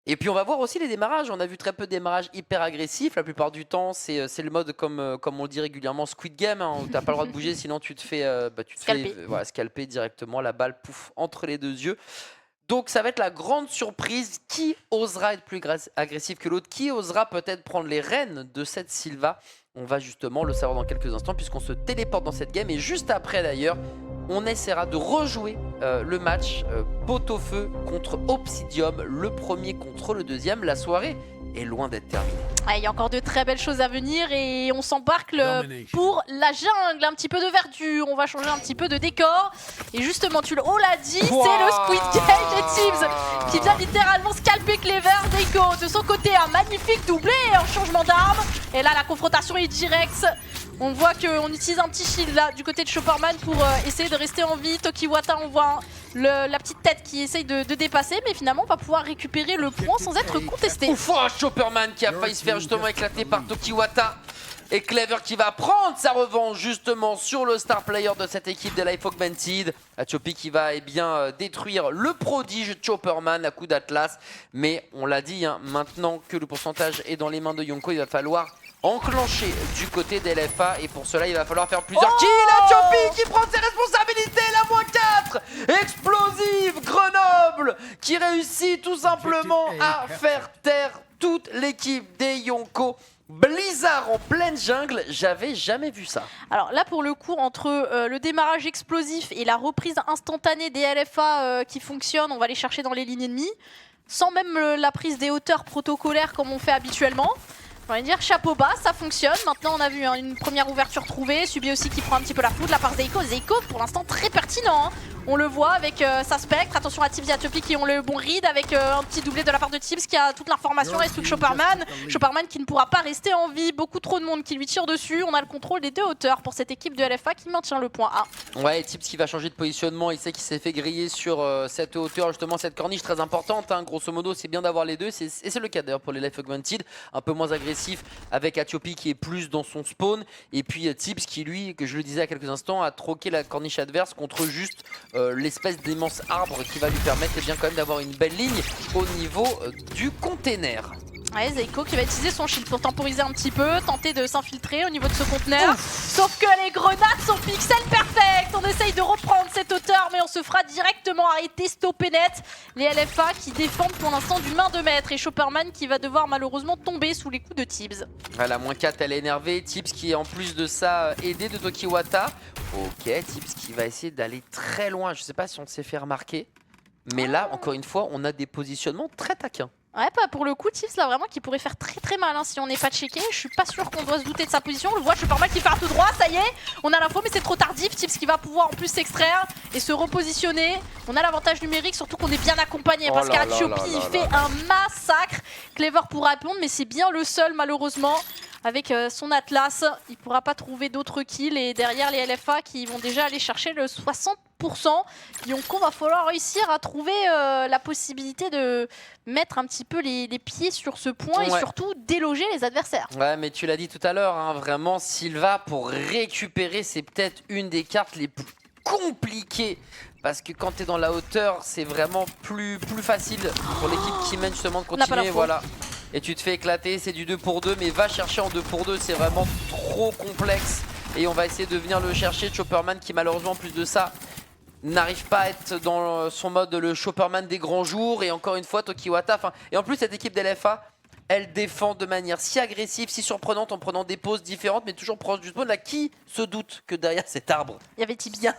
Et puis on va voir aussi les démarrages. On a vu très peu de démarrages hyper agressifs. La plupart du temps, c'est le mode comme on le dit régulièrement, Squid Game, où tu n'as pas le droit de bouger, sinon tu te fais, scalper directement, la balle pouf entre les deux yeux. Donc ça va être la grande surprise. Qui osera être plus agressif que l'autre? Qui osera peut-être prendre les rênes de cette Sylva? On va justement le savoir dans quelques instants, puisqu'on se téléporte dans cette game. Et juste après d'ailleurs, on essaiera de rejouer le match pot-au-feu contre Obsidium, le premier contre le deuxième. La soirée est loin d'être terminée. Il y a encore de très belles choses à venir et on s'embarque pour la jungle, un petit peu de verdure, on va changer un petit peu de décor. Et justement, on l'a dit, c'est le Squid Game de Tibbs qui vient littéralement scalper Clever. Zeiko de son côté, un magnifique doublé en changement d'arme. Et là, la confrontation est directe. On voit qu'on utilise un petit shield là du côté de Chopperman pour essayer de rester en vie. Tokiwata, on voit la petite tête qui essaye de dépasser, mais finalement on va pouvoir récupérer le point sans être contesté. Ouf, Chopperman qui a failli se faire justement éclater par Tokiwata. Et Clever qui va prendre sa revanche justement sur le star player de cette équipe de Life Augmented. Choppy qui va détruire le prodige Chopperman à coup d'Atlas. Mais on l'a dit, maintenant que le pourcentage est dans les mains de Yonko, il va falloir enclencher du côté des LFA, et pour cela il va falloir faire plusieurs kills. Choppy qui prend ses responsabilités, la -4 explosive. Grenoble qui réussit tout simplement à faire taire toute l'équipe des Yonko. Blizzard en pleine jungle, j'avais jamais vu ça. Alors là pour le coup, entre le démarrage explosif et la reprise instantanée des LFA qui fonctionne, on va les chercher dans les lignes ennemies, sans même la prise des hauteurs protocolaires comme on fait habituellement. On va dire chapeau bas, ça fonctionne. Maintenant on a vu une première ouverture trouvée. Subi aussi qui prend un petit peu la foudre de la part Zeiko. Zeiko pour l'instant très pertinent, On le voit avec sa Spectre. Attention à Tibbs et à Choppy qui ont le bon read, avec un petit doublé de la part de Tibbs qui a toute l'information. Reste plus que Chopperman. Chopperman qui ne pourra pas rester en vie. Beaucoup trop de monde qui lui tire dessus. On a le contrôle des deux hauteurs pour cette équipe de LFA qui maintient le point A. Ouais, Tibbs qui va changer de positionnement. Il sait qu'il s'est fait griller sur cette hauteur, justement cette corniche très importante. Grosso modo, c'est bien d'avoir les deux. Et c'est le cas d'ailleurs pour les Life Augmented. Un peu moins agressif avec Choppy qui est plus dans son spawn. Et puis Tibbs qui, lui, que je le disais à quelques instants, a troqué la corniche adverse contre juste l'espèce d'immense arbre qui va lui permettre bien quand même d'avoir une belle ligne au niveau du container. Ouais, Zeiko qui va utiliser son shield pour temporiser un petit peu, tenter de s'infiltrer au niveau de ce conteneur. Sauf que les grenades sont pixel perfect. On essaye de reprendre cette hauteur, mais on se fera directement arrêter, stopper net. Les LFA qui défendent pour l'instant d'une main de maître, et Chopperman qui va devoir malheureusement tomber sous les coups de Tibbs. Voilà, -4, elle est énervée. Tibbs qui est en plus de ça aidé de Tokiwata. Ok, Tibbs qui va essayer d'aller très loin. Je sais pas si on s'est fait remarquer, mais là, encore une fois, on a des positionnements très taquins. Ouais, pas pour le coup, Tibbs là vraiment qui pourrait faire très mal si on n'est pas checké. Je suis pas sûr qu'on doit se douter de sa position. On le voit, Chopperman qui fait un tout droit, ça y est, on a l'info mais c'est trop tardif. Tibbs qui va pouvoir en plus s'extraire et se repositionner. On a l'avantage numérique, surtout qu'on est bien accompagné parce qu'Choppy il fait un massacre. Clever pour répondre, mais c'est bien le seul malheureusement. Avec son Atlas, il pourra pas trouver d'autres kills, et derrière les LFA qui vont déjà aller chercher le 60%. Donc on va falloir réussir à trouver la possibilité de mettre un petit peu les pieds sur ce point, et surtout déloger les adversaires. Ouais, mais tu l'as dit tout à l'heure, vraiment Sylva pour récupérer, c'est peut-être une des cartes les plus compliquées. Parce que quand tu es dans la hauteur, c'est vraiment plus facile pour l'équipe qui mène justement de continuer. Voilà. Et tu te fais éclater, c'est du 2 pour 2, mais va chercher en 2 pour 2, c'est vraiment trop complexe. Et on va essayer de venir le chercher. Chopperman qui malheureusement, en plus de ça, n'arrive pas à être dans son mode le Chopperman des grands jours. Et encore une fois, Tokiwata. Et en plus, cette équipe d'LFA, elle défend de manière si agressive, si surprenante, en prenant des poses différentes, mais toujours proche du spawn. Là, qui se doute que derrière cet arbre, il y avait Tibia.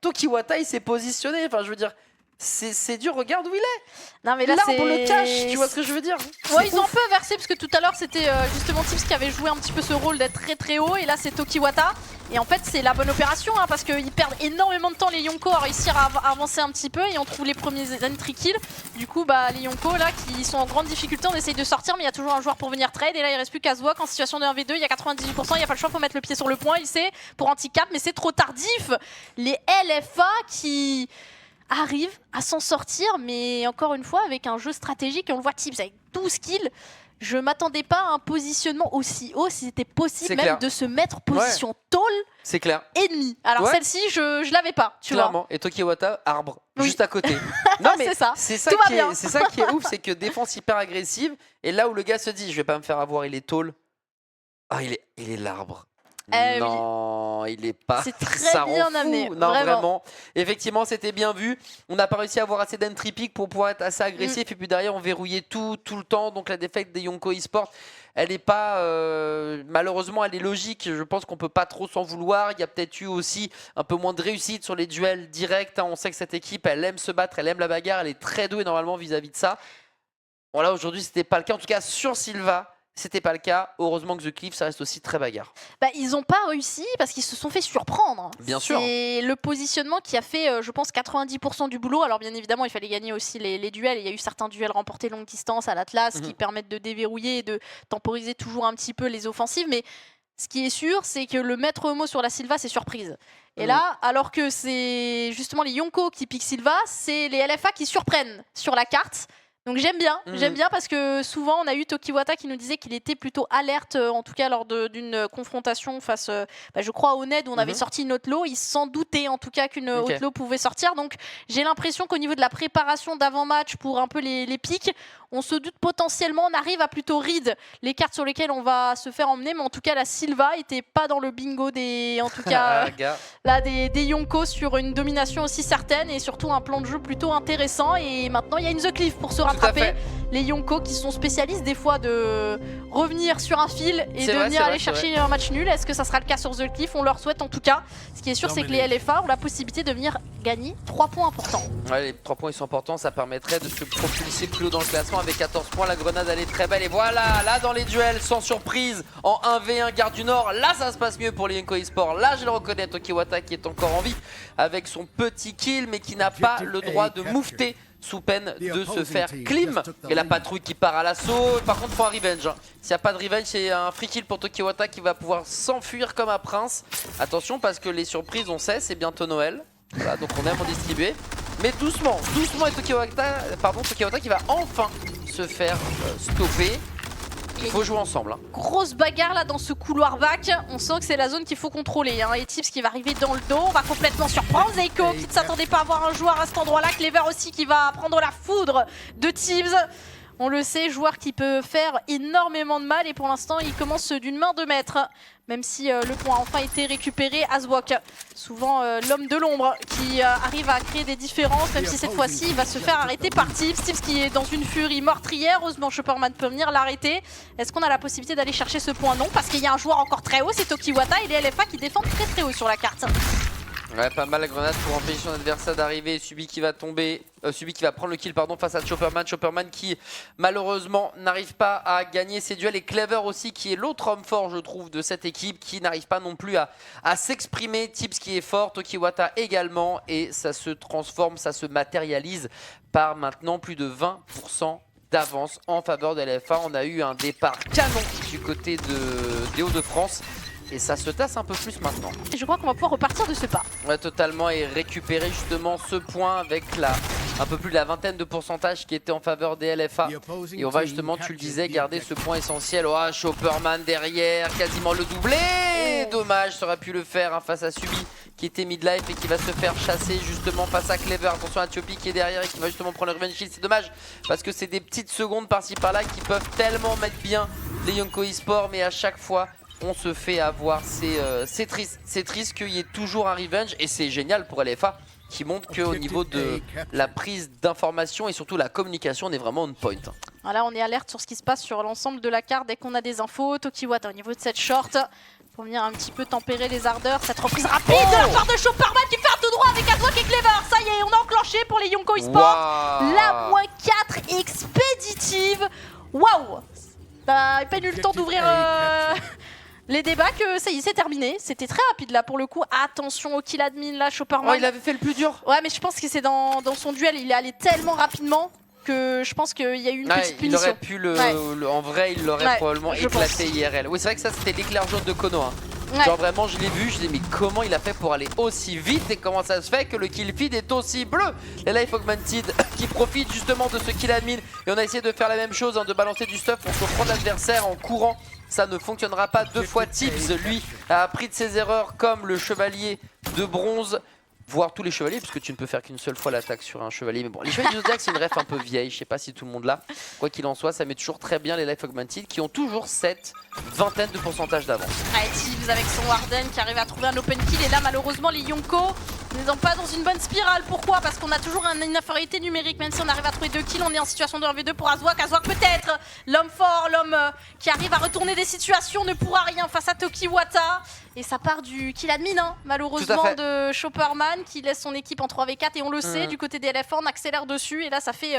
Tokiwata, il s'est positionné. Enfin, je veux dire, c'est dur, regarde où il est. Non mais là l'arbre le cache, tu vois ce que je veux dire? Ouais, ils ont un peu inversé parce que tout à l'heure c'était justement Tibbs qui avait joué un petit peu ce rôle d'être très haut, et là c'est Tokiwata. Et en fait c'est la bonne opération hein, parce qu'ils perdent énormément de temps les Yonko à réussir à avancer un petit peu et on trouve les premiers entry kills. Du coup les Yonko là qui sont en grande difficulté, on essaye de sortir mais il y a toujours un joueur pour venir trade et là il reste plus qu'Azwok en situation de 1v2, il y a 98%, il n'y a pas le choix, faut mettre le pied sur le point, il sait, pour handicap mais c'est trop tardif. Les LFA qui arrivent à s'en sortir mais encore une fois avec un jeu stratégique et on le voit Tibbs avec 12 kills. Je m'attendais pas à un positionnement aussi haut, si c'était possible même de se mettre position tôle c'est clair. Ennemi. Alors celle-ci, je l'avais pas, tu clairement. vois. Et Tokiwata, arbre, juste à côté. Non mais c'est ça qui est ouf, c'est que défense hyper agressive. Et là où le gars se dit, je vais pas me faire avoir, il est tôle. Ah, il est l'arbre. Non, il est pas. C'est très bien amené. Non, vraiment. Effectivement, c'était bien vu. On n'a pas réussi à avoir assez d'entry pick pour pouvoir être assez agressif. Et puis derrière, on verrouillait tout le temps. Donc la défaite des Yonko eSports, elle n'est pas. Malheureusement, elle est logique. Je pense qu'on peut pas trop s'en vouloir. Il y a peut-être eu aussi un peu moins de réussite sur les duels directs. On sait que cette équipe, elle aime se battre, elle aime la bagarre. Elle est très douée normalement vis-à-vis de ça. Bon, là, aujourd'hui, c'était pas le cas. En tout cas, sur Silva. C'était pas le cas. Heureusement que The Cliff, ça reste aussi très bagarre. Ils n'ont pas réussi parce qu'ils se sont fait surprendre. Bien sûr. C'est le positionnement qui a fait, je pense, 90% du boulot. Alors bien évidemment, il fallait gagner aussi les duels. Il y a eu certains duels remportés longue distance à l'Atlas qui permettent de déverrouiller et de temporiser toujours un petit peu les offensives. Mais ce qui est sûr, c'est que le maître mot sur la Silva, c'est surprise. Et là, alors que c'est justement les Yonko qui piquent Silva, c'est les LFA qui surprennent sur la carte. Donc j'aime bien parce que souvent on a eu Tokiwata qui nous disait qu'il était plutôt alerte, en tout cas lors d'une confrontation face, je crois au NED où on avait sorti une Outlaw, il s'en doutait en tout cas qu'une Outlaw pouvait sortir. Donc j'ai l'impression qu'au niveau de la préparation d'avant-match pour un peu les pics, on se doute potentiellement, on arrive à plutôt read les cartes sur lesquelles on va se faire emmener, mais en tout cas la Silva était pas dans le bingo des, en tout cas là des Yonko sur une domination aussi certaine et surtout un plan de jeu plutôt intéressant. Et maintenant il y a une The Cliff pour se rattraper. Les Yonko qui sont spécialistes des fois de revenir sur un fil et de venir aller chercher un match nul. Est-ce que ça sera le cas sur The Cliff? On leur souhaite en tout cas. Ce qui est sûr, c'est que les LFA ont la possibilité de venir gagner 3 points importants. Ouais, les 3 points ils sont importants, ça permettrait de se propulser plus haut dans le classement avec 14 points. La grenade elle est très belle et voilà, là dans les duels sans surprise en 1v1 Gare du Nord, là ça se passe mieux pour les Yonko eSports. Là je le reconnais, Tokiwata qui est encore en vie avec son petit kill mais qui n'a pas le droit de moufter sous peine de se faire clim. Et la patrouille qui part à l'assaut. Par contre, il faut un revenge. S'il n'y a pas de revenge, c'est un free kill pour Tokiwata qui va pouvoir s'enfuir comme un prince. Attention parce que les surprises, on sait, c'est bientôt Noël. Voilà, donc on aime en distribuer. Mais doucement, doucement et Tokiwata qui va enfin se faire stopper. Il faut jouer ensemble. Grosse bagarre là dans ce couloir back. On sent que c'est la zone qu'il faut contrôler. Et Tibbs qui va arriver dans le dos. On va complètement surprendre Zeiko qui ne s'attendait pas à avoir un joueur à cet endroit là. Clever aussi qui va prendre la foudre de Tibbs. On le sait, joueur qui peut faire énormément de mal. Et pour l'instant, il commence d'une main de maître. Même si le point a enfin été récupéré. Azwok, souvent l'homme de l'ombre qui arrive à créer des différences. Même si cette fois-ci, il va se faire arrêter par Tibbs. Tibbs qui est dans une furie meurtrière. Heureusement, Chopperman peut venir l'arrêter. Est-ce qu'on a la possibilité d'aller chercher ce point? Non, parce qu'il y a un joueur encore très haut, c'est Tokiwata et les LFA qui défendent très haut sur la carte. Ouais, pas mal la grenade pour empêcher son adversaire d'arriver. Subi qui va tomber, Subi qui va prendre le kill face à Chopperman. Chopperman qui malheureusement n'arrive pas à gagner ses duels. Et Clever aussi qui est l'autre homme fort je trouve de cette équipe qui n'arrive pas non plus à s'exprimer. Tibbs qui est fort, Tokiwata également. Et ça se transforme, ça se matérialise par maintenant plus de 20% d'avance en faveur de LFA. On a eu un départ canon du côté des Hauts-de-France. Et ça se tasse un peu plus maintenant. Et je crois qu'on va pouvoir repartir de ce pas. Ouais, totalement, et récupérer justement ce point avec un peu plus de la vingtaine de pourcentage qui était en faveur des LFA. Et on va justement, tu le disais, garder ce point essentiel. Oh, Chopperman derrière, quasiment le doublé. Dommage, ça aurait pu le faire face à Subi qui était midlife et qui va se faire chasser justement face à Clever. Attention à Tiopi qui est derrière et qui va justement prendre le revenge shield. C'est dommage parce que c'est des petites secondes par-ci par-là qui peuvent tellement mettre bien les Yonko eSports, mais à chaque fois on se fait avoir. C'est triste qu'il y ait toujours un revenge et c'est génial pour LFA qui montre qu'au niveau de la prise d'information et surtout la communication, on est vraiment on point. Voilà, on est alerte sur ce qui se passe sur l'ensemble de la carte dès qu'on a des infos. Tokiwata au niveau de cette short pour venir un petit peu tempérer les ardeurs. Cette reprise rapide de la part de Chopperman qui fait un tout droit avec Azwok et Clever. Ça y est, on a enclenché pour les Yonko eSports. La -4 expéditive. Waouh! Bah, pas eu le temps d'ouvrir Les débats que ça y est, c'est terminé. C'était très rapide là pour le coup. Attention au kill admin là, Chopperman. Oh, il avait fait le plus dur. Ouais, mais je pense que c'est dans son duel, il est allé tellement rapidement que je pense qu'il y a eu une petite punition. Il aurait pu en vrai, il l'aurait probablement éclaté IRL. Oui, c'est vrai que ça c'était l'éclair jaune de Kono. Hein. Genre vraiment, je l'ai vu, je me dis mais comment il a fait pour aller aussi vite et comment ça se fait que le kill feed est aussi bleu. Et là, il faut Augmented qui profite justement de ce kill admin. Et on a essayé de faire la même chose, hein, de balancer du stuff pour se prendre l'adversaire en courant. Ça ne fonctionnera pas. 2 fois Tibbs, lui, a appris de ses erreurs comme le chevalier de bronze. Voire tous les chevaliers, puisque tu ne peux faire qu'une seule fois l'attaque sur un chevalier. Mais bon, les chevaliers du Zodiac, c'est une ref un peu vieille. Je sais pas si tout le monde l'a. Quoi qu'il en soit, ça met toujours très bien les Life Augmented qui ont toujours cette vingtaine de pourcentage d'avance. Ouais, Tibbs avec son Warden qui arrive à trouver un open kill. Et là, malheureusement, les Yonko ne sont pas dans une bonne spirale. Pourquoi? Parce qu'on a toujours une infériorité numérique. Même si on arrive à trouver 2 kills, on est en situation de 1v2 pour Azwak. Azwak peut-être, l'homme fort, l'homme qui arrive à retourner des situations, ne pourra rien face à Tokiwata. Et ça part du kill admin, hein, malheureusement, de Chopperman qui laisse son équipe en 3v4. Et on le sait, du côté des LFA, on accélère dessus. Et là, ça fait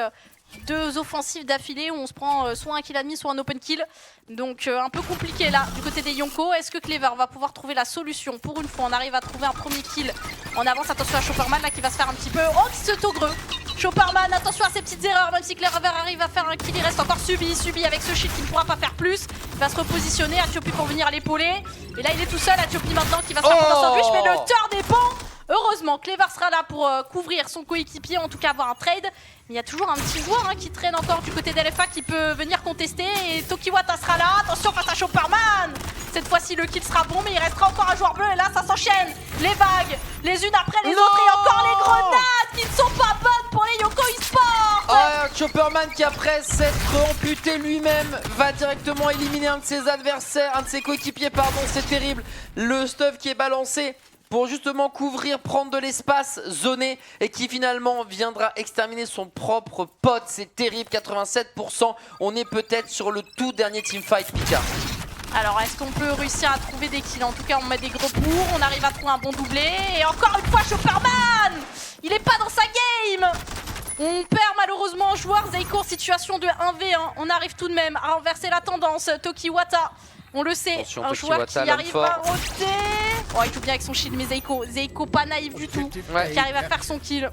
2 offensives d'affilée où on se prend soit un kill admin, soit un open kill. Donc un peu compliqué là, du côté des Yonko. Est-ce que Clever va pouvoir trouver la solution? Pour une fois, on arrive à trouver un premier kill. On avance, attention à Chopperman là qui va se faire un petit peu... Oh, ce togreux Chopperman, attention à ses petites erreurs. Même si Clever arrive à faire un kill, il reste encore subi avec ce shield qui ne pourra pas faire plus. Il va se repositionner, Atiopi pour venir l'épauler. Et là, il est tout seul, Atiopi maintenant qui va se faire prendre dans son bûche. Mais le tour dépend. Heureusement, Clever sera là pour couvrir son coéquipier, en tout cas avoir un trade. Mais il y a toujours un petit joueur qui traîne encore du côté d'LFA qui peut venir contester. Et Tokiwata sera là. Attention face à Chopperman. Cette fois-ci, le kill sera bon, mais il restera encore un joueur bleu. Et là, ça s'enchaîne. Les vagues, les unes après les autres. Et encore les grenades qui ne sont pas bonnes pour les Yonko eSports. Oh, Chopperman qui, après s'être amputé lui-même, va directement éliminer un de ses adversaires, un de ses coéquipiers, pardon. C'est terrible. Le stuff qui est balancé pour justement couvrir, prendre de l'espace zoné et qui finalement viendra exterminer son propre pote. C'est terrible, 87%. On est peut-être sur le tout dernier teamfight, Pika. Alors, est-ce qu'on peut réussir à trouver des kills? En tout cas, on met des gros pour, on arrive à trouver un bon doublé. Et encore une fois, Chopperman, il est pas dans sa game. On perd malheureusement un joueur. Zeiko en situation de 1v1. On arrive tout de même à renverser la tendance. Tokiwata, on le sait, attention, un joueur qui arrive à roter. Oh, il joue bien avec son shield, mais Zeiko pas naïf du tout, qui arrive à faire son kill.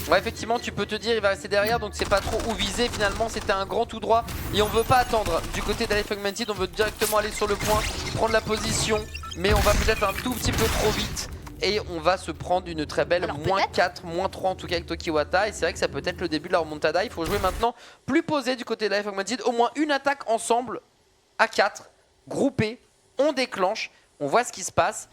Ouais, effectivement, tu peux te dire il va rester derrière, donc c'est pas trop où viser. Finalement, c'était un grand tout droit et on veut pas attendre. Du côté d'Alife Augmented, on veut directement aller sur le point, prendre la position, mais on va peut-être un tout petit peu trop vite. Et on va se prendre une très belle -4, -3 en tout cas avec Tokiwata. Et c'est vrai que ça peut être le début de la remontada. Il faut jouer maintenant plus posé du côté d'Alife Augmented. Au moins une attaque ensemble à 4, groupée, on déclenche, on voit ce qui se passe.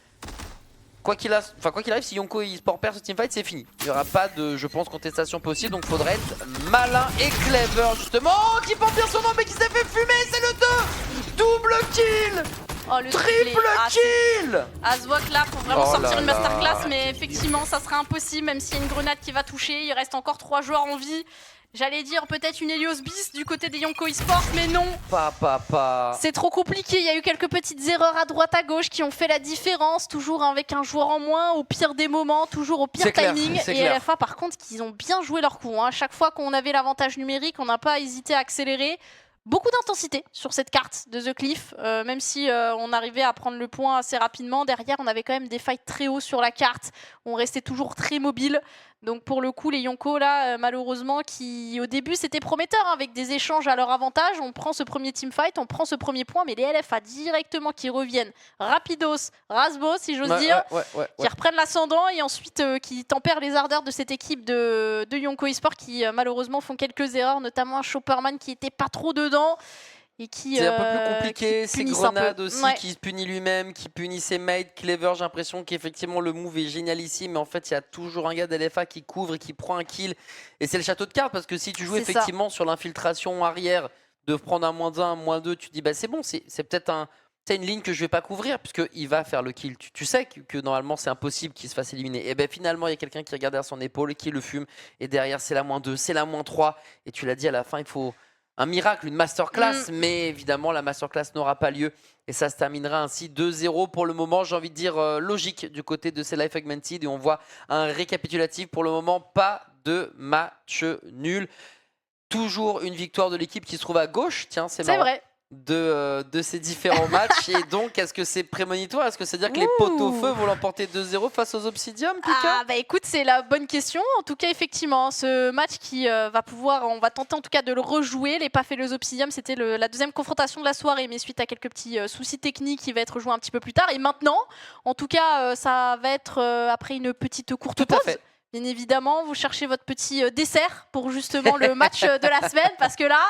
Quoi qu'il arrive, si Yonko eSports perd ce teamfight, c'est fini. Il n'y aura pas de, je pense, contestation possible. Donc il faudrait être malin et clever justement. Oh, qui porte bien son nom mais qui s'est fait fumer, c'est le 2. Double kill. Oh, le triple kill. Azwak là pour vraiment sortir une masterclass. Mais effectivement ça sera impossible même s'il y a une grenade qui va toucher. Il reste encore 3 joueurs en vie. J'allais dire peut-être une Helios Beast du côté des Yonko eSports, mais non. C'est trop compliqué, il y a eu quelques petites erreurs à droite à gauche qui ont fait la différence. Toujours avec un joueur en moins, au pire des moments, toujours au pire timing. Et LFA par contre, qu'ils ont bien joué leur coup. Hein. Chaque fois qu'on avait l'avantage numérique, on n'a pas hésité à accélérer. Beaucoup d'intensité sur cette carte de The Cliff, même si on arrivait à prendre le point assez rapidement. Derrière, on avait quand même des fights très hauts sur la carte. On restait toujours très mobile. Donc pour le coup, les Yonko, là, malheureusement, qui au début, c'était prometteur, hein, avec des échanges à leur avantage. On prend ce premier teamfight, on prend ce premier point, mais les LFA directement qui reviennent rapidos, rasbos, si j'ose dire, qui reprennent l'ascendant et ensuite qui tempèrent les ardeurs de cette équipe de Yonko eSports qui malheureusement font quelques erreurs, notamment un Chopperman qui était pas trop dedans. C'est un peu plus compliqué, ces grenades aussi qui se punit lui-même, qui punit ses mates. Clever, j'ai l'impression qu'effectivement le move est génialissime, mais en fait il y a toujours un gars d'LFA qui couvre et qui prend un kill. Et c'est le château de cartes parce que si tu joues effectivement sur l'infiltration arrière, de prendre un -1, un -2, tu te dis bah c'est bon, c'est peut-être une ligne que je vais pas couvrir puisqu'il va faire le kill. Tu sais que normalement c'est impossible qu'il se fasse éliminer. Et bien finalement il y a quelqu'un qui regarde derrière son épaule, qui le fume, et derrière c'est la -2, c'est la -3. Et tu l'as dit à la fin, il faut un miracle, une masterclass, mais évidemment la masterclass n'aura pas lieu et ça se terminera ainsi 2-0 pour le moment. J'ai envie de dire logique du côté de ces Life Augmented et on voit un récapitulatif pour le moment, pas de match nul. Toujours une victoire de l'équipe qui se trouve à gauche, tiens c'est marrant. Vrai. de ces différents matchs. Et donc, est-ce que c'est prémonitoire? Est-ce que c'est-à-dire que les pot-au-feu vont l'emporter 2-0 face aux Obsidium, Pika? Ah bah écoute, c'est la bonne question. En tout cas, effectivement, ce match qui va pouvoir, on va tenter en tout cas de le rejouer. Les Paf et les Obsidium, c'était la deuxième confrontation de la soirée, mais suite à quelques petits soucis techniques, il va être joué un petit peu plus tard. Et maintenant, en tout cas, ça va être après une petite courte Tout pause. à fait. Bien évidemment, vous cherchez votre petit dessert pour justement le match de la semaine, parce que là,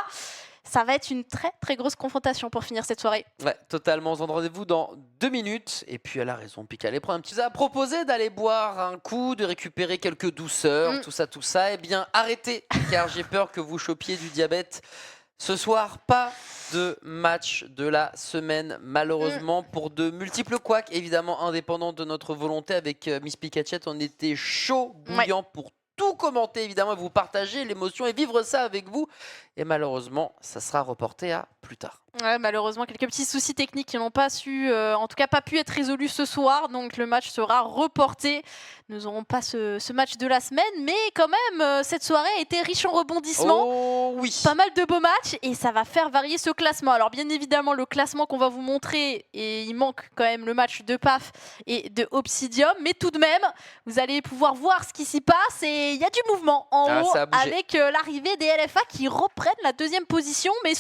ça va être une très très grosse confrontation pour finir cette soirée. Ouais, totalement. On se donne rendez-vous dans 2 minutes. Et puis, elle a raison, Pika. Elle prend un petit. Ça a proposé d'aller boire un coup, de récupérer quelques douceurs, tout ça, tout ça. Eh bien, arrêtez, car j'ai peur que vous chopiez du diabète. Ce soir, pas de match de la semaine, malheureusement, pour de multiples couacs, évidemment indépendants de notre volonté. Avec Miss Pikachette, on était chaud, bouillant pour tout commenter, évidemment, vous partager l'émotion et vivre ça avec vous. Et malheureusement, ça sera reporté à plus tard. Ouais, malheureusement, quelques petits soucis techniques qui n'ont pas su, en tout cas pas pu être résolus ce soir. Donc le match sera reporté. Nous n'aurons pas ce match de la semaine, mais quand même, cette soirée a été riche en rebondissements. Oh oui. Pas mal de beaux matchs et ça va faire varier ce classement. Alors bien évidemment, le classement qu'on va vous montrer, et il manque quand même le match de Paf et de Obsidium, mais tout de même, vous allez pouvoir voir ce qui s'y passe et il y a du mouvement en haut avec l'arrivée des LFA qui reprennent la deuxième position, mais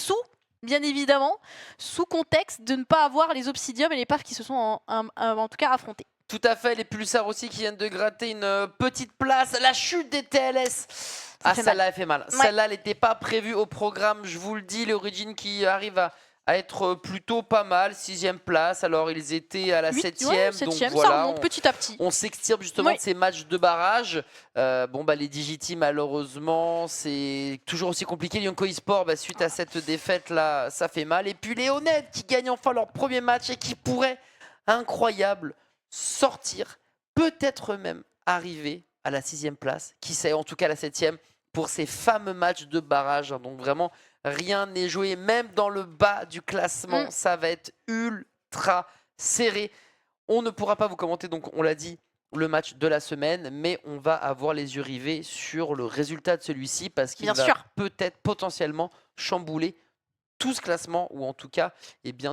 bien évidemment, sous contexte de ne pas avoir les Obsidium et les Paf qui se sont en tout cas affrontés. Tout à fait, les Pulsars aussi qui viennent de gratter une petite place. La chute des TLS. Ah, celle-là, elle fait mal. Ouais. Celle-là, elle n'était pas prévue au programme, je vous le dis. Les Origins qui arrivent à être plutôt pas mal. 6e place, alors ils étaient à la 7e. Ouais, donc ça voilà, remonte petit à petit. On s'extirpe justement de ces matchs de barrage. Bon, bah, les Digiti, malheureusement, c'est toujours aussi compliqué. Yonko eSport, suite à cette défaite-là, ça fait mal. Et puis les Honnêtes qui gagnent enfin leur premier match et qui pourraient, incroyable, sortir, peut-être même arriver à la 6e place, qui sait, en tout cas la 7e, pour ces fameux matchs de barrage. Donc vraiment, rien n'est joué, même dans le bas du classement, ça va être ultra serré. On ne pourra pas vous commenter, donc on l'a dit, le match de la semaine, mais on va avoir les yeux rivés sur le résultat de celui-ci, parce qu'il va peut-être potentiellement chambouler tout ce classement, ou en tout cas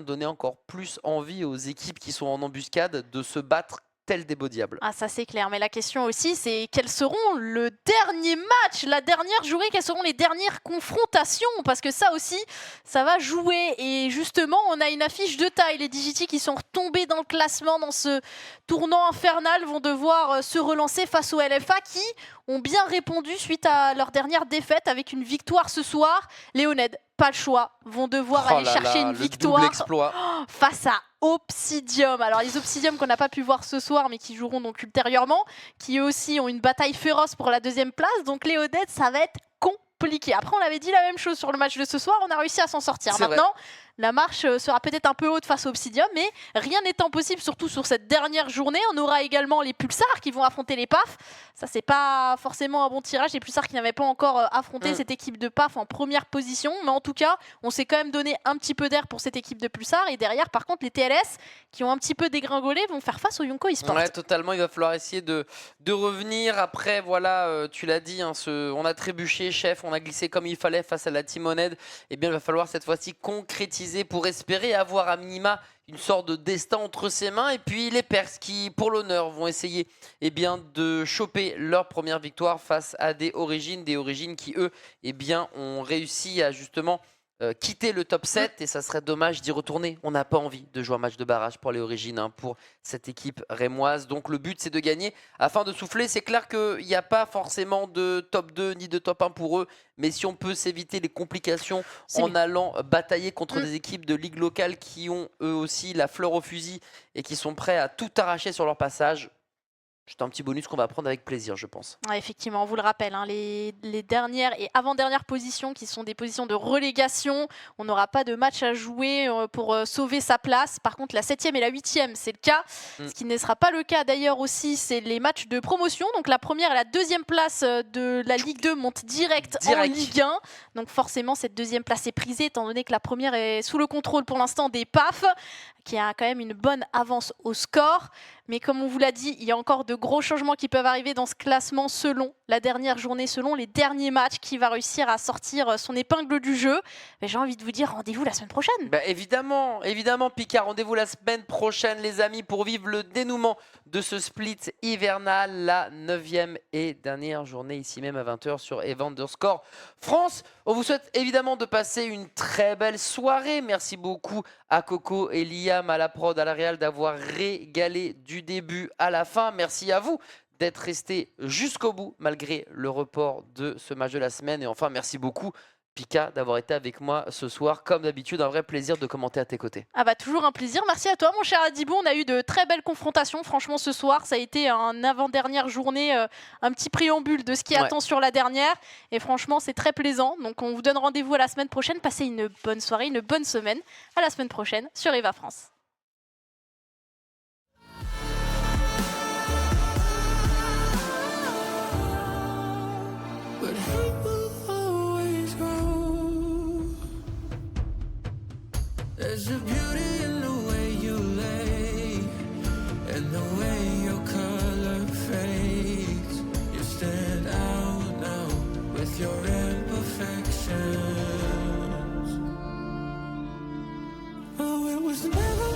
donner encore plus envie aux équipes qui sont en embuscade de se battre tel des beaux diables. Ah, ça c'est clair, mais la question aussi c'est quels seront le dernier match, la dernière journée, quelles seront les dernières confrontations, parce que ça aussi ça va jouer. Et justement on a une affiche de taille, les Digiti qui sont retombés dans le classement dans ce tournant infernal vont devoir se relancer face aux LFA qui ont bien répondu suite à leur dernière défaite avec une victoire ce soir. Léoned, pas le choix, vont devoir aller chercher une victoire face à Obsidium. Alors les Obsidium qu'on n'a pas pu voir ce soir mais qui joueront donc ultérieurement, qui eux aussi ont une bataille féroce pour la 2e place. Donc les Honnêtes, ça va être compliqué. Après on avait dit la même chose sur le match de ce soir, on a réussi à s'en sortir. Maintenant la marche sera peut-être un peu haute face à Obsidium, mais rien n'étant possible, surtout sur cette dernière journée. On aura également les Pulsars qui vont affronter les Paf. Ça, c'est pas forcément un bon tirage. Les Pulsars qui n'avaient pas encore affronté cette équipe de Paf en première position. Mais en tout cas, on s'est quand même donné un petit peu d'air pour cette équipe de Pulsars. Et derrière, par contre, les TLS qui ont un petit peu dégringolé vont faire face au Yonko eSport. Ouais, totalement. Il va falloir essayer de revenir. Après, voilà, tu l'as dit, hein, on a trébuché, chef. On a glissé comme il fallait face à la Team Honnête. Eh bien, il va falloir cette fois-ci concrétiser pour espérer avoir à minima une sorte de destin entre ses mains. Et puis les Perses qui, pour l'honneur, vont essayer de choper leur première victoire face à des Origins qui, eux, ont réussi à justement quitter le top 7 et ça serait dommage d'y retourner. On n'a pas envie de jouer un match de barrage pour les Origins, hein, pour cette équipe rémoise. Donc le but, c'est de gagner afin de souffler. C'est clair qu'il n'y a pas forcément de top 2 ni de top 1 pour eux, mais si on peut s'éviter les complications en allant batailler contre des équipes de ligue locale qui ont eux aussi la fleur au fusil et qui sont prêts à tout arracher sur leur passage, c'est un petit bonus qu'on va prendre avec plaisir, je pense. Ouais, effectivement, on vous le rappelle, hein, les dernières et avant-dernières positions qui sont des positions de relégation, on n'aura pas de match à jouer pour sauver sa place. Par contre, la 7e et la 8e, c'est le cas. Ce qui ne sera pas le cas d'ailleurs aussi, c'est les matchs de promotion. Donc la première et la 2e place de la Ligue 2 montent direct en Ligue 1. Donc forcément, cette 2e place est prisée, étant donné que la première est sous le contrôle pour l'instant des PAF, qui a quand même une bonne avance au score. Mais comme on vous l'a dit, il y a encore de gros changements qui peuvent arriver dans ce classement selon la dernière journée, selon les derniers matchs, qui va réussir à sortir son épingle du jeu. j'ai envie de vous dire rendez-vous la semaine prochaine. Bah évidemment, évidemment Pika, rendez-vous la semaine prochaine les amis pour vivre le dénouement de ce split hivernal, la 9e et dernière journée ici même à 20h sur _France. On vous souhaite évidemment de passer une très belle soirée. Merci beaucoup à Coco et Liam à la prod, à la réal d'avoir régalé du début à la fin. Merci à vous d'être resté jusqu'au bout malgré le report de ce match de la semaine. Et enfin, merci beaucoup Pika d'avoir été avec moi ce soir. Comme d'habitude, un vrai plaisir de commenter à tes côtés. Ah bah toujours un plaisir. Merci à toi mon cher Adibou. On a eu de très belles confrontations. Franchement ce soir, ça a été un avant-dernière journée, un petit préambule de ce qui attend sur la dernière. Et franchement, c'est très plaisant. Donc on vous donne rendez-vous à la semaine prochaine. Passez une bonne soirée, une bonne semaine. À la semaine prochaine sur Eva France. There's a beauty in the way you lay, and the way your color fades. You stand out now with your imperfections. Oh, it was never